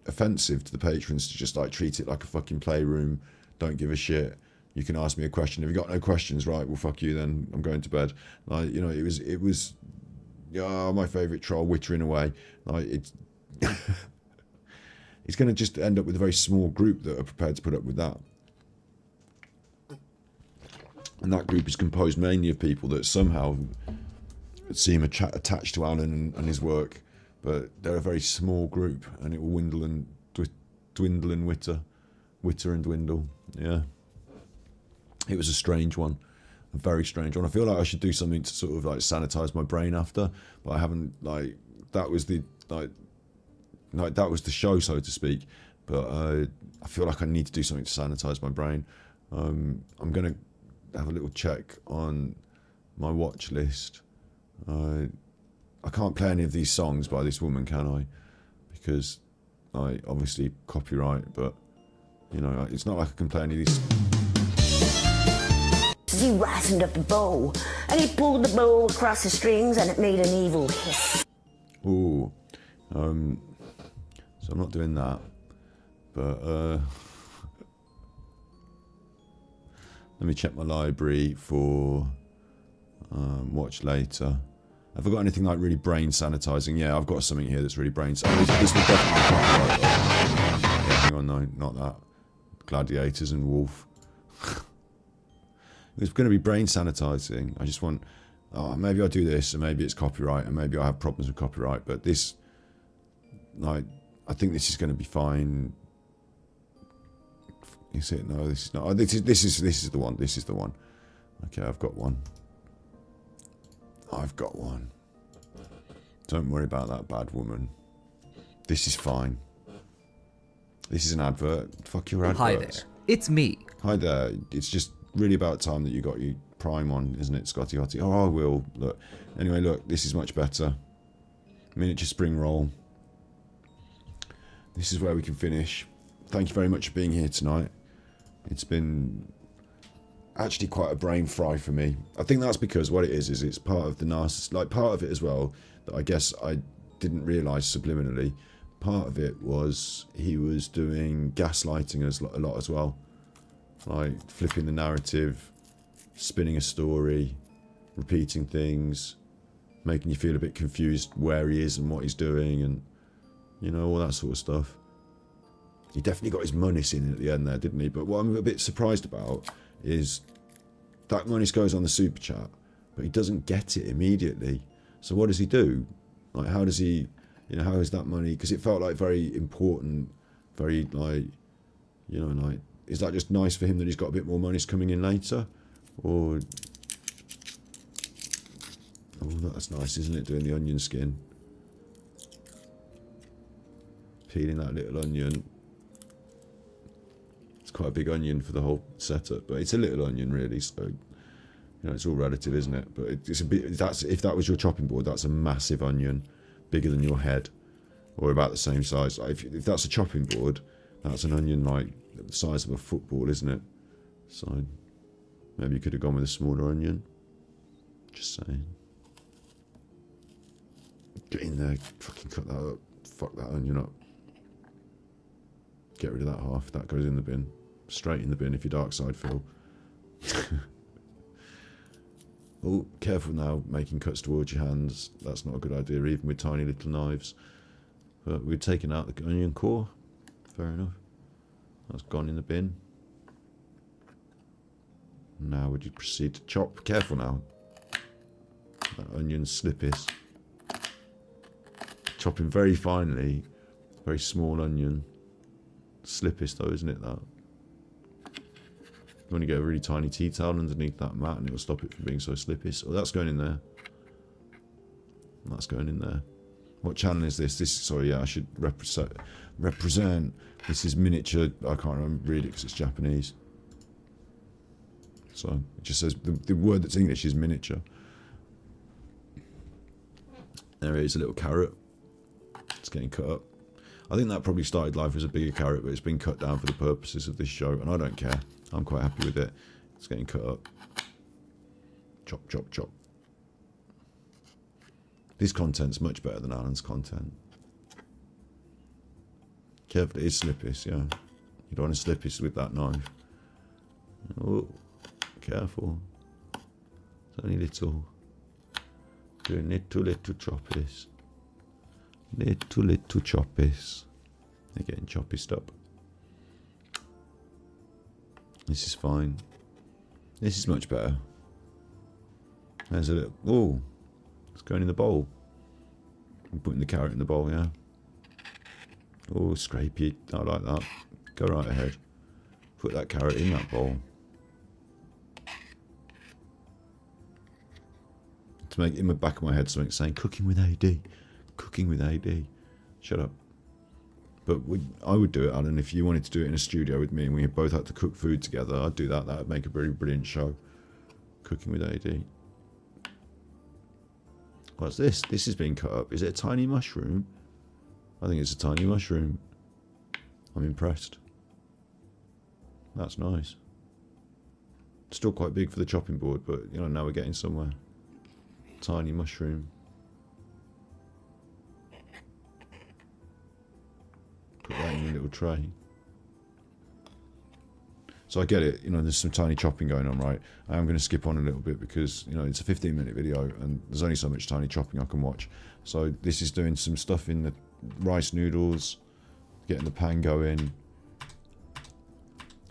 offensive to the patrons to just like treat it like a fucking playroom. Don't give a shit. You can ask me a question. If you got no questions, right, well, fuck you then. I'm going to bed. Like, you know, it was my favourite troll wittering away. Like, it's he's going to just end up with a very small group that are prepared to put up with that. And that group is composed mainly of people that somehow seem attached to Alan and his work, but they're a very small group, and it will dwindle and witter and dwindle. Yeah. It was a strange one. A very strange one. I feel like I should do something to sort of like sanitize my brain after, but I haven't. Like, that was the that was the show, so to speak. But I feel like I need to do something to sanitize my brain. I'm gonna have a little check on my watch list. I can't play any of these songs by this woman, can I? Because obviously copyright, but you know, it's not like I can play any of these. He risened up the bow, and he pulled the bow across the strings, and it made an evil hiss. Ooh, so I'm not doing that, but let me check my library for watch later. Have I got anything like really brain sanitizing? Yeah, I've got something here that's really brain sanitizing. This will definitely be copyright. Yeah, hang on, no, not that. Gladiators and Wolf. It's going to be brain sanitizing. I just want, maybe I'll do this, and maybe it's copyright, and maybe I have problems with copyright, but this, like, I think this is going to be fine. Is it? No, this is not. Oh, this is the one. This is the one. Okay, I've got one. I've got one. Don't worry about that bad woman. This is fine. This is an advert. Fuck your adverts. Hi there. It's me. Hi there. It's just really about time that you got your Prime on, isn't it, Scotty Hottie? Oh, I will. Look. Anyway, look. This is much better. Miniature spring roll. This is where we can finish. Thank you very much for being here tonight. It's been actually quite a brain fry for me. I think that's because what it is it's part of the narcissist, like part of it as well, that I guess I didn't realise subliminally. Part of it was he was doing gaslighting us a lot as well. Like flipping the narrative, spinning a story, repeating things, making you feel a bit confused where he is and what he's doing, and you know, all that sort of stuff. He definitely got his money in at the end there, didn't he? But what I'm a bit surprised about is that money goes on the super chat, but he doesn't get it immediately. So what does he do? Like, how does he, you know, how is that money? Because it felt like very important, very like, you know, like, is that just nice for him that he's got a bit more money coming in later? Or, oh, that's nice, isn't it, doing the onion skin? Peeling that little onion. It's quite a big onion for the whole setup, but it's a little onion really, so, you know, it's all relative, isn't it? But it's a bit, that's, if that was your chopping board, that's a massive onion, bigger than your head, or about the same size. Like if that's a chopping board, that's an onion like the size of a football, isn't it? So maybe you could have gone with a smaller onion. Just saying. Get in there, fucking cut that up, fuck that onion up. Get rid of that half, that goes in the bin. Straight in the bin if you're dark side, Phil. Oh, careful now, making cuts towards your hands. That's not a good idea, even with tiny little knives. But we've taken out the onion core. Fair enough. That's gone in the bin. Now would you proceed to chop? Careful now. That onion's slippies. Chopping very finely. Very small onion. Slippiest though, isn't it, that? You want to get a really tiny tea towel underneath that mat and it will stop it from being so slippy. So that's going in there. That's going in there. What channel is this? This, sorry, yeah, I should represent. This is miniature. I can't read it because it's Japanese. So it just says, the word that's English is miniature. There it is, a little carrot. It's getting cut up. I think that probably started life as a bigger carrot, but it's been cut down for the purposes of this show, and I don't care. I'm quite happy with it. It's getting cut up. Chop, chop, chop. This content's much better than Alan's content. Careful, it is slippies, yeah. You don't want to slippies with that knife. Oh, careful. It's only little. Doing little choppies. Little choppies. They're getting choppy up. This is fine. This is much better. There's a little... Oh! It's going in the bowl. I'm putting the carrot in the bowl, yeah. Oh, scrapey. I like that. Go right ahead. Put that carrot in that bowl. To make in the back of my head something saying, cooking with AD. Cooking with AD. Shut up. But I would do it, Alan, if you wanted to do it in a studio with me and we both had to cook food together. I'd do that. That would make a very brilliant show. Cooking with AD. What's this? This is being cut up. Is it a tiny mushroom? I think it's a tiny mushroom. I'm impressed. That's nice. Still quite big for the chopping board, but you know, now we're getting somewhere. Tiny mushroom. Put that in a little tray. So I get it, you know, there's some tiny chopping going on, right? I am going to skip on a little bit because, you know, it's a 15-minute video and there's only so much tiny chopping I can watch. So this is doing some stuff in the rice noodles, getting the pan going.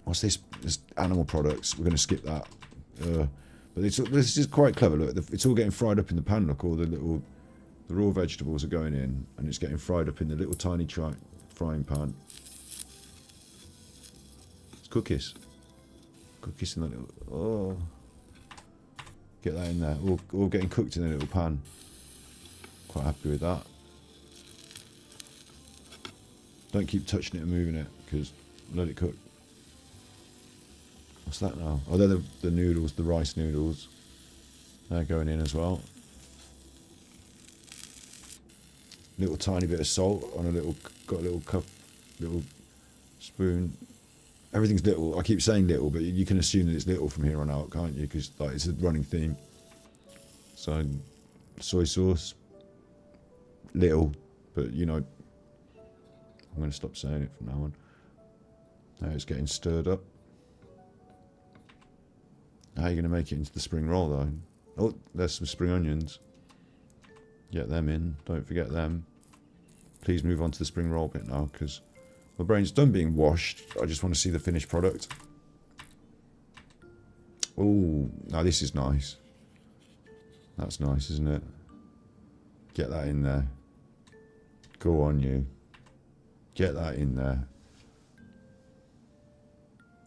What's this? This animal products. We're going to skip that. But this is quite clever. Look, it's all getting fried up in the pan. Look, all the raw vegetables are going in and it's getting fried up in the little tiny frying pan. It's cookies. Cookies in that little... Oh. Get that in there. All getting cooked in a little pan. Quite happy with that. Don't keep touching it and moving it, because let it cook. What's that now? Oh, they're the noodles, the rice noodles. They're going in as well. Little tiny bit of salt on a little... Got a little cup, little spoon. Everything's little. I keep saying little, but you can assume that it's little from here on out, can't you? Because like, it's a running theme. So, soy sauce, little, but you know, I'm going to stop saying it from now on. Now it's getting stirred up. How are you going to make it into the spring roll, though? Oh, there's some spring onions. Get them in. Don't forget them. Please move on to the spring roll bit now, because my brain's done being washed. I just want to see the finished product. Oh, now this is nice. That's nice, isn't it? Get that in there. Go on, you. Get that in there.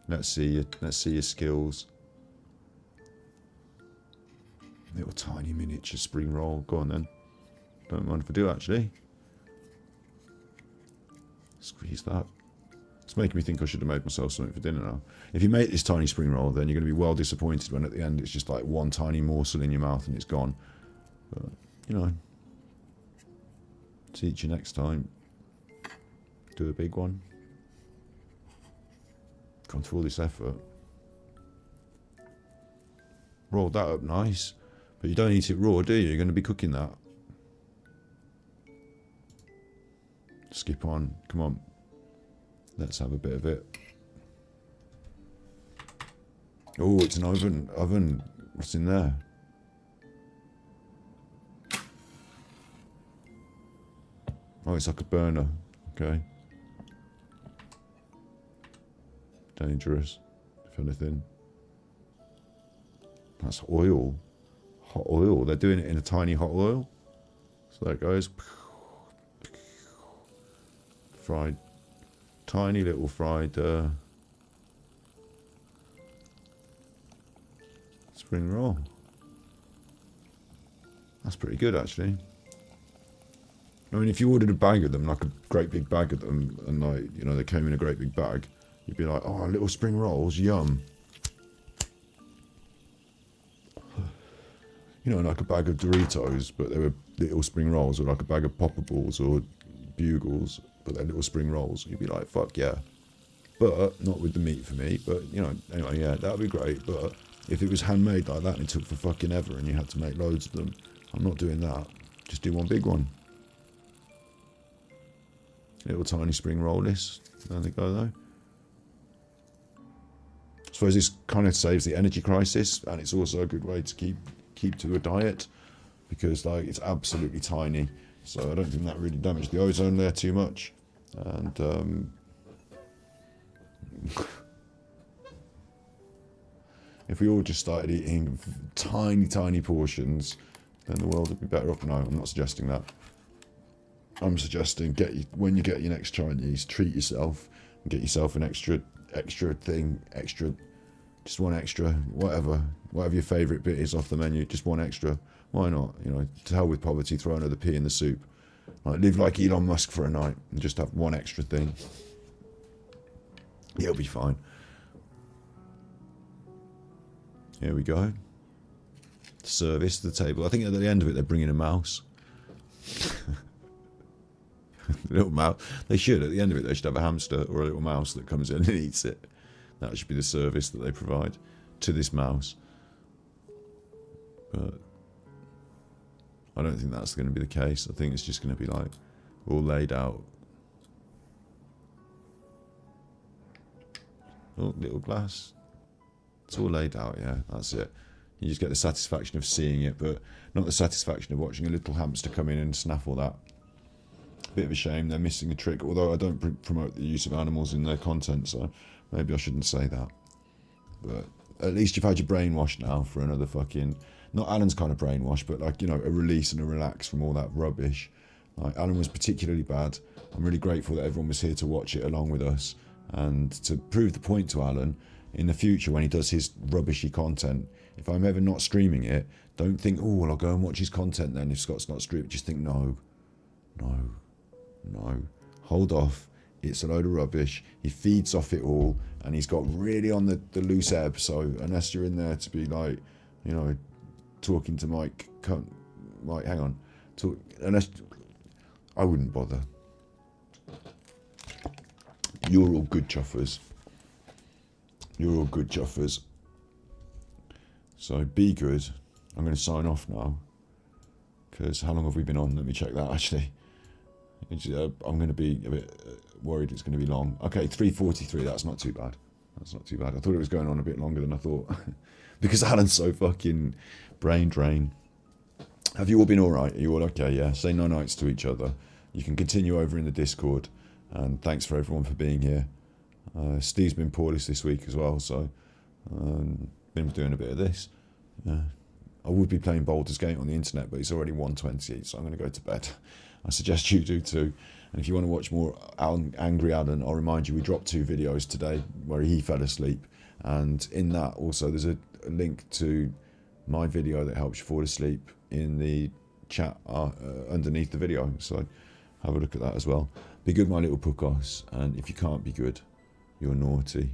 Let's see your skills. Little tiny miniature spring roll. Go on then. Don't mind if I do, actually. Squeeze that. It's making me think I should have made myself something for dinner now. If you make this tiny spring roll, then you're going to be well disappointed when at the end it's just like one tiny morsel in your mouth and it's gone. But, you know, teach you next time. Do a big one. Gone through all this effort. Rolled that up nice. But you don't eat it raw, do you? You're going to be cooking that. Skip on. Come on. Let's have a bit of it. Oh, it's an oven. What's in there? Oh, it's like a burner. Okay. Dangerous, if anything. That's oil. Hot oil. They're doing it in a tiny hot oil. So there it goes. Fried. Tiny little fried spring roll. That's pretty good, actually. I mean, if you ordered a bag of them, like a great big bag of them, and like, you know, they came in a great big bag, you'd be like, oh, little spring rolls, yum. You know, like a bag of Doritos, but they were little spring rolls, or like a bag of Poppables or Bugles, but they're little spring rolls. You'd be like, fuck yeah. But not with the meat for me. But, you know, anyway, yeah, that would be great. But if it was handmade like that and it took for fucking ever and you had to make loads of them, I'm not doing that. Just do one big one. Little tiny spring roll this. There they go, though. I suppose this kind of saves the energy crisis, and it's also a good way to keep to a diet, because like it's absolutely tiny. So I don't think that really damaged the ozone layer too much. And if we all just started eating tiny portions, then the world would be better off. No, I'm not suggesting that. I'm suggesting when you get your next Chinese, treat yourself and get yourself an extra thing, just one extra, whatever your favourite bit is off the menu, just one extra. Why not? You know, to hell with poverty, throw another pea in the soup. Like, live like Elon Musk for a night and just have one extra thing. It'll be fine. Here we go. Service to the table. I think at the end of it they're bringing a mouse. Little mouse. They should, at the end of it, they should have a hamster or a little mouse that comes in and eats it. That should be the service that they provide to this mouse. But I don't think that's going to be the case. I think it's just going to be like all laid out. Oh, little glass. It's all laid out, yeah, that's it. You just get the satisfaction of seeing it, but not the satisfaction of watching a little hamster come in and snaffle that. Bit of a shame, they're missing the trick, although I don't promote the use of animals in their content, so maybe I shouldn't say that. But at least you've had your brainwash now for another fucking, not Alan's kind of brainwash, but like, you know, a release and a relax from all that rubbish. Like, Alan was particularly bad. I'm really grateful that everyone was here to watch it along with us, and to prove the point to Alan, in the future when he does his rubbishy content, if I'm ever not streaming it, don't think, oh, well, I'll go and watch his content then if Scott's not streaming. Just think, no. Hold off. It's a load of rubbish. He feeds off it all, and he's got really on the loose ebb. So unless you're in there to be like, you know, talking to Mike, hang on. Unless I wouldn't bother. You're all good chuffers. So be good. I'm going to sign off now. Because how long have we been on? Let me check that actually. I'm going to be a bit worried it's going to be long. Okay, 3:43. That's not too bad. I thought it was going on a bit longer than I thought. Because Alan's so fucking brain drain. Have you all been alright? Are you all okay? Yeah. Say no nights to each other. You can continue over in the Discord. And thanks for everyone for being here. Steve's been poorly this week as well, so been doing a bit of this. I would be playing Baldur's Gate on the internet, but it's already 1:20, so I'm going to go to bed. I suggest you do too. And if you want to watch more Angry Alan, I'll remind you we dropped 2 videos today where he fell asleep. And in that also there's a link to my video that helps you fall asleep in the chat underneath the video. So have a look at that as well. Be good, my little puckos. And if you can't be good, you're naughty.